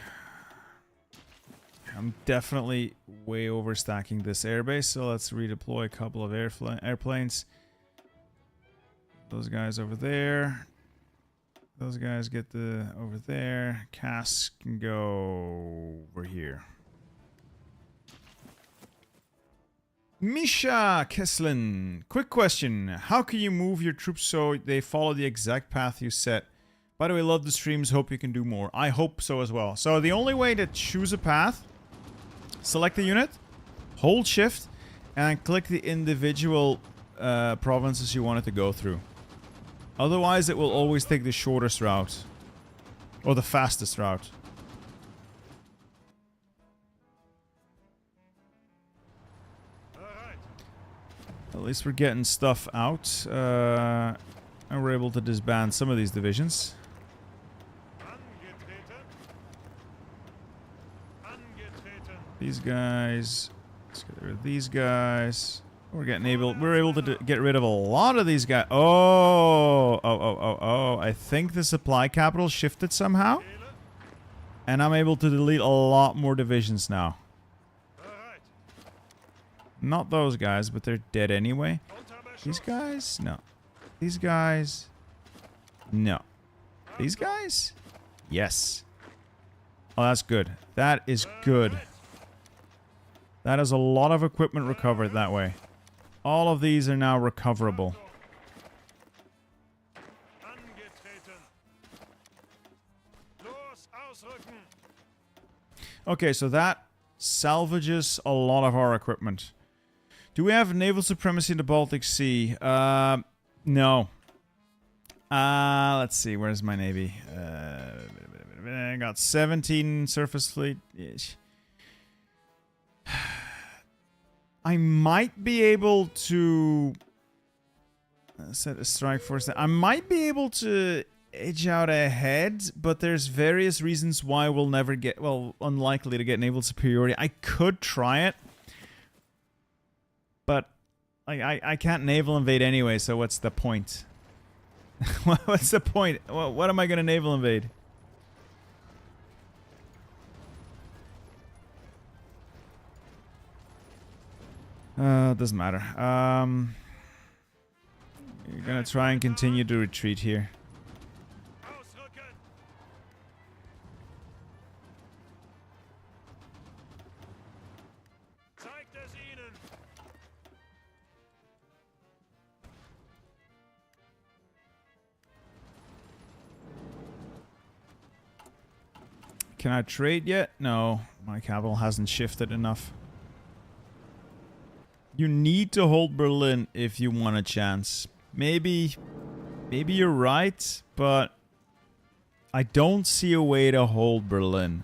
I'm definitely way overstacking this airbase, so let's redeploy a couple of airplanes. Those guys over there. Those guys get over there. Cass can go over here. Misha Keslin, quick question. How can you move your troops so they follow the exact path you set? By the way, love the streams. Hope you can do more. I hope so as well. So the only way to choose a path, select the unit, hold shift, and click the individual provinces you want it to go through. Otherwise, it will always take the shortest route. Or the fastest route. At least we're getting stuff out. And we're able to disband some of these divisions. These guys. Let's get rid of these guys. We're able to get rid of a lot of these guys. Oh. I think the supply capital shifted somehow. And I'm able to delete a lot more divisions now. Not those guys, but they're dead anyway. These guys? No. These guys? No. These guys? Yes. Oh, that's good. That is good. That is a lot of equipment recovered that way. All of these are now recoverable. Okay, so that salvages a lot of our equipment. Do we have naval supremacy in the Baltic Sea? No. Let's see. Where's my navy? I got 17 surface fleet. I might be able to set a strike force. I might be able to edge out ahead, but there's various reasons why we'll never get, well, unlikely to get naval superiority. I could try it, but I can't naval invade anyway, so what's the point? What's the point? What am I going to naval invade? Doesn't matter. You're gonna try and continue to retreat here. Can I trade yet? No, my capital hasn't shifted enough. You need to hold Berlin if you want a chance. Maybe you're right, but I don't see a way to hold Berlin.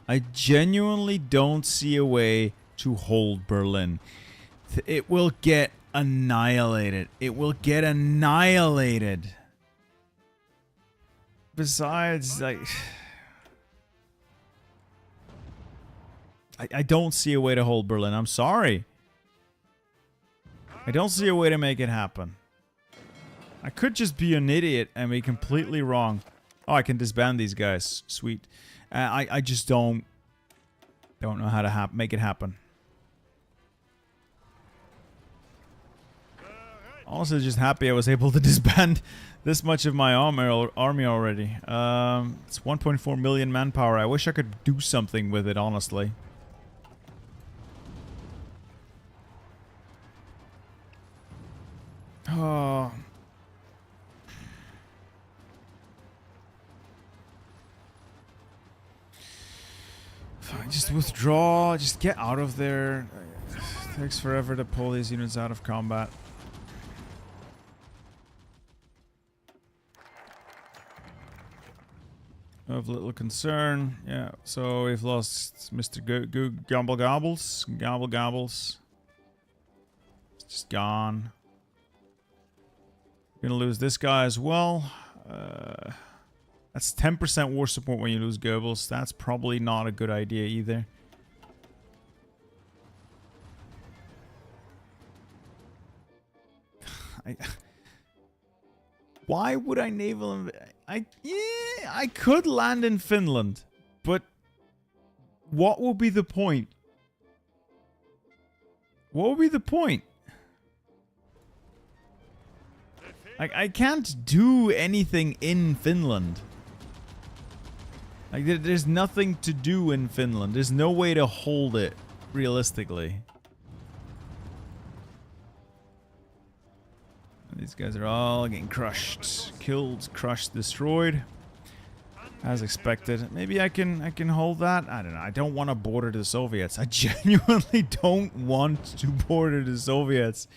I genuinely don't see a way to hold Berlin. It will get annihilated. It will get annihilated. Besides, like... I don't see a way to hold Berlin. I'm sorry. I don't see a way to make it happen. I could just be an idiot and be completely wrong. Oh, I can disband these guys. Sweet. I just don't know how to make it happen. Also, just happy I was able to disband this much of my army already. It's 1.4 million manpower. I wish I could do something with it, honestly. Oh. Fine, just withdraw. Just get out of there. It takes forever to pull these units out of combat. Of little concern. Yeah, so we've lost Mr. Gobble Gobbles. Gobble Gobbles. It's just gone. Gonna lose this guy as well. That's 10% war support when you lose Goebbels. That's probably not a good idea either. Why would I naval yeah, I could land in Finland, but what will be the point? What would be the point? Like, I can't do anything in Finland. Like, there's nothing to do in Finland. There's no way to hold it, realistically. These guys are all getting crushed. Killed, crushed, destroyed. As expected. Maybe I can hold that? I don't know. I don't want to border the Soviets. I genuinely don't want to border the Soviets.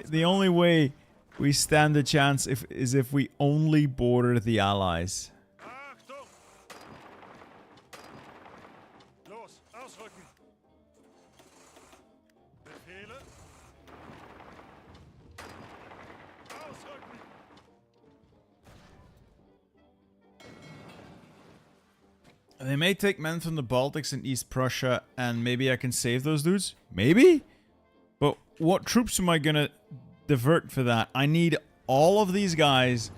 The only way we stand a chance is if we only border the Allies. They may take men from the Baltics and East Prussia, and maybe I can save those dudes? Maybe? But what troops am I gonna divert for that? I need all of these guys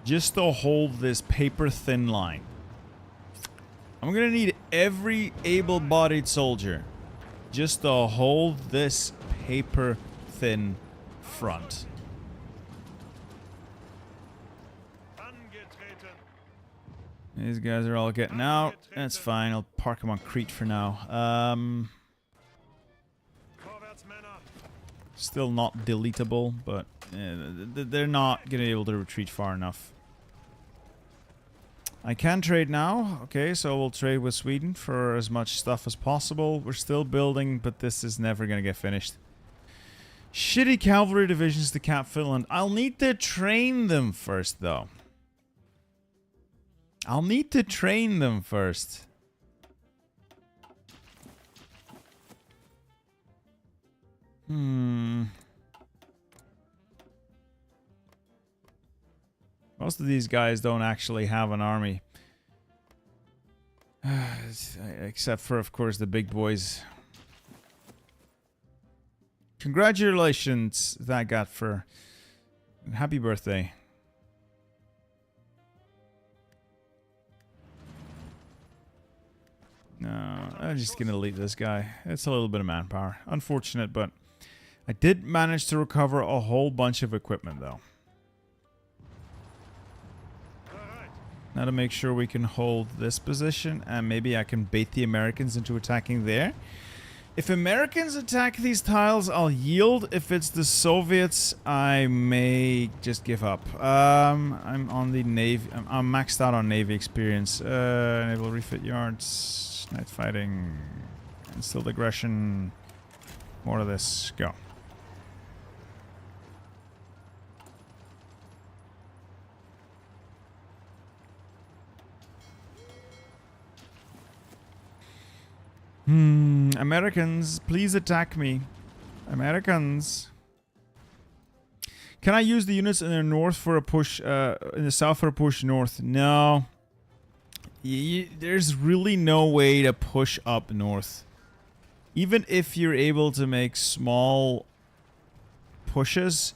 just to hold this paper-thin line. I'm gonna need every able-bodied soldier just to hold this paper-thin front. These guys are all getting out. That's fine. I'll park them on Crete for now. Still not deletable, but they're not going to be able to retreat far enough. I can trade now. Okay, so we'll trade with Sweden for as much stuff as possible. We're still building, but this is never going to get finished. Shitty cavalry divisions to cap Finland. I'll need to train them first, though. I'll need to train them first. Most of these guys don't actually have an army. Except for, of course, the big boys. Congratulations, that got for happy birthday. No, I'm just gonna delete this guy. It's a little bit of manpower. Unfortunate, but I did manage to recover a whole bunch of equipment, though. Now to make sure we can hold this position, and maybe I can bait the Americans into attacking there. If Americans attack these tiles, I'll yield. If it's the Soviets, I may just give up. I'm on the Navy. I'm maxed out on Navy experience. Naval refit yards, night fighting, instilled aggression. More of this. Go. Americans, please attack me. Americans. Can I use the units in the north for a push, in the south for a push north? No. There's really no way to push up north. Even if you're able to make small pushes.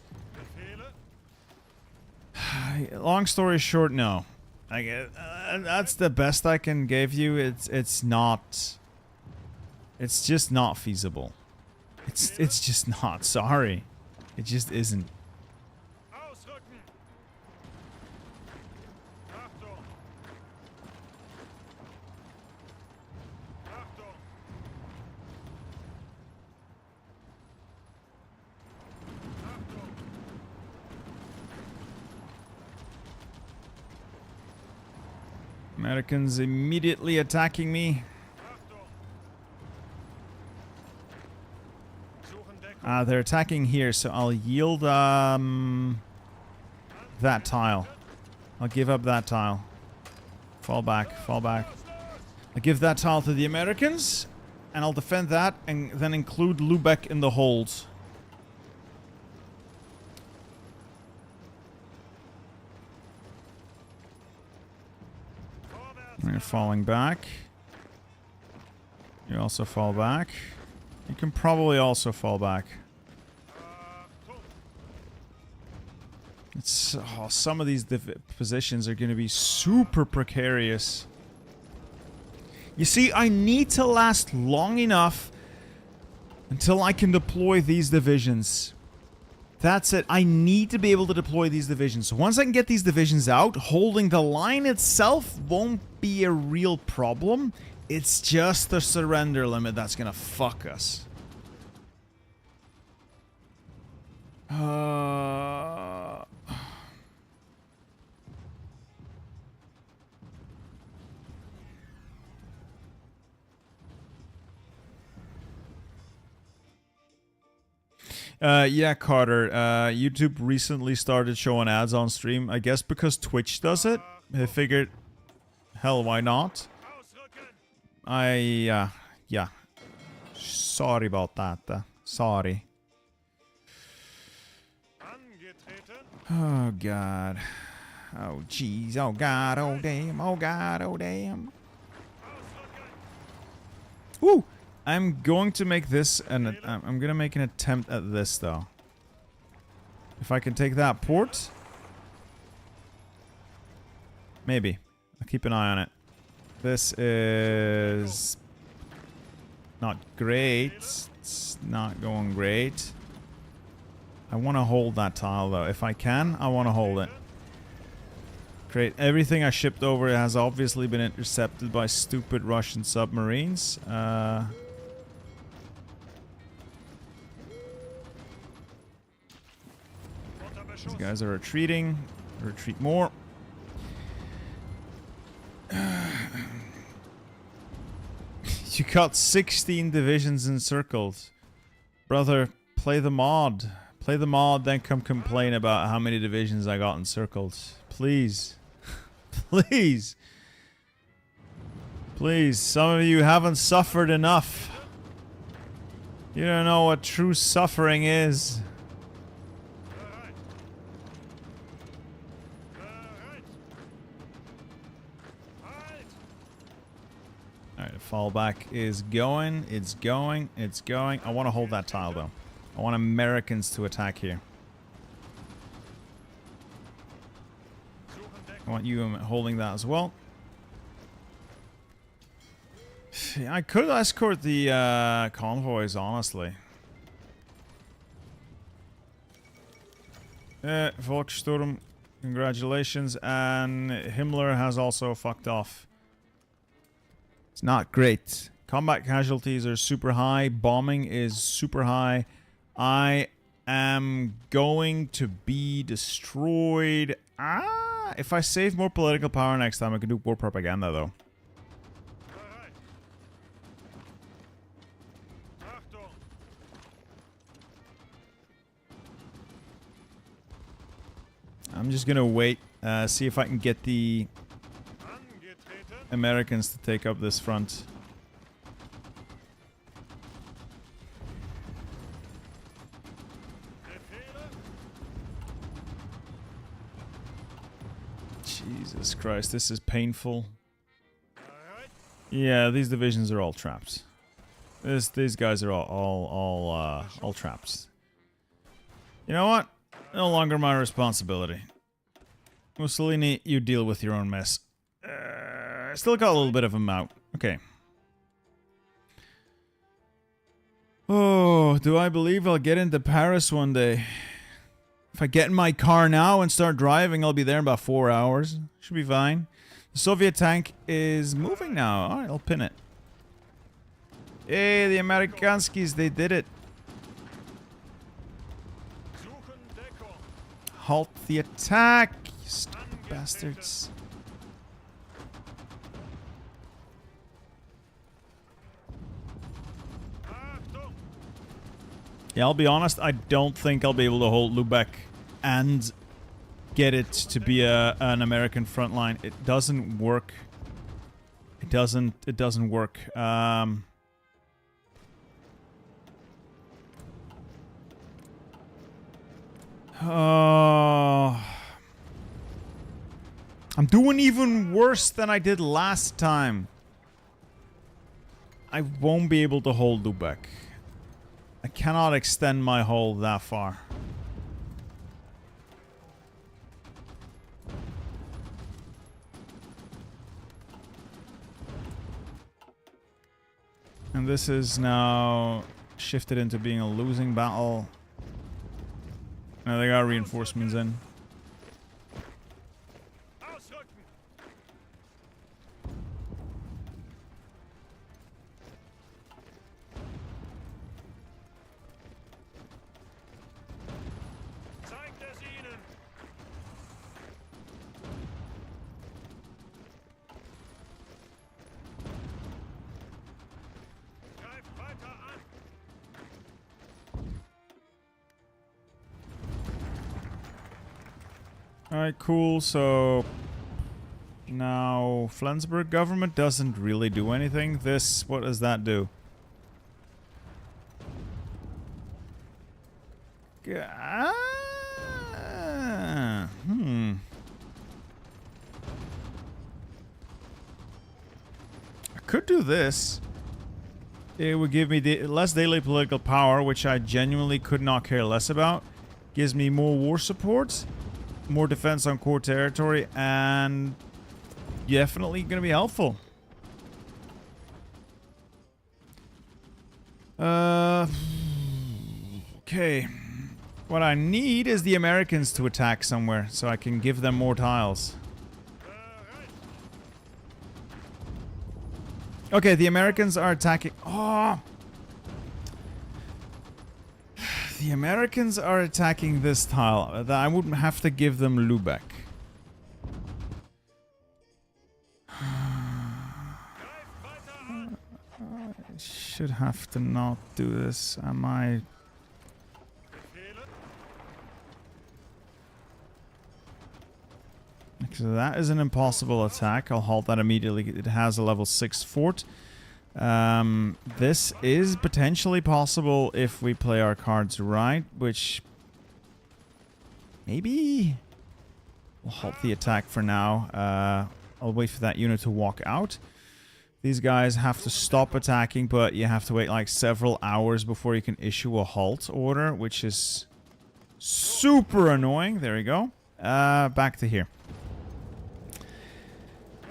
Long story short, no. That's the best I can give you. It's not... It's just not feasible. It's just not. Sorry. It just isn't. Americans immediately attacking me. They're attacking here, so I'll yield that tile. I'll give up that tile. Fall back, fall back. I'll give that tile to the Americans, and I'll defend that, and then include Lubeck in the hold. You're falling back. You also fall back. You can probably also fall back. It's, oh, some of these positions are going to be super precarious. You see, I need to last long enough until I can deploy these divisions. That's it. I need to be able to deploy these divisions. So once I can get these divisions out, holding the line itself won't be a real problem. It's just the surrender limit that's gonna fuck us. Yeah, Carter. YouTube recently started showing ads on stream. I guess because Twitch does it. I figured, hell, why not? Yeah. Sorry about that. Sorry. Oh, God. Oh, jeez. Oh, God. Oh, damn. Oh, God. Oh, damn. Woo! I'm going to make this, and I'm going to make an attempt at this, though. If I can take that port. Maybe. I'll keep an eye on it. This is not great. It's not going great. I want to hold that tile, though. If I can, I want to hold it. Great. Everything I shipped over has obviously been intercepted by stupid Russian submarines. These guys are retreating. Retreat more. You got 16 divisions encircled. Brother, play the mod. Play the mod, then come complain about how many divisions I got encircled. Please. Please. Please, some of you haven't suffered enough. You don't know what true suffering is. Alright, fallback is going. It's going. It's going. I want to hold that tile, though. I want Americans to attack here. I want you holding that as well. I could escort the convoys, honestly. Volkssturm, congratulations. And Himmler has also fucked off. It's not great. Combat casualties are super high. Bombing is super high. I am going to be destroyed. If I save more political power next time, I can do war propaganda, though. I'm just gonna wait, see if I can get the Americans to take up this front. Jesus Christ, this is painful. Yeah, these divisions are all traps. These guys are all traps. You know what? No longer my responsibility. Mussolini, you deal with your own mess. Still got a little bit of them out. Okay. Oh, do I believe I'll get into Paris one day? If I get in my car now and start driving, I'll be there in about 4 hours. Should be fine. The Soviet tank is moving now. Alright, I'll pin it. Hey, the Amerikanskis, they did it. Halt the attack, you stupid bastards. Yeah, I'll be honest, I don't think I'll be able to hold Lubeck and get it to be an American front line. It doesn't work. It doesn't work. I'm doing even worse than I did last time. I won't be able to hold Lubeck. I cannot extend my hold that far. And this is now shifted into being a losing battle. Now they got reinforcements in. Alright, cool. So now Flensburg government doesn't really do anything. This, what does that do? I could do this. It would give me less daily political power, which I genuinely could not care less about. Gives me more war support, more defense on core territory, and definitely going to be helpful. Okay. What I need is the Americans to attack somewhere so I can give them more tiles. Okay, the Americans are attacking. Oh! The Americans are attacking this tile. I wouldn't have to give them Lubeck. I should have to not do this. Am I? So that is an impossible attack. I'll halt that immediately. It has a level 6 fort. This is potentially possible if we play our cards right, which maybe we'll halt the attack for now. I'll wait for that unit to walk out. These guys have to stop attacking, but you have to wait like several hours before you can issue a halt order, which is super annoying. There we go. Back to here.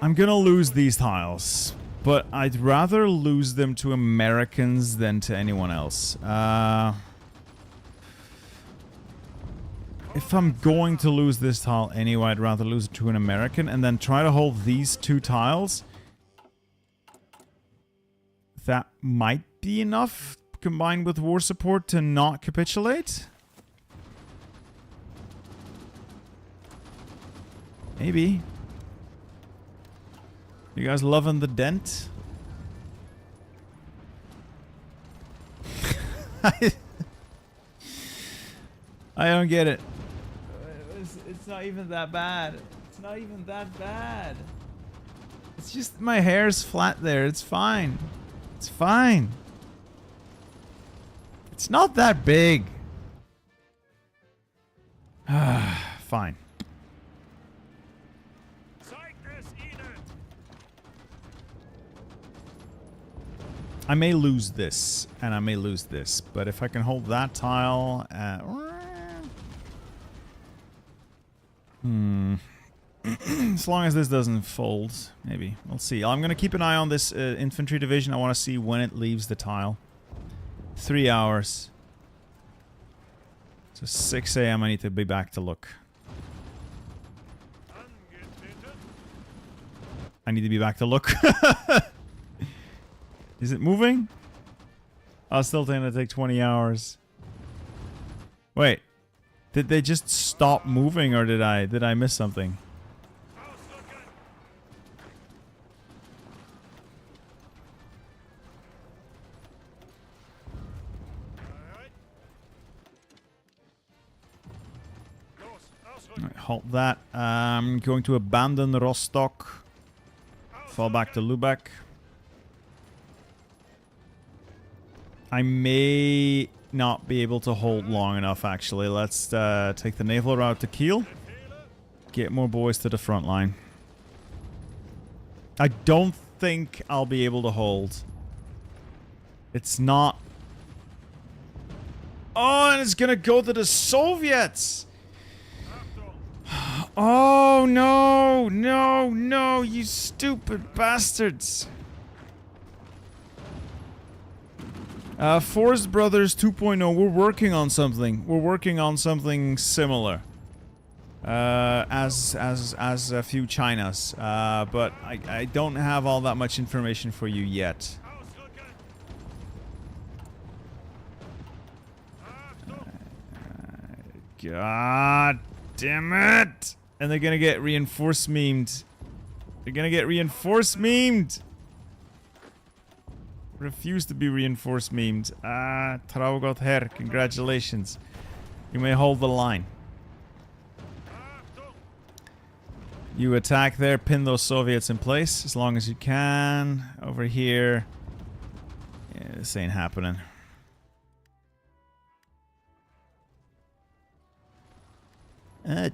I'm gonna lose these tiles, but I'd rather lose them to Americans than to anyone else. If I'm going to lose this tile anyway, I'd rather lose it to an American and then try to hold these 2 tiles. That might be enough, combined with war support, to not capitulate. Maybe. You guys loving the dent? I don't get it. It's not even that bad. It's not even that bad. It's just my hair's flat there. It's fine. It's fine. It's not that big. Fine. I may lose this, and I may lose this, but if I can hold that tile... as long as this doesn't fold, maybe. We'll see. I'm going to keep an eye on this infantry division. I want to see when it leaves the tile. 3 hours. So 6 AM I need to be back to look. I need to be back to look. Is it moving? I'll still think it'll take 20 hours. Wait. Did they just stop moving, or did I miss something? Right, halt that. I'm going to abandon Rostock. Fall back to Lubeck. I may not be able to hold long enough, actually. Let's take the naval route to Kiel. Get more boys to the front line. I don't think I'll be able to hold. It's not... Oh, and it's gonna go to the Soviets! Oh, no! No, no, you stupid bastards! Forest Brothers 2.0, we're working on something. We're working on something similar. As a few Chinas. But I don't have all that much information for you yet. God damn it! And they're gonna get reinforced memed. They're gonna get reinforced memed! Refuse to be reinforced memed. Traugot Herr, congratulations. You may hold the line. You attack there, pin those Soviets in place as long as you can. Over here. Yeah, this ain't happening.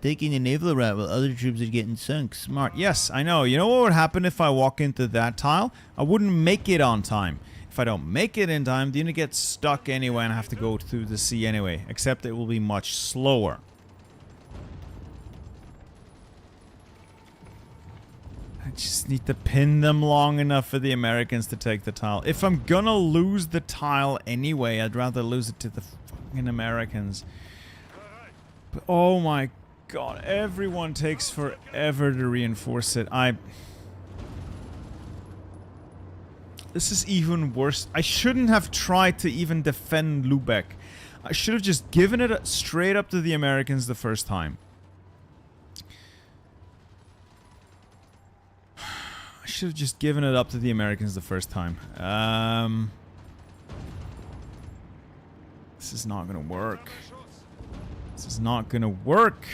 Taking the naval route while other troops are getting sunk. Smart. Yes, I know. You know what would happen if I walk into that tile? I wouldn't make it on time. If I don't make it in time, the unit gets stuck anyway and I have to go through the sea anyway. Except it will be much slower. I just need to pin them long enough for the Americans to take the tile. If I'm gonna lose the tile anyway, I'd rather lose it to the fucking Americans. But oh my god, everyone takes forever to reinforce it. This is even worse. I shouldn't have tried to even defend Lubeck. I should have just given it straight up to the Americans the first time. I should have just given it up to the Americans the first time. This is not gonna work. This is not gonna work.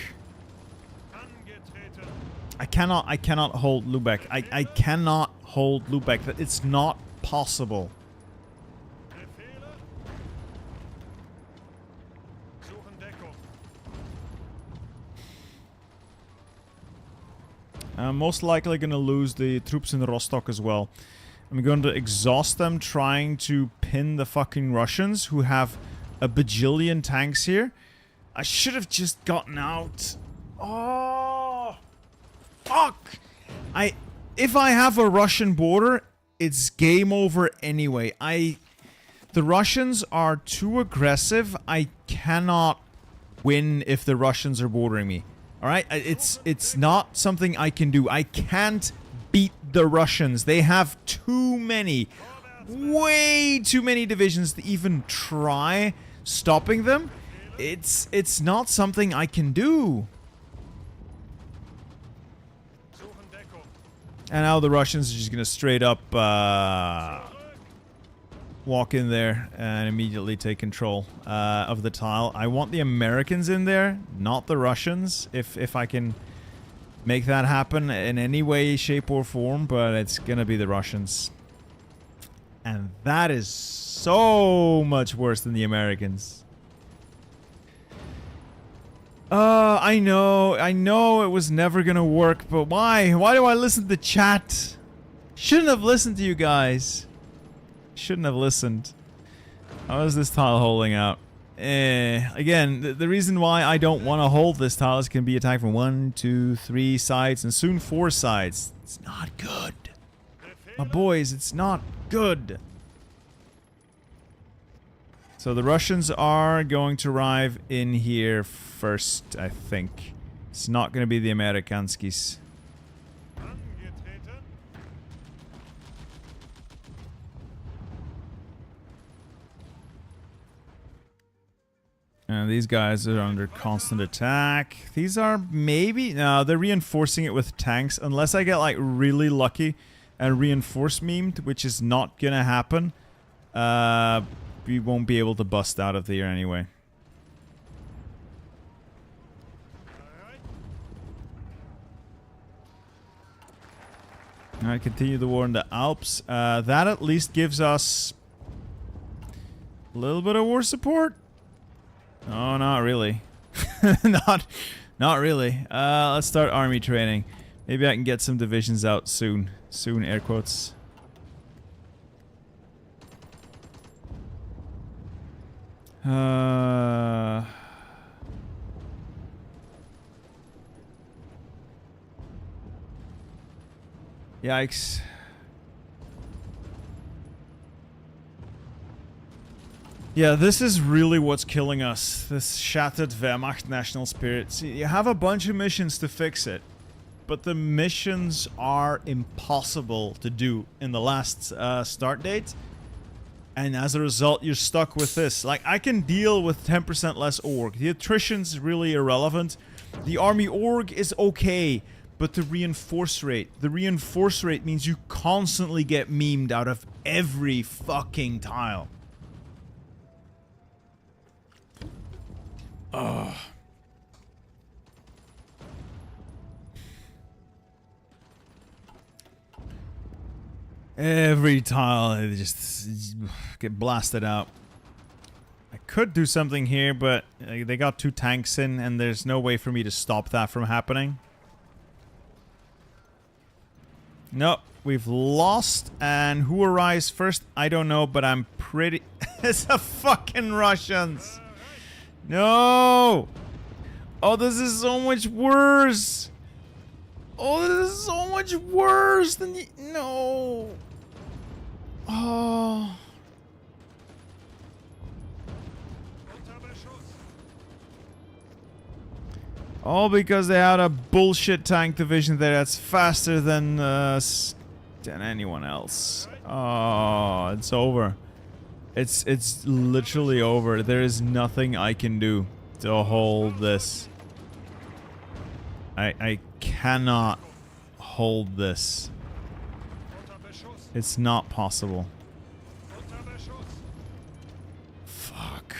I cannot hold Lubeck. I cannot hold Lubeck. It's not possible. I'm most likely gonna lose the troops in Rostock as well. I'm going to exhaust them trying to pin the fucking Russians who have a bajillion tanks here. I should have just gotten out. Oh, fuck! If I have a Russian border, it's game over anyway. The Russians are too aggressive. I cannot win if the Russians are bordering me. Alright? It's not something I can do. I can't beat the Russians. They have too many, way too many divisions to even try stopping them. It's not something I can do. And now the Russians are just gonna straight up walk in there and immediately take control of the tile. I want the Americans in there, not the Russians, if I can make that happen in any way, shape, or form, but it's gonna be the Russians. And that is so much worse than the Americans. I know it was never gonna work, but why? Why do I listen to chat? Shouldn't have listened to you guys. Shouldn't have listened. How is this tile holding out? Again, the reason why I don't want to hold this tile is it can be attacked from 1, 2, 3 sides, and soon 4 sides. It's not good. My boys, it's not good. So the Russians are going to arrive in here first, I think. It's not going to be the Amerikanskis. And these guys are under constant attack. These are maybe... No, they're reinforcing it with tanks. Unless I get, like, really lucky and reinforce memed, which is not going to happen. We won't be able to bust out of here anyway. Alright, continue the war in the Alps. That at least gives us a little bit of war support. Oh, not really. not really. Let's start army training. Maybe I can get some divisions out soon. Soon, air quotes. Yikes. Yeah, this is really what's killing us. This shattered Wehrmacht national spirit. See, you have a bunch of missions to fix it, but the missions are impossible to do in the last start date. And as a result, you're stuck with this. Like, I can deal with 10% less org. The attrition's really irrelevant. The army org is okay, but the reinforce rate. The reinforce rate means you constantly get memed out of every fucking tile. Ugh. Every tile, they just get blasted out. I could do something here, but they got 2 tanks in, and there's no way for me to stop that from happening. Nope, we've lost, and who arrives first? I don't know, but I'm pretty... It's the fucking Russians! No! Oh, this is so much worse! Oh, this is so much worse than the... No! Oh... All because they had a bullshit tank division there that's faster than anyone else. Oh, it's over. It's literally over. There is nothing I can do to hold this. I cannot hold this. It's not possible. Fuck.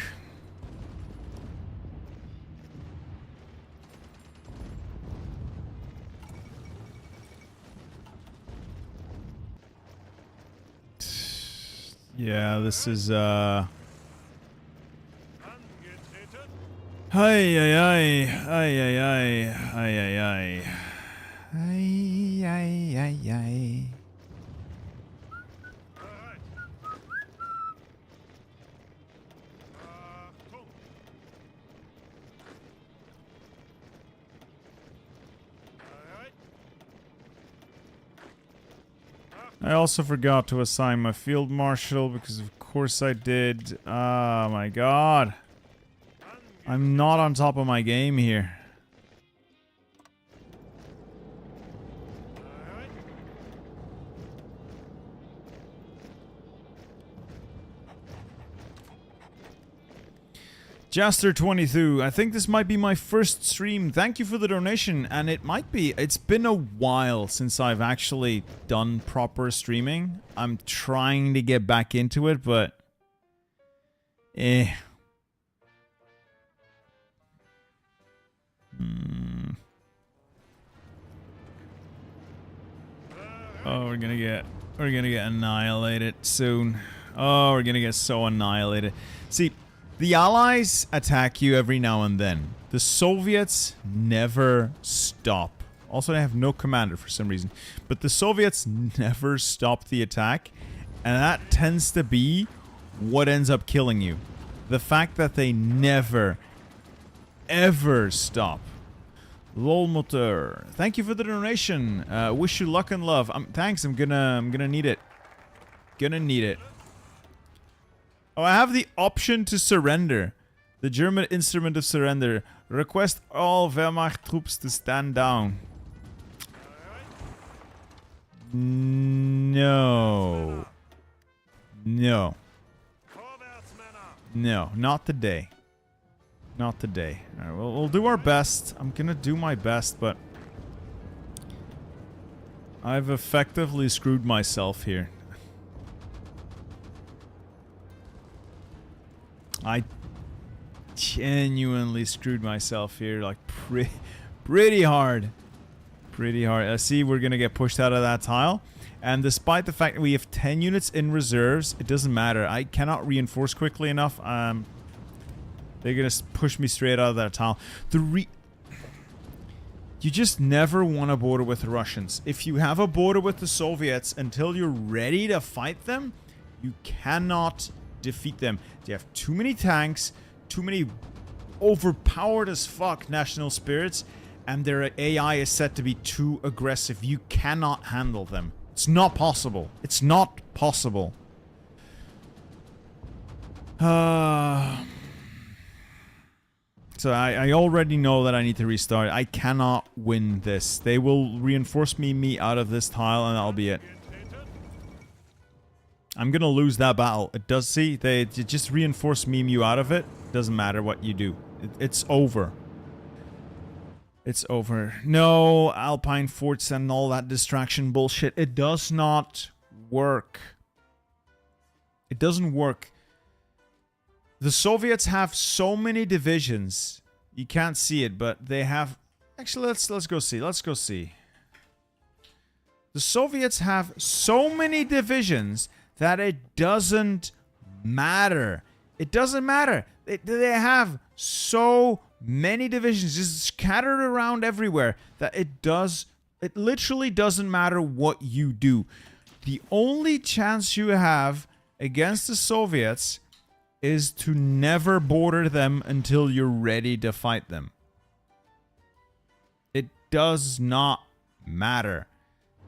Yeah, this is Ay ay ay ay ay ay ay ay ay ay ay ay ay. I also forgot to assign my field marshal because of course I did. Oh my god. I'm not on top of my game here. Jaster22, I think this might be my first stream. Thank you for the donation, and it might be. It's been a while since I've actually done proper streaming. I'm trying to get back into it, but... Oh, we're gonna get annihilated soon. Oh, we're gonna get so annihilated. See, the Allies attack you every now and then. The Soviets never stop. Also, they have no commander for some reason. But the Soviets never stop the attack. And that tends to be what ends up killing you. The fact that they never, ever stop. Lolmotor, thank you for the donation. Wish you luck and love. Thanks, I'm gonna need it. Gonna need it. Oh, I have the option to surrender. The German instrument of surrender. Request all Wehrmacht troops to stand down. No. No. No, not today. Not today. Alright, we'll do our best. I'm gonna do my best, but... I've effectively screwed myself here. I genuinely screwed myself here, like pretty hard. Pretty hard. See, we're gonna get pushed out of that tile. And despite the fact that we have 10 units in reserves, it doesn't matter. I cannot reinforce quickly enough. They're gonna push me straight out of that tile. You just never want to border with the Russians. If you have a border with the Soviets until you're ready to fight them, you cannot defeat them. They have too many tanks, too many overpowered as fuck national spirits, and their AI is set to be too aggressive. You cannot handle them. It's not possible. It's not possible. So I already know that I need to restart. I cannot win this. They will reinforce me out of this tile, and that'll be it. I'm gonna lose that battle. It does, see? They just reinforce you out of it. Doesn't matter what you do. It's over. It's over. No, Alpine forts and all that distraction bullshit. It does not work. It doesn't work. The Soviets have so many divisions. You can't see it, but they have... Actually, let's go see. Let's go see. The Soviets have so many divisions that it doesn't matter. It doesn't matter. They have so many divisions just scattered around everywhere that it literally doesn't matter what you do. The only chance you have against the Soviets is to never border them until you're ready to fight them. It does not matter.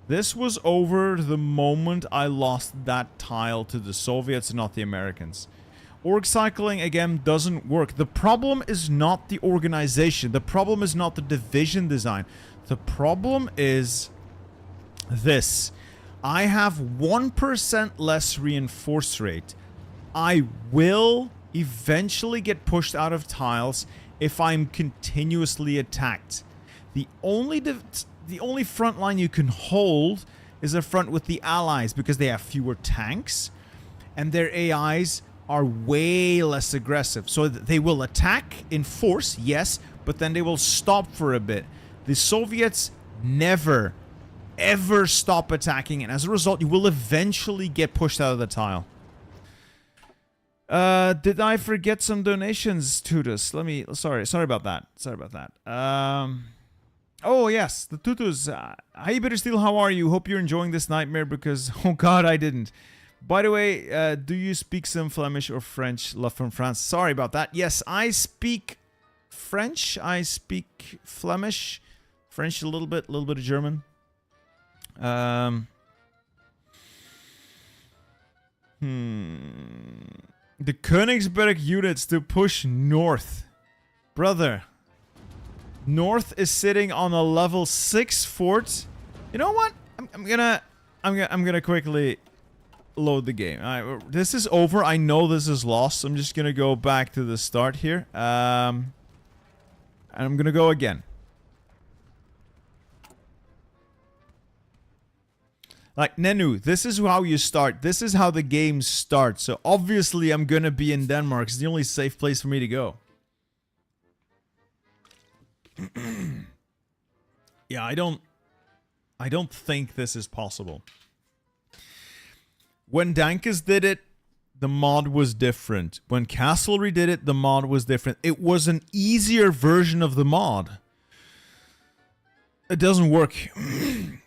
This was over the moment I lost that tile to the Soviets, not the Americans. Org cycling, again, doesn't work. The problem is not the organization. The problem is not the division design. The problem is this. I have 1% less reinforce rate. I will eventually get pushed out of tiles if I'm continuously attacked. The only front line you can hold is a front with the Allies because they have fewer tanks and their AIs are way less aggressive. So they will attack in force, yes, but then they will stop for a bit. The Soviets never, ever stop attacking, and as a result, you will eventually get pushed out of the tile. Did I forget some donations to this? Sorry about that. Oh yes, the Tutus. Hi Bittersteel, how are you? Hope you're enjoying this nightmare because, oh god, I didn't. By the way, do you speak some Flemish or French? Love from France. Sorry about that. Yes, I speak French. I speak Flemish. French a little bit of German. The Königsberg units to push north. Brother. North is sitting on a level 6 fort. You know what? I'm gonna quickly load the game. Alright, this is over. I know this is lost. So I'm just gonna go back to the start here. And I'm gonna go again. Like, Nenu, this is how you start. This is how the game starts. So obviously I'm gonna be in Denmark. It's the only safe place for me to go. Yeah, I don't think this is possible. When Dankus did it, the mod was different. When Castlery did it, the mod was different. It was an easier version of the mod. It doesn't work.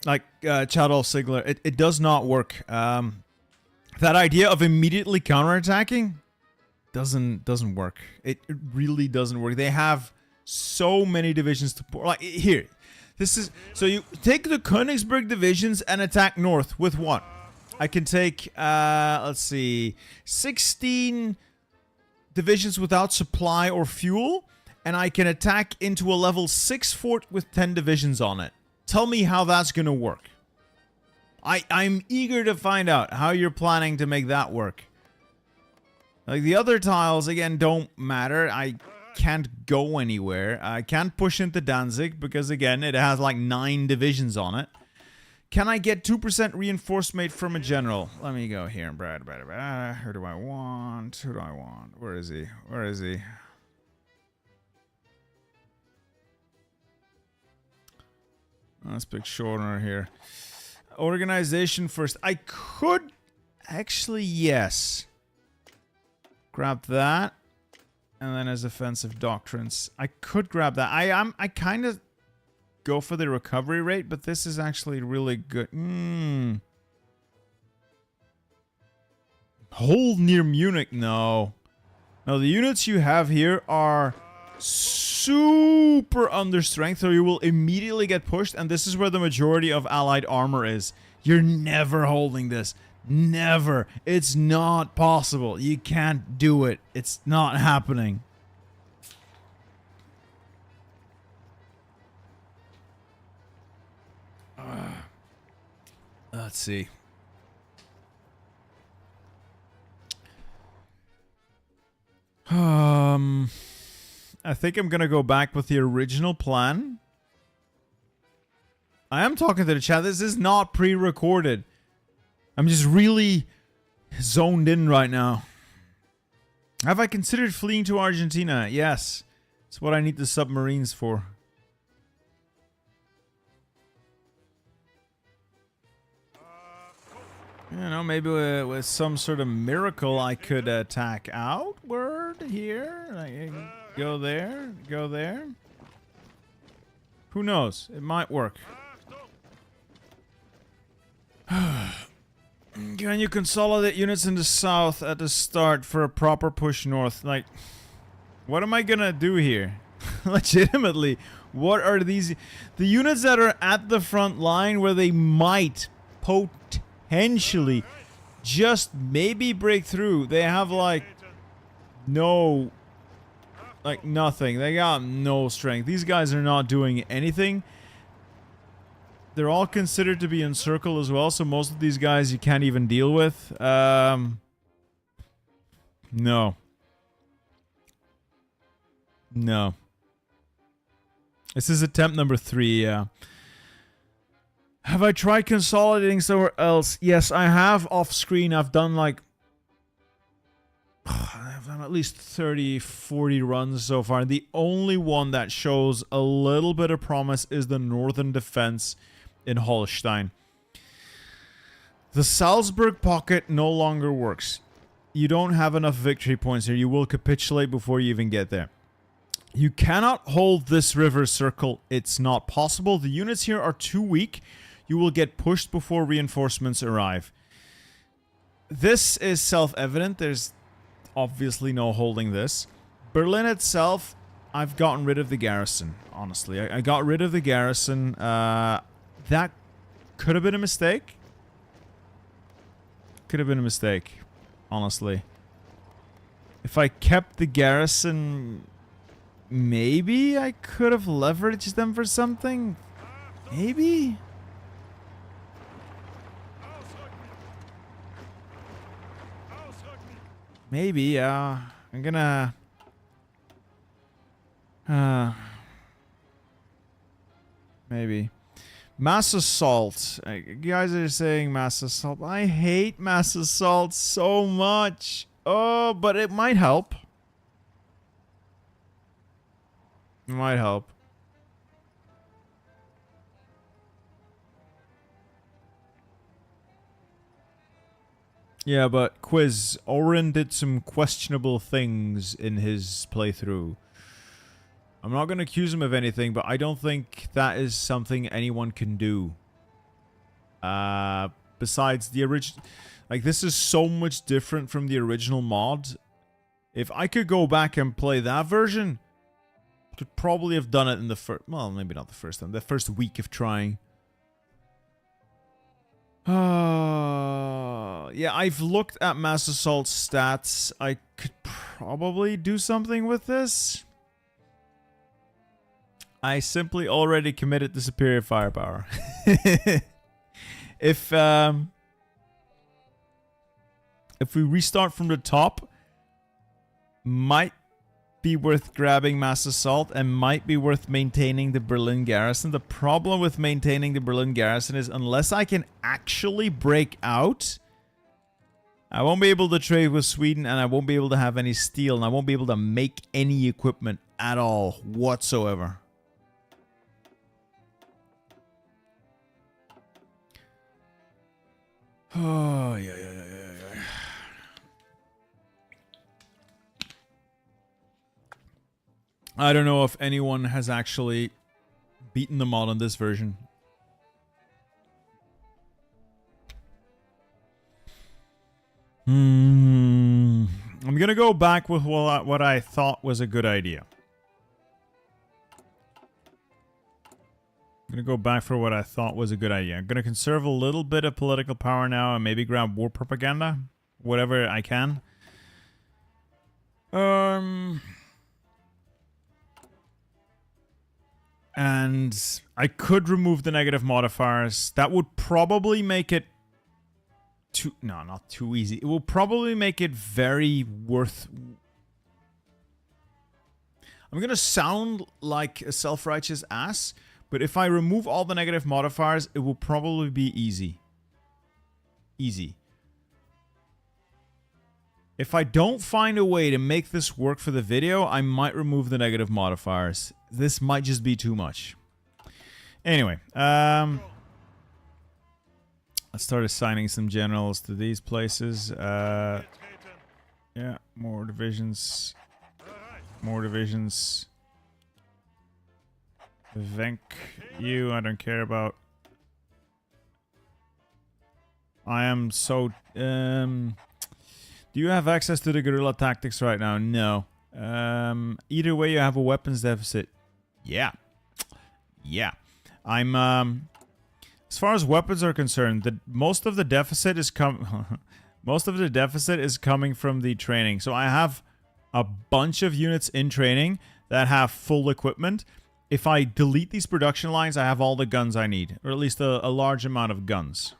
Like Chadolf Sigler, it does not work. That idea of immediately counterattacking doesn't work. It really doesn't work. They have so many divisions to pour. Like, here. This is... So you take the Königsberg divisions and attack north with what? I can take, let's see, 16 divisions without supply or fuel, and I can attack into a level 6 fort with 10 divisions on it. Tell me how that's gonna work. I'm eager to find out how you're planning to make that work. Like, the other tiles, again, don't matter. I can't go anywhere. I can't push into Danzig because, again, it has like 9 divisions on it. Can I get 2% reinforcement from a general? Let me go here. Who do I want? Who do I want? Where is he? Where is he? Let's pick Shorter here. Organization first. I could actually, yes. Grab that. And then as offensive doctrines. I could grab that. I kind of go for the recovery rate, but this is actually really good. Hold near Munich. No. No, the units you have here are super under strength, so you will immediately get pushed, and this is where the majority of allied armor is. You're never holding this. Never. It's not possible. You can't do it. It's not happening. Let's see. I think I'm gonna go back with the original plan. I am talking to the chat. This is not pre-recorded. I'm just really zoned in right now. Have I considered fleeing to Argentina? Yes. It's what I need the submarines for. You know, maybe with some sort of miracle I could attack outward here. Like, go there, go there. Who knows? It might work. Can you consolidate units in the south at the start for a proper push north? Like, what am I gonna do here? Legitimately, what are these? The units that are at the front line where they might potentially just maybe break through. They have like no, like nothing. They got no strength. These guys are not doing anything. They're all considered to be in circle as well, so most of these guys you can't even deal with. No. No. This is attempt number 3, yeah. Have I tried consolidating somewhere else? Yes, I have off screen. I've done like... I've done at least 30, 40 runs so far. The only one that shows a little bit of promise is the northern defense in Holstein. The Salzburg pocket no longer works. You don't have enough victory points here. You will capitulate before you even get there. You cannot hold this river circle. It's not possible. The units here are too weak. You will get pushed before reinforcements arrive. This is self-evident. There's obviously no holding this. Berlin itself, I've gotten rid of the garrison, honestly. I got rid of the garrison. That could have been a mistake. Could have been a mistake, honestly. If I kept the garrison... maybe I could have leveraged them for something. Maybe. Maybe. I'm gonna. Maybe. Mass assault. You guys are saying mass assault. I hate mass assault so much. Oh, but it might help. It might help. Yeah, but quiz. Oren did some questionable things in his playthrough. I'm not going to accuse him of anything, but I don't think that is something anyone can do. Besides the original... Like, this is so much different from the original mod. If I could go back and play that version, I could probably have done it in the first... Well, maybe not the first time. The first week of trying. Yeah, I've looked at Mass Assault stats. I could probably do something with this. I simply already committed the superior firepower. If we restart from the top, might be worth grabbing Mass Assault and might be worth maintaining the Berlin garrison. The problem with maintaining the Berlin garrison is unless I can actually break out, I won't be able to trade with Sweden and I won't be able to have any steel and I won't be able to make any equipment at all whatsoever. Oh, yeah. I don't know if anyone has actually beaten the mod on this version. I'm gonna go back with what I thought was a good idea. I'm gonna go back for what I thought was a good idea. I'm gonna conserve a little bit of political power now and maybe grab war propaganda. Whatever I can. And I could remove the negative modifiers. That would probably make it too... No, not too easy. It will probably make it very worth... I'm gonna sound like a self-righteous ass, but if I remove all the negative modifiers, it will probably be easy. Easy. If I don't find a way to make this work for the video, I might remove the negative modifiers. This might just be too much. Anyway, I started assigning some generals to these places. Yeah, more divisions. More divisions. Venk, you, I don't care about. I am so... Do you have access to the guerrilla tactics right now? No. Either way, you have a weapons deficit. Yeah. Yeah. I'm, as far as weapons are concerned, most of the deficit is most of the deficit is coming from the training. So I have a bunch of units in training that have full equipment. If I delete these production lines, I have all the guns I need. Or at least a large amount of guns.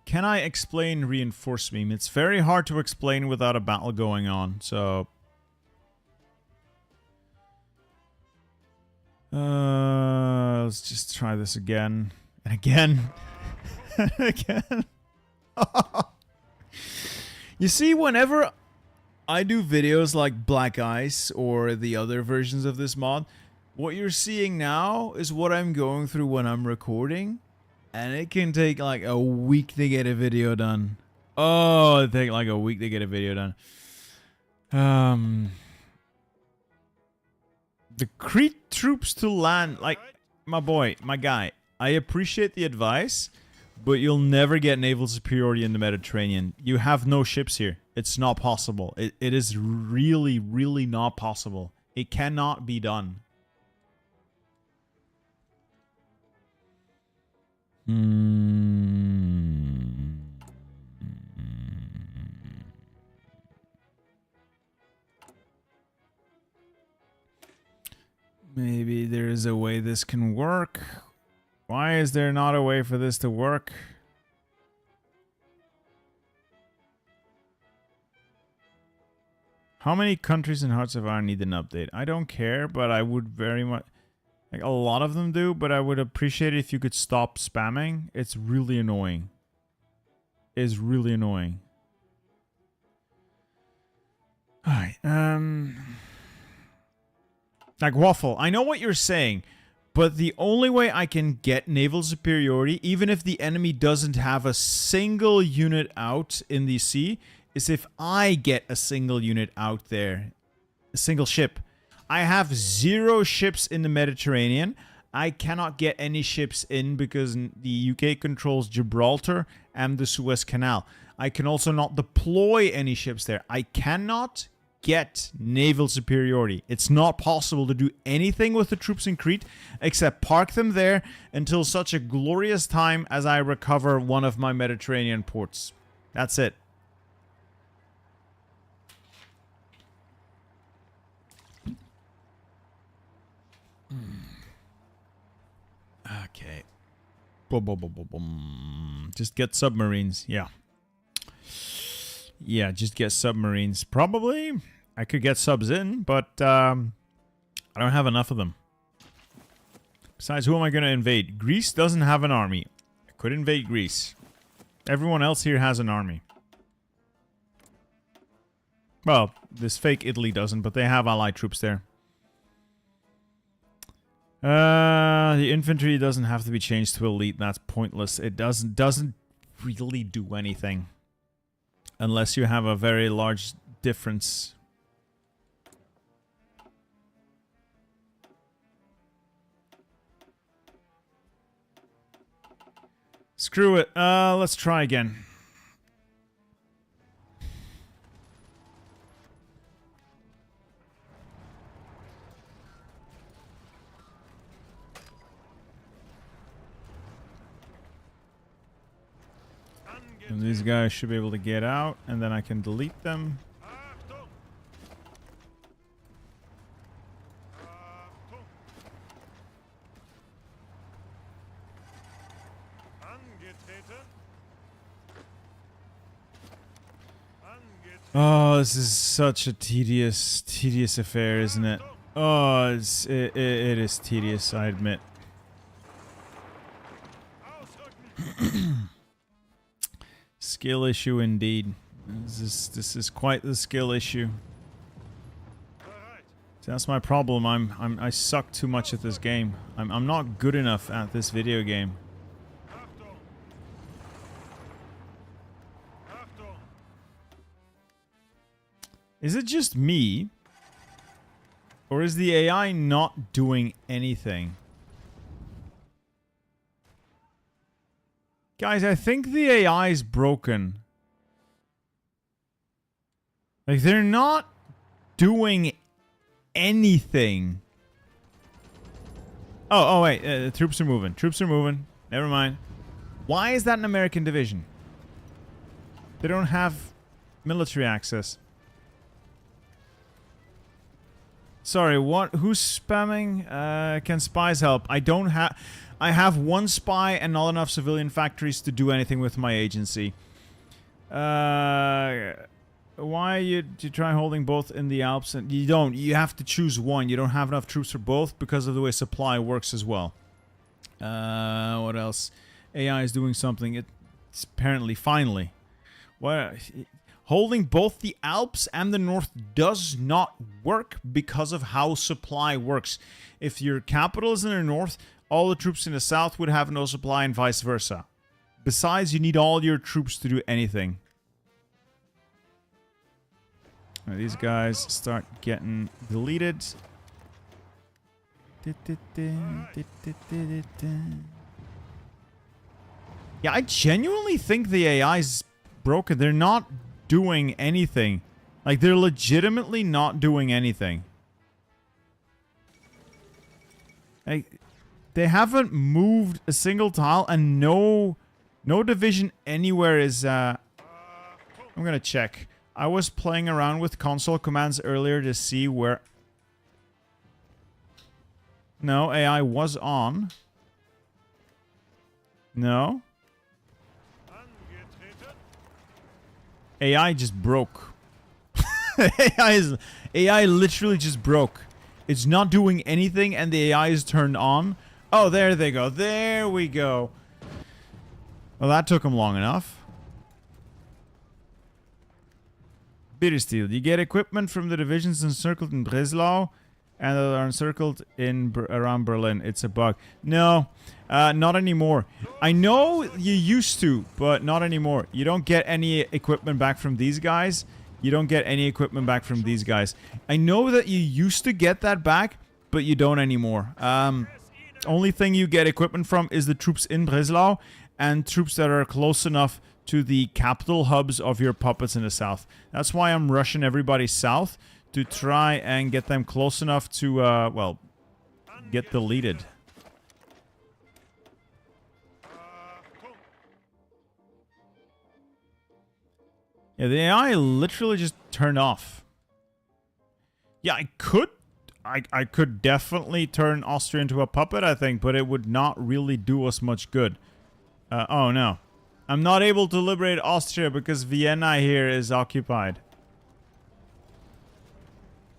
Can I explain reinforce meme? It's very hard to explain without a battle going on, so... let's just try this again. And again. And again. You see, whenever I do videos like Black Ice or the other versions of this mod, what you're seeing now is what I'm going through when I'm recording. And it can take like a week to get a video done. Oh, it take like a week to get a video done. The Crete troops to land, like, my boy, my guy, I appreciate the advice, but you'll never get naval superiority in the Mediterranean. You have no ships here. It's not possible. It is really, really not possible. It cannot be done. Maybe there is a way this can work. Why is there not a way for this to work? How many countries in Hearts of Iron need an update? I don't care, but I would very much... Like, a lot of them do, but I would appreciate it if you could stop spamming. It's really annoying. It's really annoying. Alright, like, Waffle, I know what you're saying, but the only way I can get naval superiority, even if the enemy doesn't have a single unit out in the sea, is if I get a single unit out there. A single ship. I have 0 ships in the Mediterranean. I cannot get any ships in because the UK controls Gibraltar and the Suez Canal. I can also not deploy any ships there. I cannot get naval superiority. It's not possible to do anything with the troops in Crete except park them there until such a glorious time as I recover one of my Mediterranean ports. That's it. Okay. Boom, boom, boom, boom, boom. Just get submarines. Yeah. Yeah, just get submarines. Probably I could get subs in, but I don't have enough of them. Besides, who am I going to invade? Greece doesn't have an army. I could invade Greece. Everyone else here has an army. Well, this fake Italy doesn't, but they have allied troops there. The infantry doesn't have to be changed to elite. That's pointless. It doesn't really do anything. Unless you have a very large difference. Screw it. Let's try again. And these guys should be able to get out, and then I can delete them. Oh, this is such a tedious affair, isn't it? Oh, it is tedious, I admit. Skill issue indeed. This is quite the skill issue. So that's my problem. I suck too much at this game. I'm not good enough at this video game. Is it just me? Or is the AI not doing anything? Guys, I think the AI is broken. Like, they're not doing anything. Oh, wait. The troops are moving. Troops are moving. Never mind. Why is that an American division? They don't have military access. Sorry, what? Who's spamming? Can spies help? I don't have... I have one spy and not enough civilian factories to do anything with my agency. Why you try holding both in the Alps? And you don't. You have to choose one. You don't have enough troops for both because of the way supply works as well. What else? AI is doing something. It's apparently, finally. What? Holding both the Alps and the North does not work because of how supply works. If your capital is in the North, all the troops in the South would have no supply and vice versa. Besides, you need all your troops to do anything. Right, these guys start getting deleted. Yeah, I genuinely think the AI is broken. They're not doing anything. Like, they're legitimately not doing anything. Like, they haven't moved a single tile, and no division anywhere is, I'm gonna check. I was playing around with console commands earlier to see where... No, AI was on. No. AI just broke. AI literally just broke. It's not doing anything and the AI is turned on. Oh, there they go. There we go. Well, that took them long enough. Bittersteel. You get equipment from the divisions encircled in Breslau and that are encircled in around Berlin. It's a bug. No, not anymore. I know you used to, but not anymore. You don't get any equipment back from these guys. You don't get any equipment back from these guys. I know that you used to get that back, but you don't anymore. Only thing you get equipment from is the troops in Breslau and troops that are close enough to the capital hubs of your puppets in the south. That's why I'm rushing everybody south to try and get them close enough to, well, get deleted. Yeah, the AI literally just turned off. Yeah, I could definitely turn Austria into a puppet, I think, but it would not really do us much good. Oh no. I'm not able to liberate Austria because Vienna here is occupied.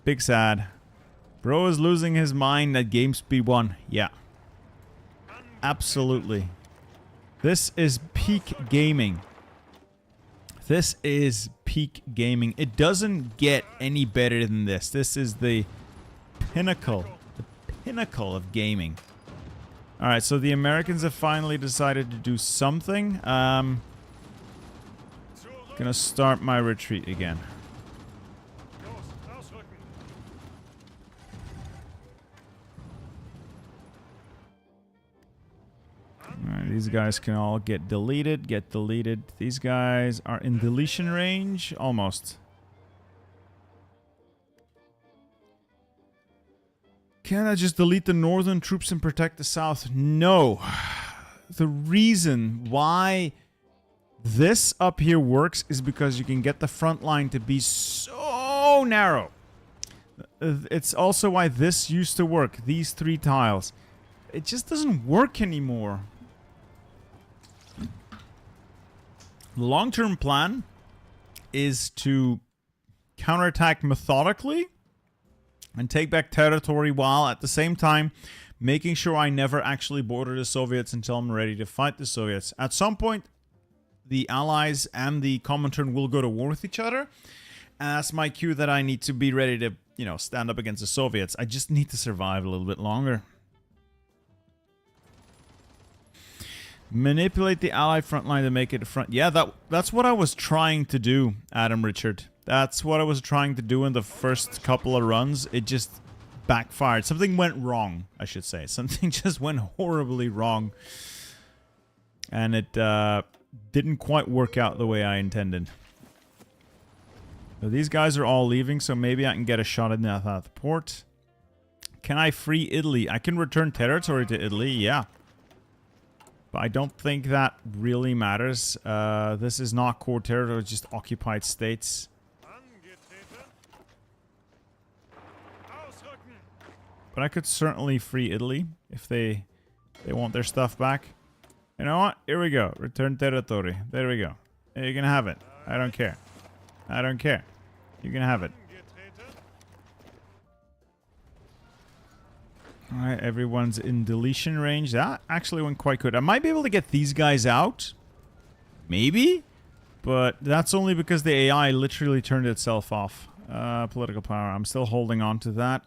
Big sad. Bro is losing his mind at game speed 1. Yeah. Absolutely. This is peak gaming. This is peak gaming. It doesn't get any better than this. This is the pinnacle of gaming. Alright, so the Americans have finally decided to do something. Gonna start my retreat again. Alright, these guys can all get deleted. These guys are in deletion range. Almost. Can I just delete the northern troops and protect the south? No. The reason why this up here works is because you can get the front line to be so narrow. It's also why this used to work. These 3 tiles. It just doesn't work anymore. The long-term plan is to counterattack methodically and take back territory while at the same time making sure I never actually border the Soviets until I'm ready to fight the Soviets. At some point, the Allies and the Comintern will go to war with each other. And that's my cue that I need to be ready to, you know, stand up against the Soviets. I just need to survive a little bit longer. Manipulate the Allied front line to make it a front. Yeah, that's what I was trying to do, Adam Richard. That's what I was trying to do in the first couple of runs. It just backfired. Something went wrong, I should say. Something just went horribly wrong. And it didn't quite work out the way I intended. So these guys are all leaving, so maybe I can get a shot at the port. Can I free Italy? I can return territory to Italy, yeah. But I don't think that really matters. This is not core territory, it's just occupied states. But I could certainly free Italy if they want their stuff back. You know what? Here we go. Return territory. There we go. You can have it. I don't care. I don't care. You can have it. Alright, everyone's in deletion range. That actually went quite good. I might be able to get these guys out. Maybe? But that's only because the AI literally turned itself off. Political power. I'm still holding on to that.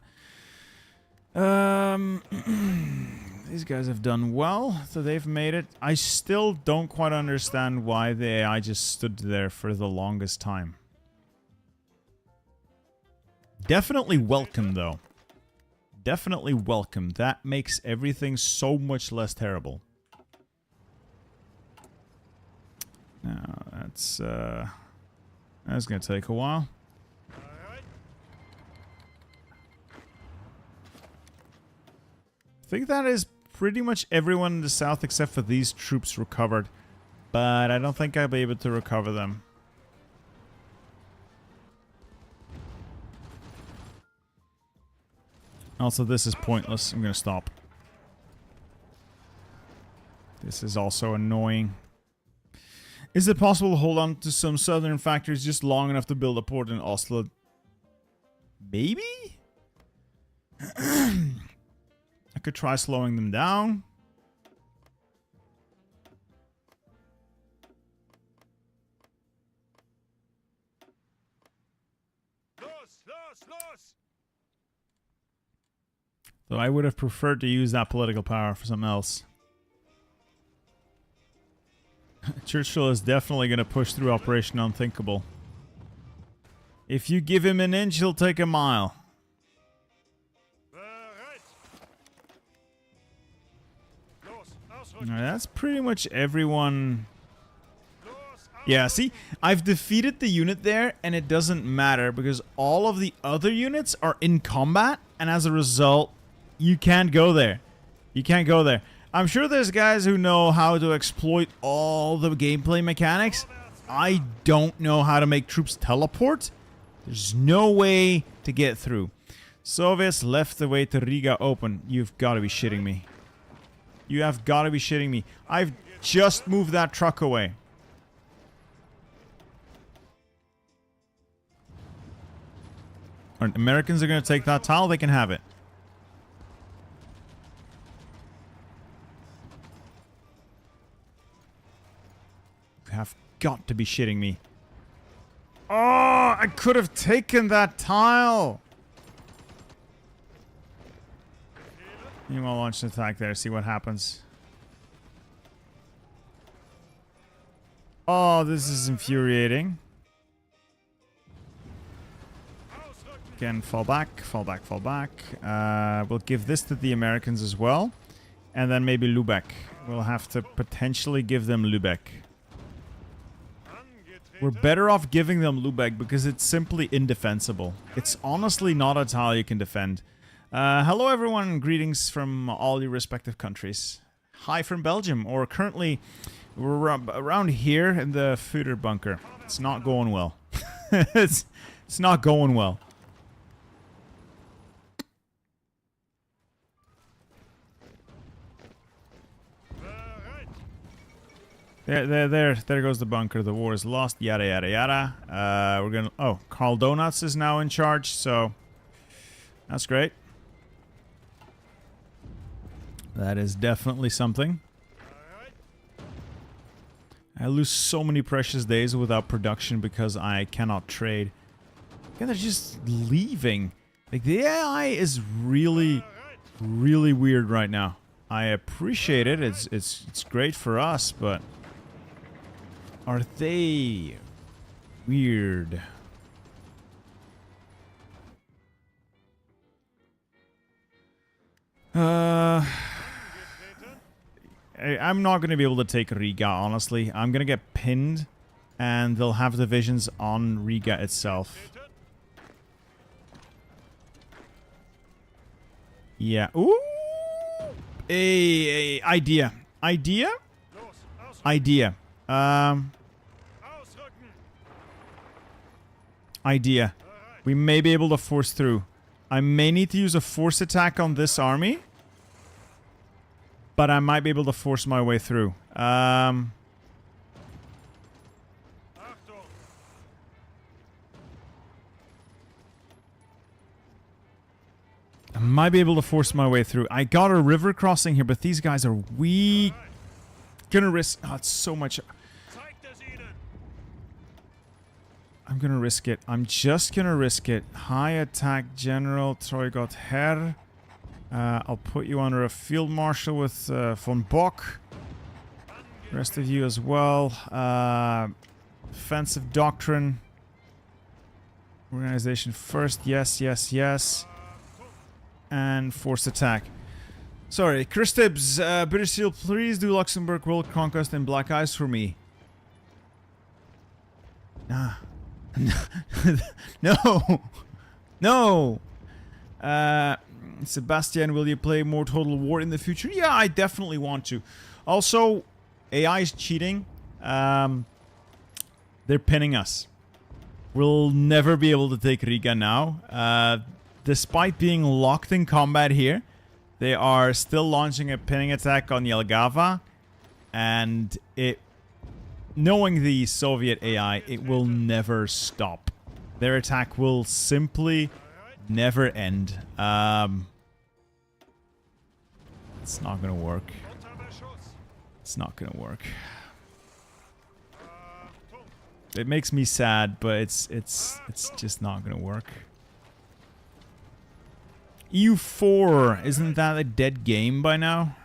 These guys have done well, so they've made it. I still don't quite understand why the AI just stood there for the longest time. Definitely welcome, though. Definitely welcome. That makes everything so much less terrible. Now, that's gonna take a while. I think that is pretty much everyone in the south except for these troops recovered. But I don't think I'll be able to recover them. Also, this is pointless. I'm gonna stop. This is also annoying. Is it possible to hold on to some southern factories just long enough to build a port in Oslo? Maybe? I could try slowing them down. Though I would have preferred to use that political power for something else. Churchill is definitely going to push through Operation Unthinkable. If you give him an inch, he'll take a mile. Alright, that's pretty much everyone. Yeah, see? I've defeated the unit there, and it doesn't matter because all of the other units are in combat, and as a result, you can't go there. You can't go there. I'm sure there's guys who know how to exploit all the gameplay mechanics. I don't know how to make troops teleport. There's no way to get through. Soviets left the way to Riga open. You've got to be shitting me. You have got to be shitting me. I've just moved that truck away. Alright, Americans are going to take that tile. They can have it. You have got to be shitting me. Oh, I could have taken that tile. Meanwhile, launch an attack there. See what happens. Oh, this is infuriating. Again, fall back, fall back, fall back. We'll give this to the Americans as well. And then maybe Lübeck. We'll have to potentially give them Lübeck. We're better off giving them Lübeck because it's simply indefensible. It's honestly not a tile you can defend. Hello everyone, greetings from all your respective countries. Hi from Belgium, or currently we're around here in the Fuder bunker. It's not going well. it's not going well. There goes the bunker. The war is lost. Yada yada yada. We're gonna. Oh, Karl Donuts is now in charge, so that's great. That is definitely something. I lose so many precious days without production because I cannot trade. Yeah, they're just leaving. Like, the AI is really, really weird right now. I appreciate it. It's great for us, but are they weird? I'm not going to be able to take Riga, honestly. I'm going to get pinned, and they'll have divisions on Riga itself. Yeah. Ooh! Idea. Idea? Idea. Idea. We may be able to force through. I may need to use a force attack on this army, but I might be able to force my way through. I might be able to force my way through. I got a river crossing here, but these guys are weak. Gonna risk... Oh, it's so much... I'm gonna risk it. I'm just gonna risk it. High attack general, Troy got Herr. I'll put you under a field marshal with von Bock. Rest of you as well. Offensive doctrine. Organization first. Yes, yes, yes. And forced attack. Sorry, Chris Tibbs, British Seal, please do Luxembourg World Conquest and Black Ice for me. Nah. No! No! Sebastian, will you play more Total War in the future? Yeah, I definitely want to. Also, AI is cheating. They're pinning us. We'll never be able to take Riga now. despite being locked in combat here, they are still launching a pinning attack on Jelgava. And it, knowing the Soviet AI, it will never stop. Their attack will simply never end. It's not gonna work. It's not gonna work. It makes me sad, but it's just not gonna work. EU4, isn't that a dead game by now?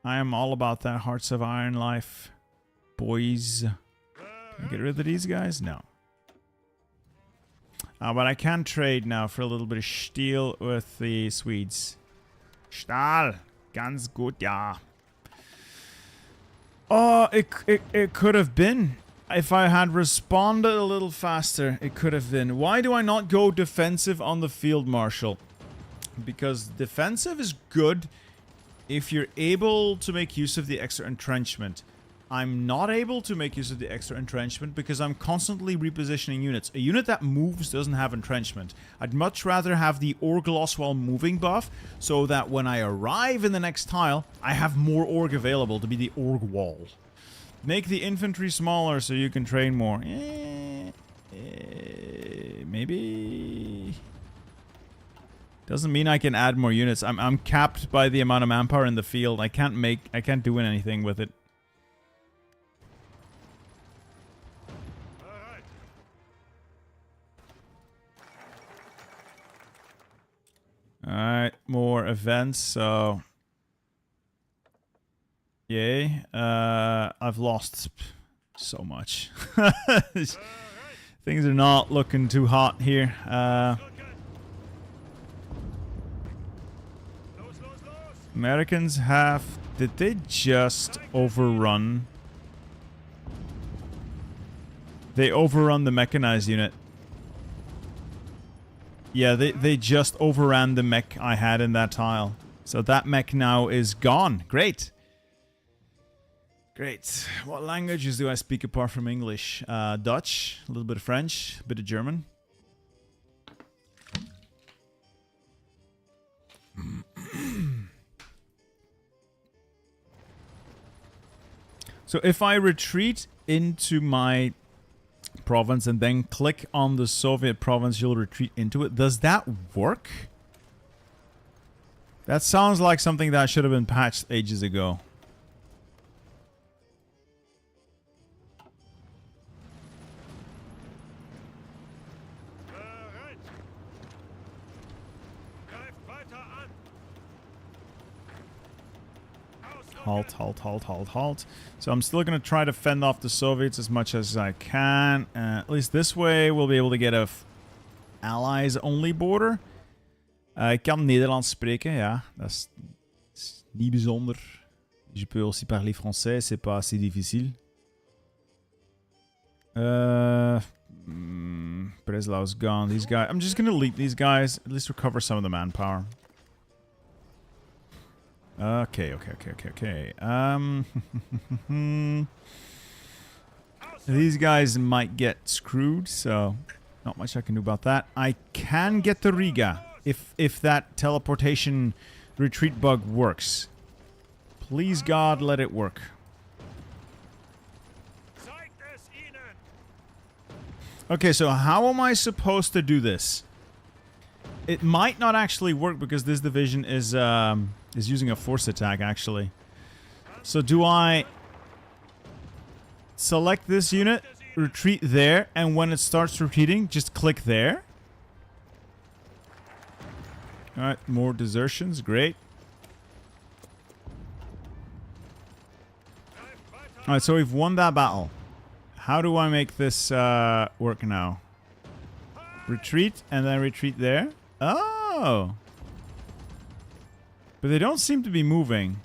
I am all about that Hearts of Iron life, boys. Can I get rid of these guys? No. But I can trade now for a little bit of steel with the Swedes. Stahl, ganz gut, ja. Oh, it could have been. If I had responded a little faster, it could have been. Why do I not go defensive on the Field Marshal? Because defensive is good if you're able to make use of the extra entrenchment. I'm not able to make use of the extra entrenchment because I'm constantly repositioning units. A unit that moves doesn't have entrenchment. I'd much rather have the Org loss while moving buff, so that when I arrive in the next tile, I have more Org available to be the Org wall. Make the infantry smaller so you can train more. Maybe... Doesn't mean I can add more units. I'm capped by the amount of manpower in the field. I can't do anything with it. Alright, more events, so... Yay. I've lost so much. Things are not looking too hot here. Americans have... Did they just overrun? They overrun the mechanized unit. Yeah, they just overran the mech I had in that tile. So that mech now is gone. Great. Great. What languages do I speak apart from English? Dutch, a little bit of French, a bit of German. So if I retreat into my province and then click on the Soviet province, you'll retreat into it. Does that work? That sounds like something that should have been patched ages ago. Halt, halt, halt, halt, halt. So I'm still going to try to fend off the Soviets as much as I can. At least this way we'll be able to get a allies-only border. Ik kan Nederlands spreken, ja. Dat is niet bijzonder. Je peux aussi parler français, c'est pas si difficile. Breslau's gone. These guys... I'm just going to leave these guys. At least recover some of the manpower. Okay. These guys might get screwed, so not much I can do about that. I can get to Riga if that teleportation retreat bug works. Please God, let it work. Okay, so how am I supposed to do this? It might not actually work because this division is using a force attack, actually. So do I select this unit, retreat there, and when it starts retreating, just click there? Alright, more desertions, great. Alright, so we've won that battle. How do I make this work now? Retreat, and then retreat there? Oh! But they don't seem to be moving.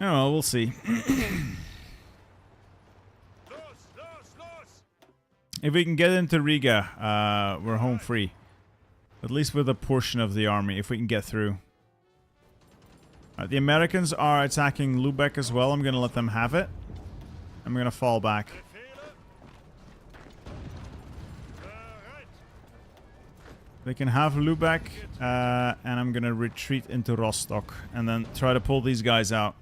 Oh, well, we'll see. If we can get into Riga, we're home free. At least with a portion of the army, if we can get through. The Americans are attacking Lubeck as well. I'm going to let them have it. I'm gonna fall back. They can have Lubeck, and I'm gonna retreat into Rostock and then try to pull these guys out.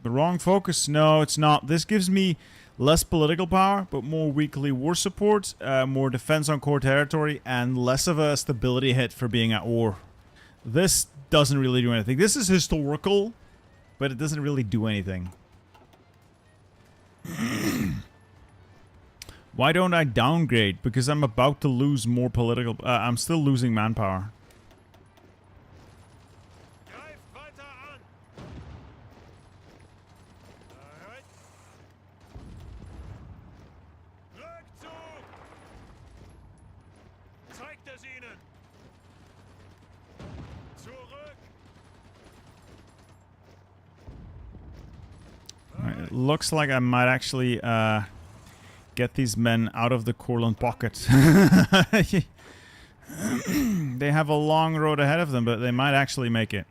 The wrong focus? No, it's not. This gives me less political power, but more weekly war support, more defense on core territory, and less of a stability hit for being at war. This doesn't really do anything. This is historical, but it doesn't really do anything. Why don't I downgrade? Because I'm about to lose more political... I'm still losing manpower. Alright, it looks like I might actually... get these men out of the Courland pocket. They have a long road ahead of them, but they might actually make it.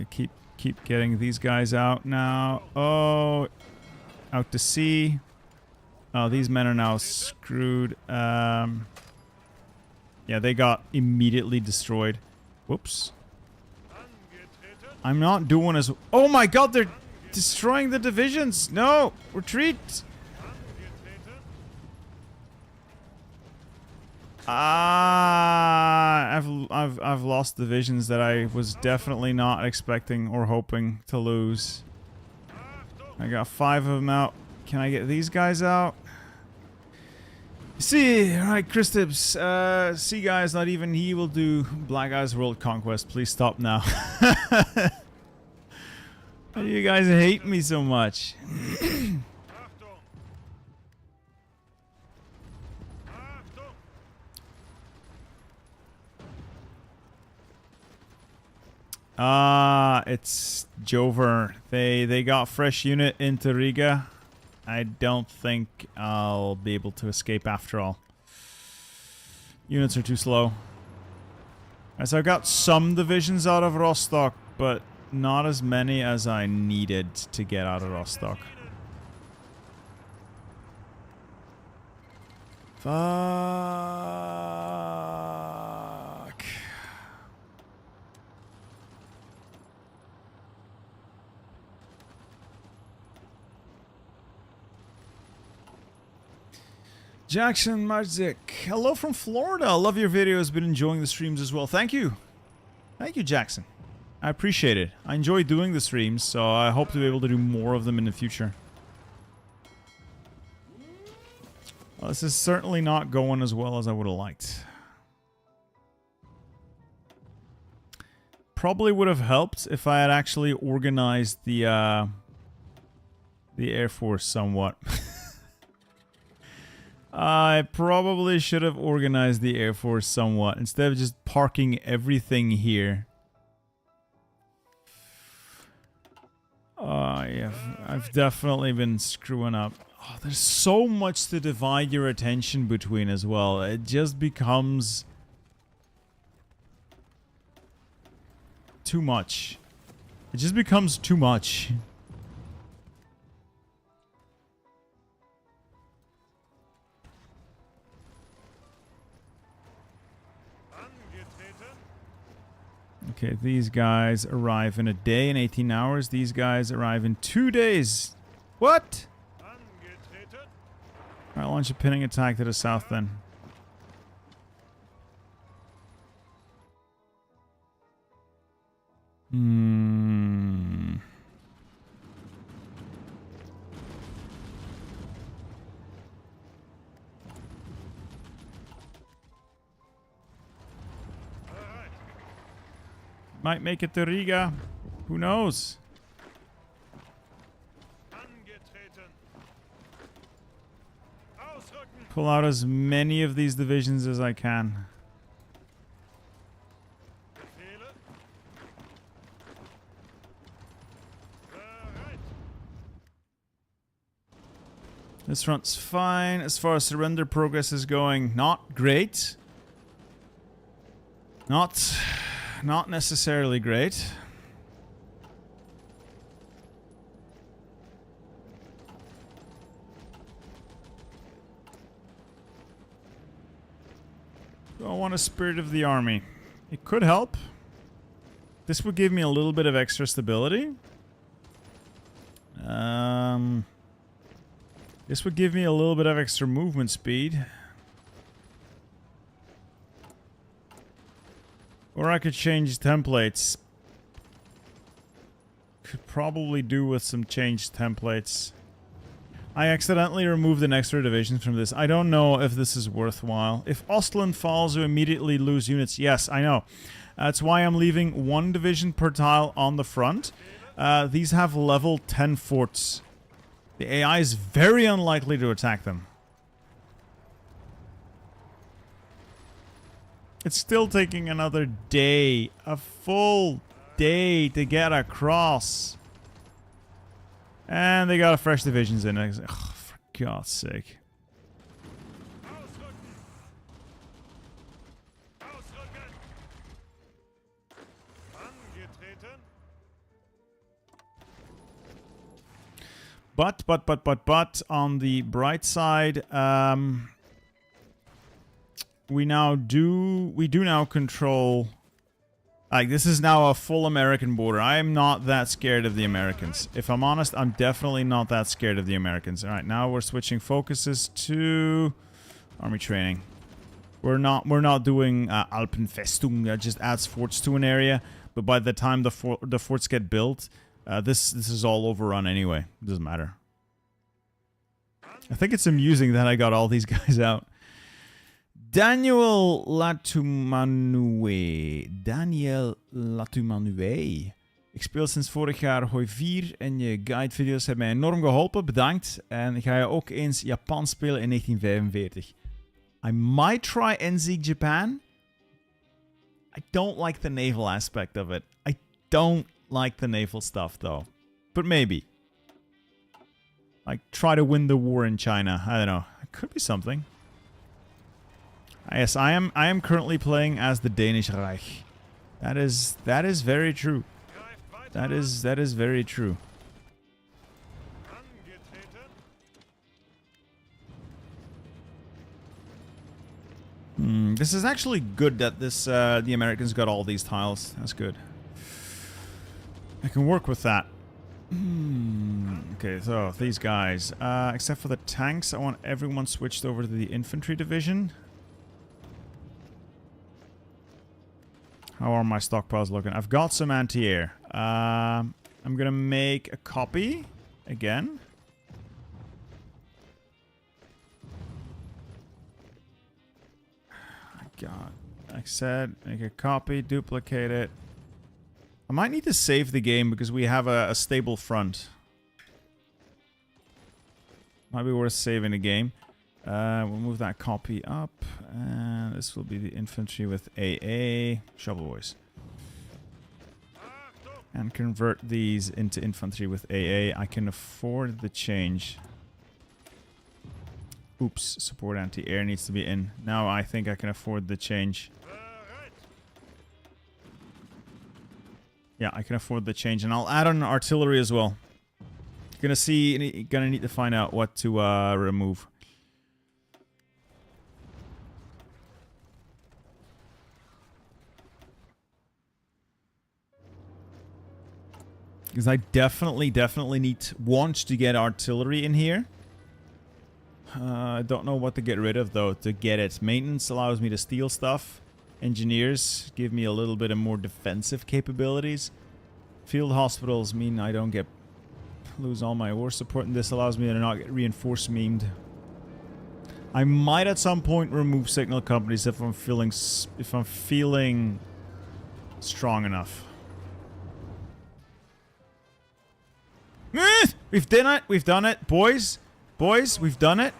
Okay, keep getting these guys out now. Oh, out to sea. Oh, these men are now screwed. Yeah, they got immediately destroyed. Whoops. I'm not doing as... Oh my god, they're destroying the divisions! No! Retreat! I've lost divisions that I was definitely not expecting or hoping to lose. I got 5 of them out. Can I get these guys out? See, alright, Christips, see guys, not even he will do Black Eyes World Conquest. Please stop now. Why do you guys hate me so much? It's Jover. They got fresh unit into Riga. I don't think I'll be able to escape after all. Units are too slow. As I got some divisions out of Rostock, but not as many as I needed to get out of Rostock. Fuck. Jackson Marzik, hello from Florida. Love your videos. Been enjoying the streams as well. Thank you. Thank you, Jackson. I appreciate it. I enjoy doing the streams, so I hope to be able to do more of them in the future. Well, this is certainly not going as well as I would have liked. Probably would have helped if I had actually organized the Air Force somewhat. I probably should have organized the Air Force somewhat instead of just parking everything here. Yeah, I've definitely been screwing up. Oh, there's so much to divide your attention between as well. It just becomes too much. It just becomes too much. Okay, these guys arrive in a day, in 18 hours. These guys arrive in 2 days. What? Alright, launch a pinning attack to the south then. Might make it to Riga. Who knows? Pull out as many of these divisions as I can. This front's fine. As far as surrender progress is going, not great. Not necessarily great. Do I want a Spirit of the Army? It could help. This would give me a little bit of extra stability. This would give me a little bit of extra movement speed. Or I could change templates. Could probably do with some changed templates. I accidentally removed an extra division from this. I don't know if this is worthwhile. If Ostland falls, you immediately lose units. Yes, I know. That's why I'm leaving 1 division per tile on the front. These have level 10 forts. The AI is very unlikely to attack them. It's still taking another day. A full day to get across. And they got a fresh divisions in. Ugh, for God's sake. But, on the bright side, we do now control, like, this is now a full American border. I am not that scared of the Americans. If I'm honest, I'm definitely not that scared of the Americans. Alright, now we're switching focuses to army training. We're not doing Alpenfestung that just adds forts to an area, but by the time the forts get built, this is all overrun anyway. It doesn't matter. I think it's amusing that I got all these guys out. Daniel Latumanue. Ik speel sinds vorig jaar Hoi 4 en je guide-video's hebben mij enorm geholpen. Bedankt. En ga je ook eens Japan spelen in 1945. I might try NZ Japan. I don't like the naval aspect of it. I don't like the naval stuff, though. But maybe. Like, try to win the war in China. I don't know. It could be something. Yes, I am currently playing as the Danish Reich. That is very true. That is very true. This is actually good that the Americans got all these tiles. That's good. I can work with that. Okay, so these guys, except for the tanks, I want everyone switched over to the infantry division. How are my stockpiles looking? I've got some anti-air. I'm gonna make a copy again. Like I said, make a copy, duplicate it. I might need to save the game because we have a stable front. Might be worth saving the game. We'll move that copy up. And this will be the infantry with AA. Shovel boys. And convert these into infantry with AA. I can afford the change. Oops, support anti-air needs to be in. Now I think I can afford the change. Yeah, I can afford the change, and I'll add on artillery as well. Gonna need to find out what to remove. Because I definitely want to get artillery in here. I don't know what to get rid of though to get it. Maintenance allows me to steal stuff. Engineers give me a little bit of more defensive capabilities. Field hospitals mean I don't lose all my war support, and this allows me to not get reinforced memed. I might at some point remove signal companies if I'm feeling strong enough. We've done it, boys. Boys, we've done it.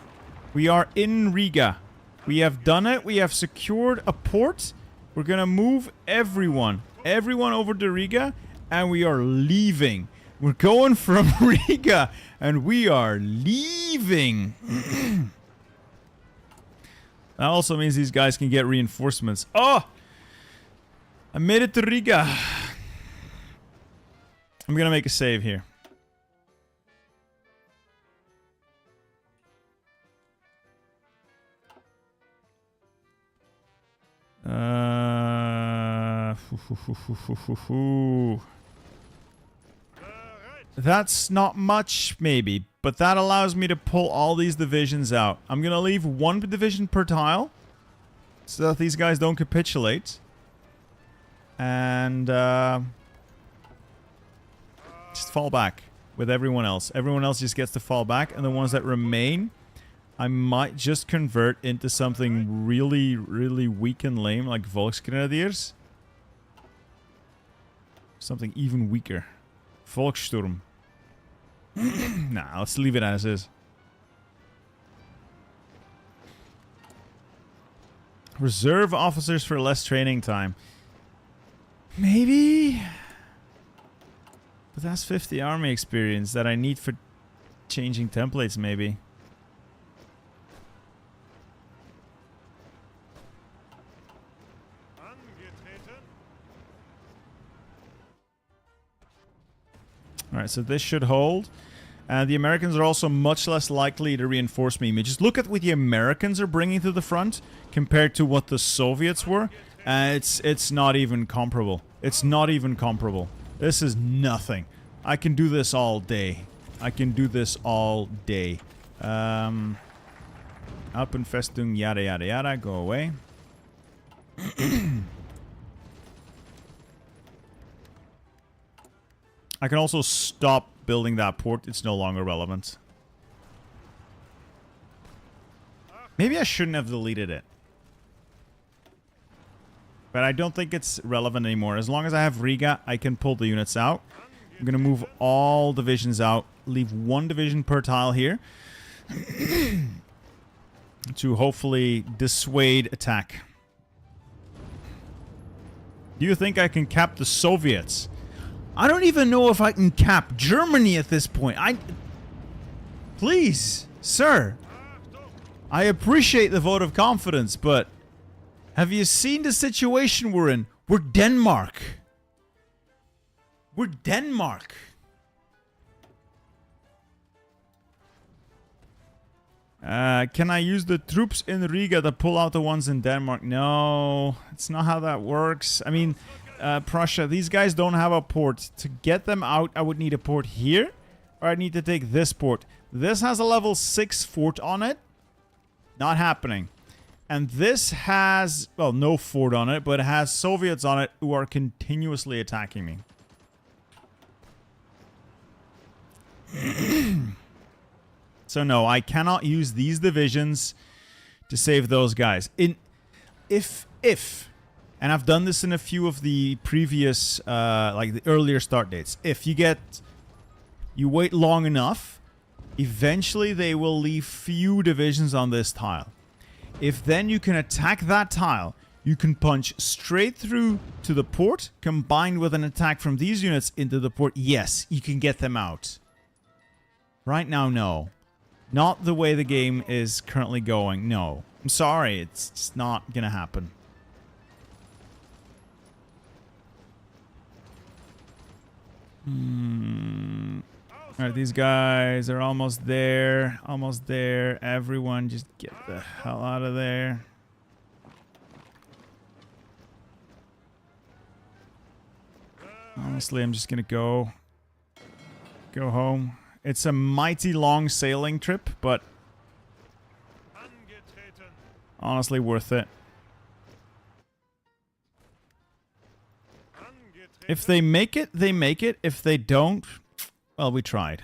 We are in Riga. We have done it. We have secured a port. We're gonna move everyone over to Riga, and we are leaving. We're going from Riga, and we are leaving. That also means these guys can get reinforcements. Oh! I made it to Riga. I'm gonna make a save here. That's not much, maybe, but that allows me to pull all these divisions out. I'm gonna leave one division per tile, so that these guys don't capitulate. And, just fall back with everyone else. Everyone else just gets to fall back, and the ones that remain, I might just convert into something really, really weak and lame, like Volksgrenadiers. Something even weaker. Volkssturm. Nah, let's leave it as is. Reserve officers for less training time. Maybe? But that's 50 army experience that I need for changing templates, maybe. Alright, so this should hold. The Americans are also much less likely to reinforce me. Just look at what the Americans are bringing to the front compared to what the Soviets were. It's not even comparable. It's not even comparable. This is nothing. I can do this all day. I can do this all day. Alpenfestung, yada yada yada, go away. I can also stop building that port. It's no longer relevant. Maybe I shouldn't have deleted it. But I don't think it's relevant anymore. As long as I have Riga, I can pull the units out. I'm going to move all divisions out. Leave one division per tile here. To hopefully dissuade attack. Do you think I can cap the Soviets? I don't even know if I can cap Germany at this point. Please, sir. I appreciate the vote of confidence, but have you seen the situation we're in? We're Denmark. We're Denmark. Can I use the troops in Riga to pull out the ones in Denmark? No, it's not how that works. I mean, Prussia, these guys don't have a port. To get them out, I would need a port here, or I'd need to take this port. This has a level 6 fort on it. Not happening. And this has, well, no fort on it, but it has Soviets on it who are continuously attacking me. So no, I cannot use these divisions to save those guys. If, and I've done this in a few of the previous, like the earlier start dates. If you wait long enough, eventually they will leave few divisions on this tile. If then you can attack that tile, you can punch straight through to the port, combined with an attack from these units into the port. Yes, you can get them out. Right now, no. Not the way the game is currently going, no. I'm sorry, it's just not gonna happen. Alright, these guys are almost there. Almost there. Everyone just get the hell out of there. Honestly, I'm just gonna go home. It's a mighty long sailing trip, but honestly worth it. If they make it, they make it. If they don't, well, we tried.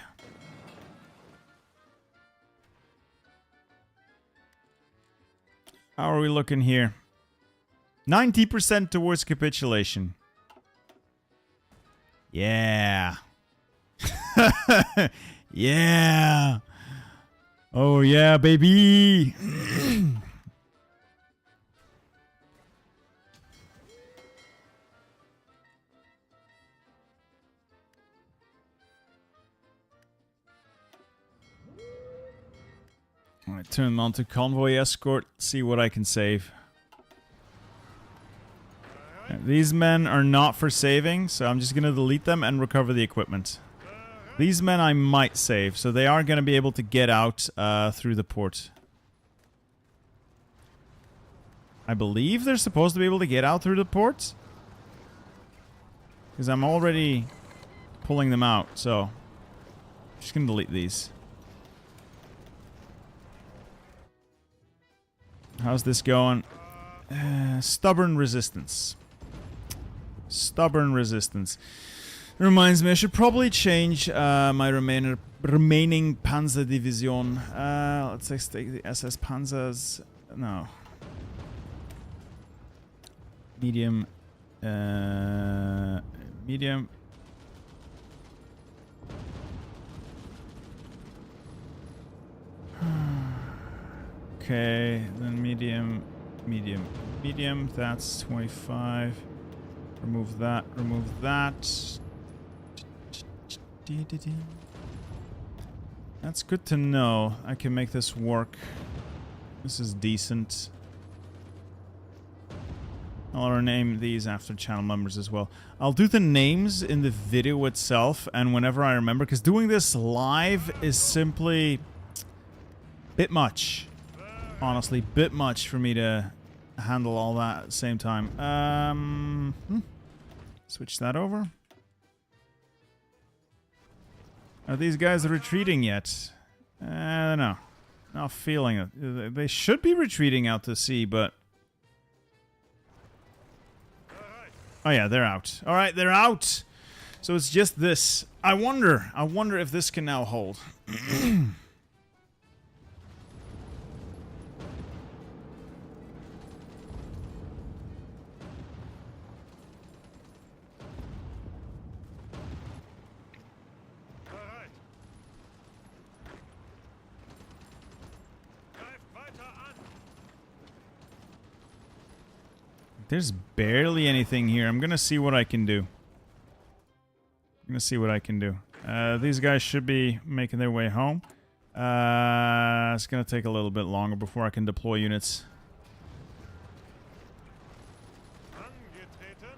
How are we looking here? 90% towards capitulation. Yeah. Yeah. Oh yeah, baby. Alright, turn them on to convoy escort. See what I can save. These men are not for saving, so I'm just going to delete them and recover the equipment. These men I might save, so they are going to be able to get out through the port. I believe they're supposed to be able to get out through the port. Because I'm already pulling them out, so... I'm just going to delete these. How's this going? Stubborn resistance. Stubborn resistance. Reminds me, I should probably change my remaining Panzer Division. Let's take the SS Panzers. No. Medium. Medium. Okay, then medium, medium, medium. That's 25. Remove that, remove that. That's good to know. I can make this work. This is decent. I'll rename these after channel members as well. I'll do the names in the video itself and whenever I remember, because doing this live is simply a bit much. Honestly, bit much for me to handle all that at the same time. Switch that over. Are these guys retreating yet? I don't know. Not feeling it. They should be retreating out to sea, but... Oh yeah, they're out. Alright, they're out! So it's just this. I wonder if this can now hold. There's barely anything here. I'm gonna see what I can do. These guys should be making their way home. It's gonna take a little bit longer before I can deploy units.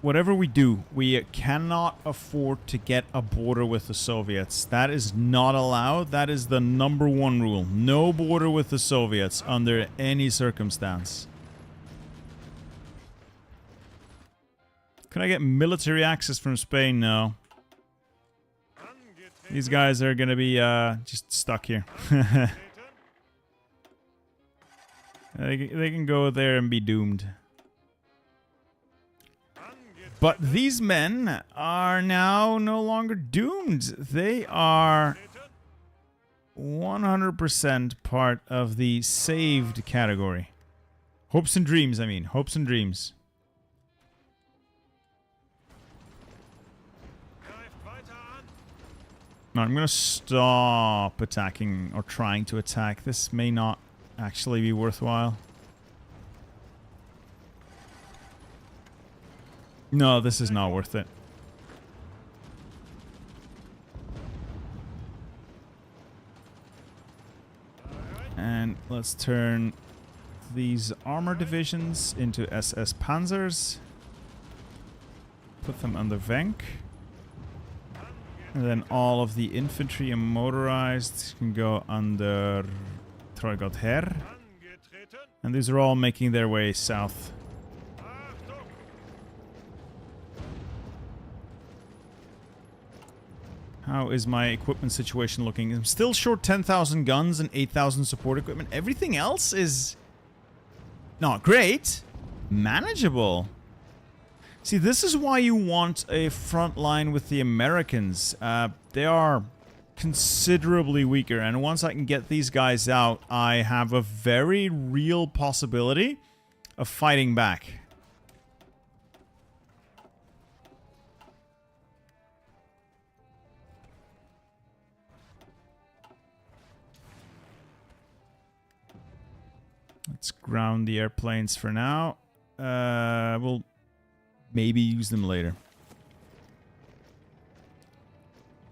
Whatever we do, we cannot afford to get a border with the Soviets. That is not allowed. That is the #1 rule. No border with the Soviets under any circumstance. Can I get military access from Spain? No. These guys are gonna be just stuck here. They can go there and be doomed. But these men are now no longer doomed. They are 100% part of the saved category. Hopes and dreams, I mean. Hopes and dreams. No, I'm going to stop attacking or trying to attack. This may not actually be worthwhile. No, this is not worth it. And let's turn these armor divisions into SS Panzers. Put them under Venk. And then all of the infantry and motorized can go under Treugot Herr. And these are all making their way south. How is my equipment situation looking? I'm still short 10,000 guns and 8,000 support equipment. Everything else is not great. Manageable. See, this is why you want a front line with the Americans. They are considerably weaker, and once I can get these guys out, I have a very real possibility of fighting back. Let's ground the airplanes for now. We'll maybe use them later.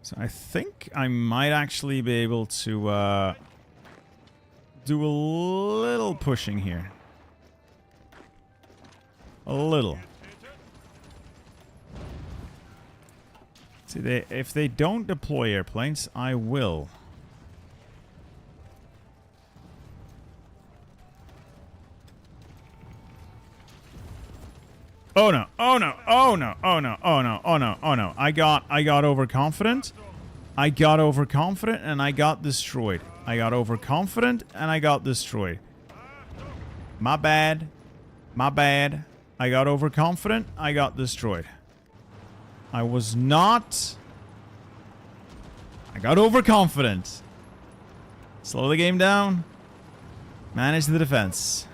So I think I might actually be able to do a little pushing here. A little. See, if they don't deploy airplanes, I will. Oh no, oh no, oh no, oh no, oh no, oh no, oh no. I got overconfident. I got overconfident and I got destroyed. I got overconfident and I got destroyed. My bad. My bad. I got overconfident. I got destroyed. I was not... I got overconfident. Slow the game down. Manage the defense.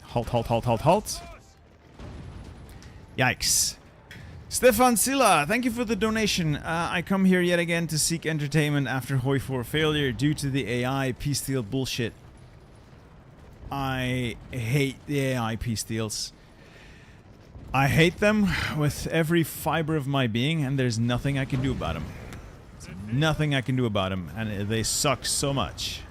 Halt, halt, halt, halt, halt. Yikes. Stefan Silla, thank you for the donation. I come here yet again to seek entertainment after Hoi 4 failure due to the AI peace deal bullshit. I hate the AI peace deals. I hate them with every fiber of my being, and there's nothing I can do about them. There's nothing I can do about them, and they suck so much.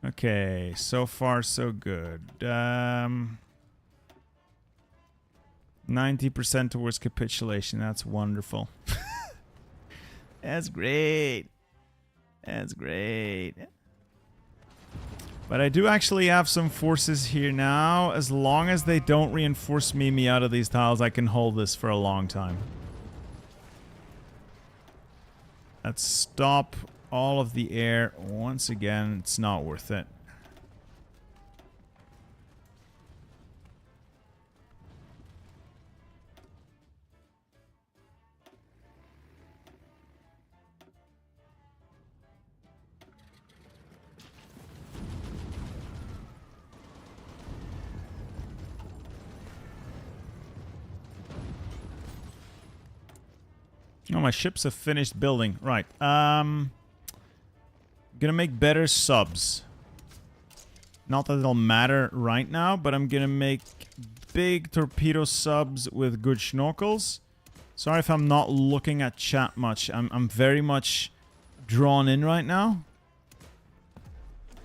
Okay, so far so good. 90% towards capitulation. That's wonderful. That's great. That's great. But I do actually have some forces here now. As long as they don't reinforce me out of these tiles, I can hold this for a long time. Let's stop all of the air. Once again, it's not worth it. Oh, my ships have finished building. Right. Gonna make better subs. Not that it'll matter right now, but I'm gonna make big torpedo subs with good schnorkels. Sorry if I'm not looking at chat much. I'm very much drawn in right now.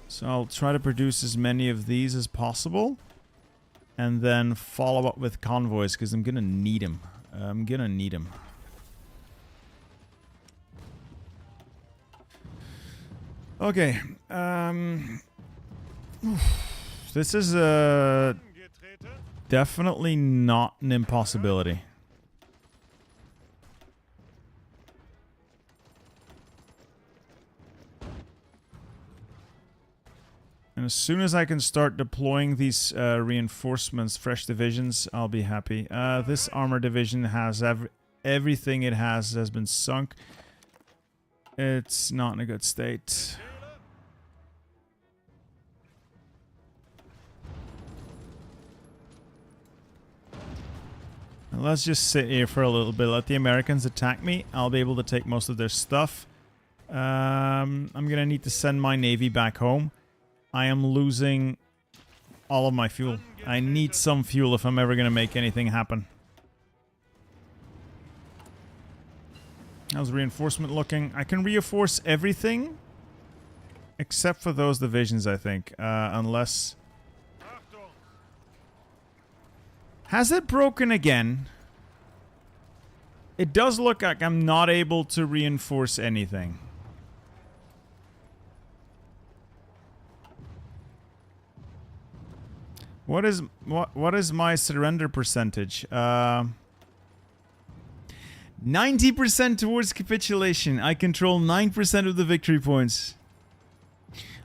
So I'll try to produce as many of these as possible. And then follow up with convoys, because I'm gonna need them. I'm gonna need them. Okay, this is definitely not an impossibility. And as soon as I can start deploying these reinforcements, fresh divisions, I'll be happy. This armor division has everything it has been sunk. It's not in a good state. Let's just sit here for a little bit. Let the Americans attack me. I'll be able to take most of their stuff. I'm gonna need to send my navy back home. I am losing all of my fuel. I need some fuel if I'm ever gonna make anything happen. How's reinforcement looking? I can reinforce everything except for those divisions, I think. Unless... Has it broken again? It does look like I'm not able to reinforce anything. What is my surrender percentage? 90% towards capitulation. I control 9% of the victory points.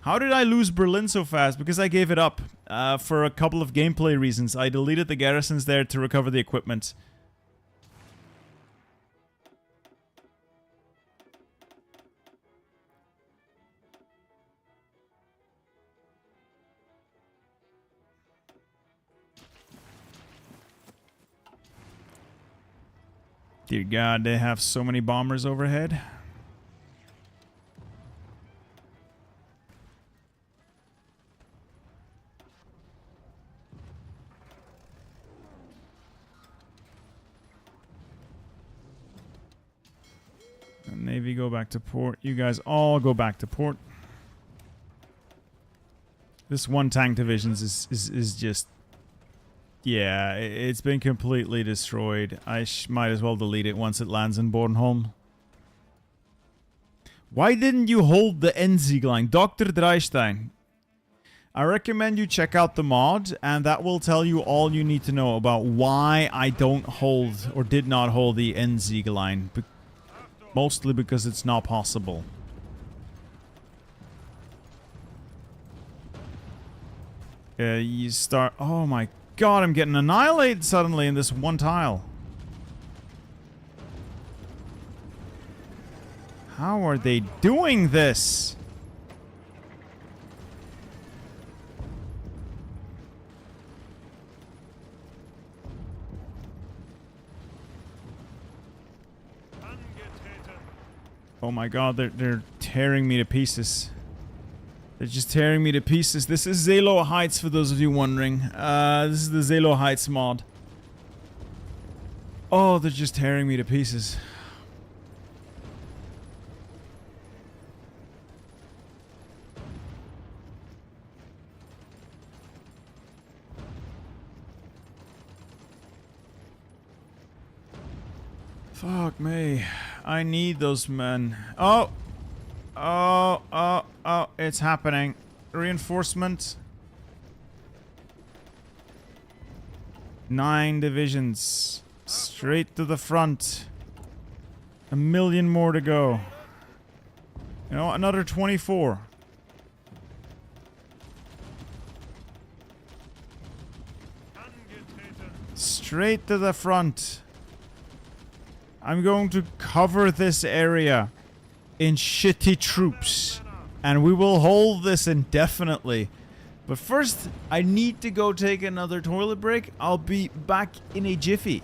How did I lose Berlin so fast? Because I gave it up for a couple of gameplay reasons. I deleted the garrisons there to recover the equipment. Dear God, they have so many bombers overhead. Navy, go back to port. You guys all go back to port. This one tank divisions is just... Yeah, it's been completely destroyed. I might as well delete it once it lands in Bornholm. Why didn't you hold the Enzieglein? Dr. Dreistein. I recommend you check out the mod, and that will tell you all you need to know about why I don't hold, or did not hold the Enzieglein. Mostly because it's not possible. You start... Oh my god, I'm getting annihilated suddenly in this one tile. How are they doing this? Oh my god, they're tearing me to pieces. They're just tearing me to pieces. This is Zelo Heights, for those of you wondering. This is the Zelo Heights mod. Oh, they're just tearing me to pieces. Fuck me. I need those men. Oh! Oh, oh, oh, it's happening. Reinforcement. 9 divisions. Straight to the front. 1 million more to go. You know, another 24. Straight to the front. I'm going to cover this area in shitty troops, and we will hold this indefinitely. But first, I need to go take another toilet break. I'll be back in a jiffy.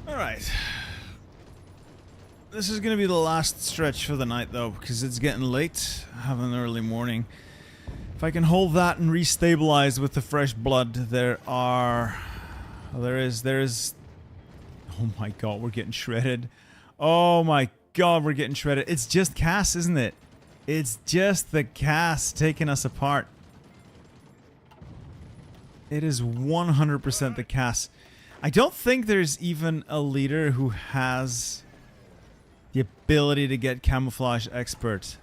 Alright. This is going to be the last stretch for the night, though, because it's getting late. I have an early morning. If I can hold that and restabilize with the fresh blood, there is... Oh my god, we're getting shredded. Oh my god, we're getting shredded. It's just Cass, isn't it? It's just the Cass taking us apart. It is 100% the Cass. I don't think there's even a leader who has the ability to get camouflage expert.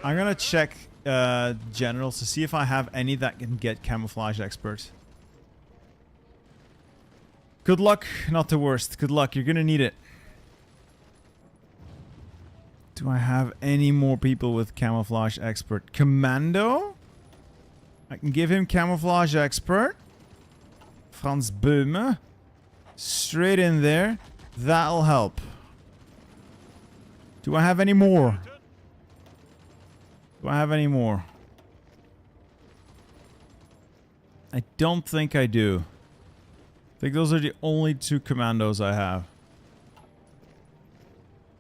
I'm gonna check generals to see if I have any that can get camouflage expert. Good luck, not the worst. Good luck, you're gonna need it. Do I have any more people with camouflage expert? Commando? I can give him camouflage expert. Franz Böhme. Straight in there. That'll help. Do I have any more? Do I have any more? I don't think I do. I think those are the only 2 commandos I have.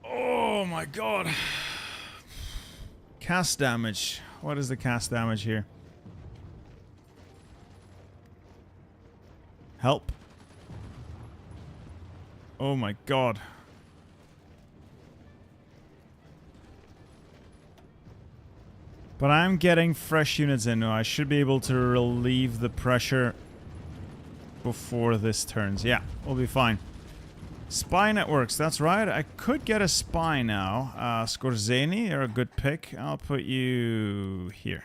Oh my god. Cast damage. What is the cast damage here? Help. Oh my god. But I'm getting fresh units in now. I should be able to relieve the pressure before this turns. Yeah, we'll be fine. Spy networks, that's right. I could get a spy now. Skorzeny, you're a good pick. I'll put you here.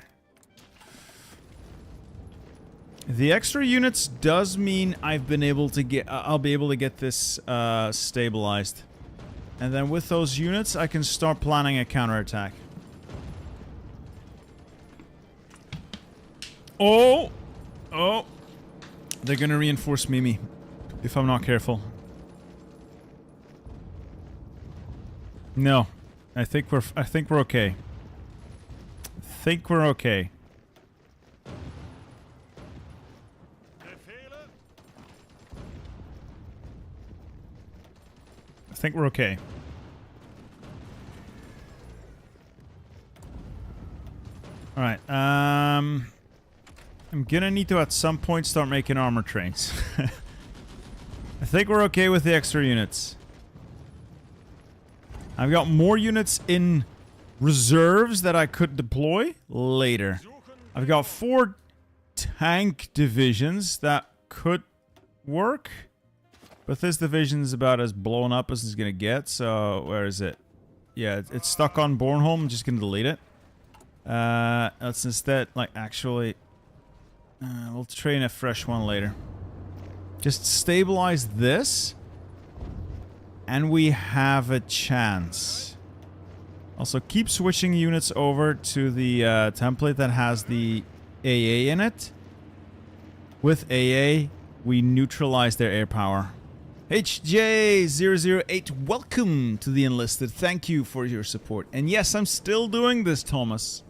The extra units does mean I've been able to get... I'll be able to get this stabilized. And then with those units, I can start planning a counterattack. Oh! Oh! They're gonna reinforce Mimi. If I'm not careful. No. I think we're okay. I think we're okay. I think we're okay. Alright, I'm gonna need to at some point start making armor trains. I think we're okay with the extra units. I've got more units in reserves that I could deploy later. I've got 4 tank divisions that could work. But this division is about as blown up as it's gonna get, so where is it? Yeah, it's stuck on Bornholm. I'm just gonna delete it. Let's instead, like, actually... we'll train a fresh one later. Just stabilize this. And we have a chance. Also, keep switching units over to the template that has the AA in it. With AA, we neutralize their air power. HJ008, welcome to the Enlisted. Thank you for your support. And yes, I'm still doing this, Thomas.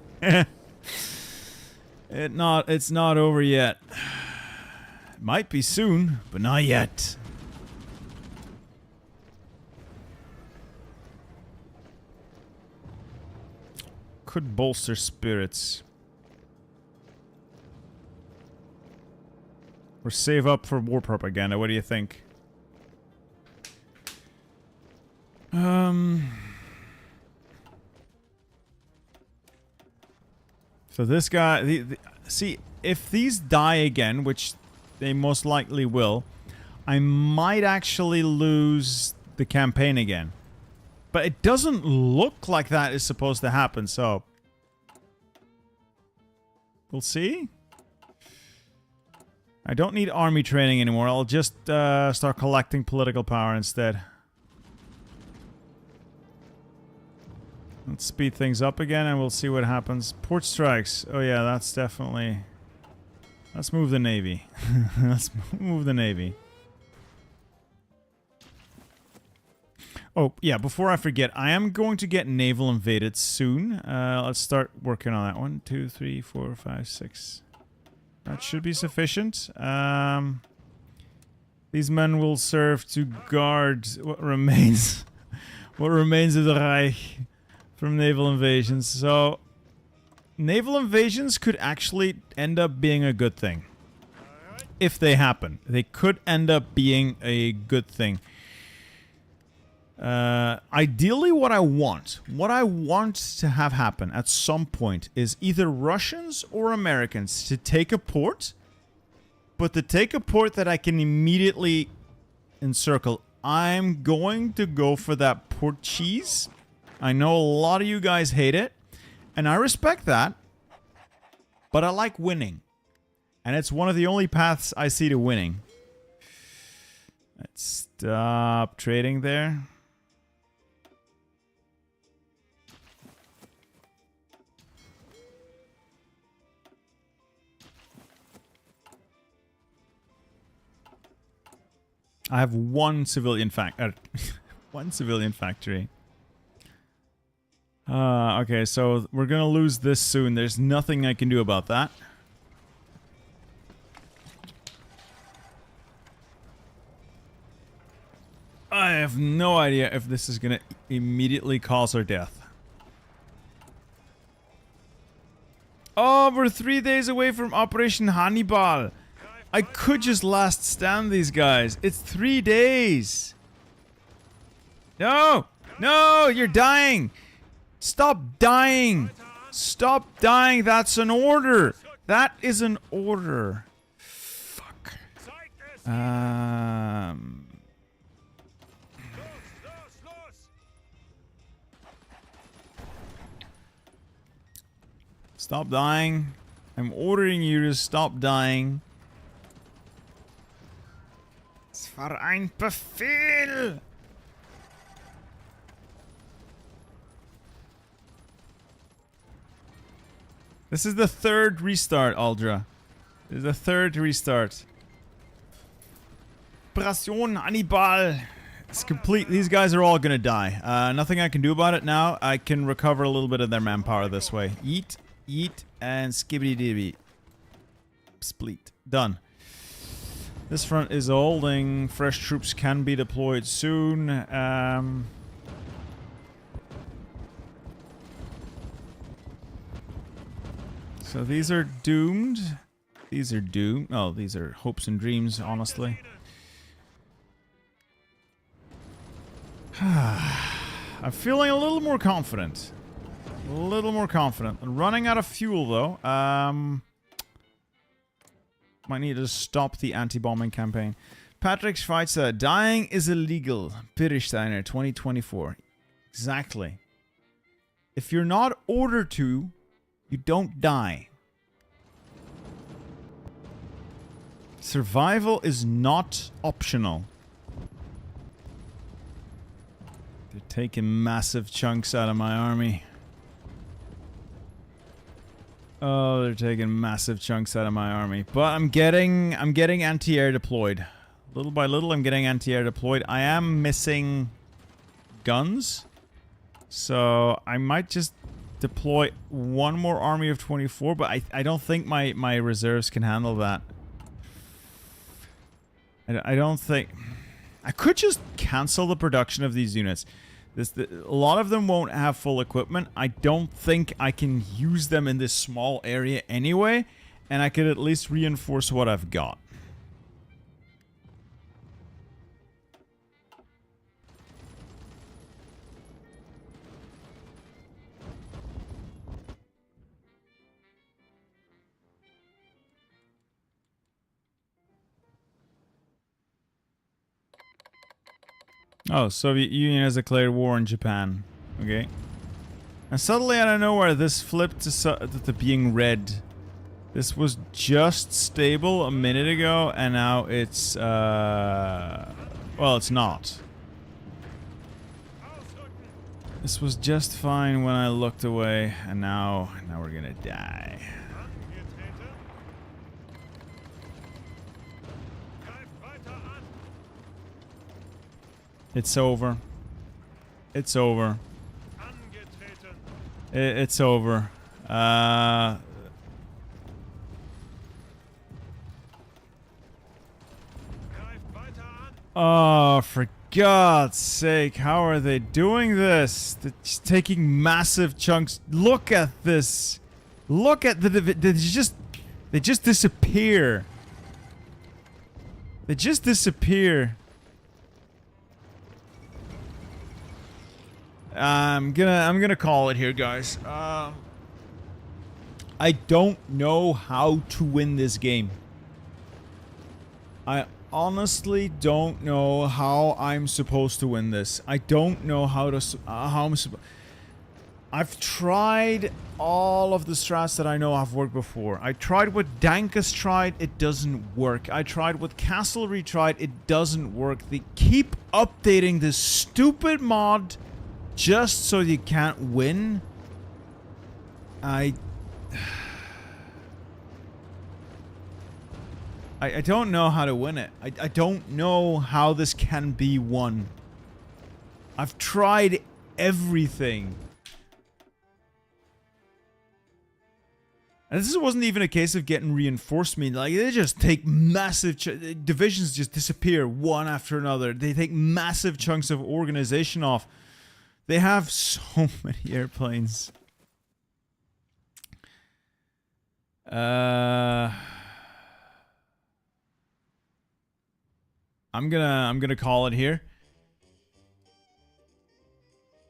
It's not over yet. It might be soon, but not yet. Could bolster spirits. Or save up for war propaganda. What do you think? So this guy... see, if these die again, which they most likely will, I might actually lose the campaign again. But it doesn't look like that is supposed to happen, so... we'll see. I don't need army training anymore. I'll just start collecting political power instead. Let's speed things up again and we'll see what happens. Port strikes. Oh yeah, that's definitely... let's move the Navy. Let's move the Navy. Oh, yeah, before I forget, I am going to get Naval invaded soon. Let's start working on that. 1, 2, 3, 4, 5, 6. That should be sufficient. These men will serve to guard what remains... what remains of the Reich from naval invasions. So, naval invasions could actually end up being a good thing. If they happen. They could end up being a good thing. Ideally what I want to have happen at some point is either Russians or Americans to take a port, but to take a port that I can immediately encircle. I'm going to go for that port cheese. I know a lot of you guys hate it, and I respect that, but I like winning. And it's one of the only paths I see to winning. Let's stop trading there. I have one civilian one civilian factory. Okay, so we're gonna lose this soon. There's nothing I can do about that. I have no idea if this is gonna immediately cause our death. Oh, we're 3 days away from Operation Hannibal. I could just last stand these guys. It's 3 days. No! No! You're dying! Stop dying! Stop dying! That's an order! That is an order. Fuck. Stop dying. I'm ordering you to stop dying. Es war ein Befehl! This is the third restart, Aldra. This is the third restart. Operation Hannibal! It's complete. These guys are all gonna die. Nothing I can do about it now. I can recover a little bit of their manpower this way. Eat, and skibbity-dibby. Split. Done. This front is holding. Fresh troops can be deployed soon. So these are doomed. These are doomed. Oh, these are hopes and dreams, honestly. I'm feeling a little more confident. A little more confident. Running out of fuel, though. Might need to stop the anti-bombing campaign. Patrick Schweitzer, dying is illegal. Pirsteiner, 2024. Exactly. If you're not ordered to, you don't die. Survival is not optional. They're taking massive chunks out of my army. Oh, they're taking massive chunks out of my army. But I'm getting anti-air deployed. Little by little, I'm getting anti-air deployed. I am missing guns. So I might just deploy one more army of 24, but I don't think my reserves can handle that. I don't think... I could just cancel the production of these units. A lot of them won't have full equipment. I don't think I can use them in this small area anyway, and I could at least reinforce what I've got. Oh, Soviet Union has declared war on Japan. Okay. And suddenly out of nowhere, this flipped to being red. This was just stable a minute ago, and now it's, well, it's not. This was just fine when I looked away, and now we're gonna die. It's over. It's over. It's over. Oh, for God's sake, how are they doing this? They're just taking massive chunks. Look at this. Look at they just disappear. They just disappear. I'm gonna call it here, guys. I don't know how to win this game. I honestly don't know how I'm supposed to win this. I don't know how I'm supposed. I've tried all of the strats that I know have worked before. I tried what Dankus tried, it doesn't work. I tried what Castlery tried, it doesn't work. They keep updating this stupid mod just so you can't win. I don't know how to win it. I don't know how this can be won. I've tried everything. And this wasn't even a case of getting reinforcement. Like, they just take massive... divisions just disappear one after another. They take massive chunks of organization off. They have so many airplanes. I'm gonna call it here.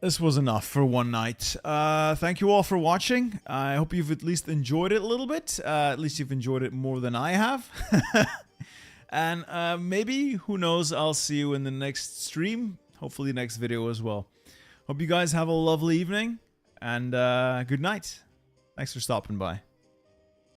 This was enough for one night. Thank you all for watching. I hope you've at least enjoyed it a little bit. At least you've enjoyed it more than I have. And maybe, who knows, I'll see you in the next stream. Hopefully next video as well. Hope you guys have a lovely evening. And good night. Thanks for stopping by.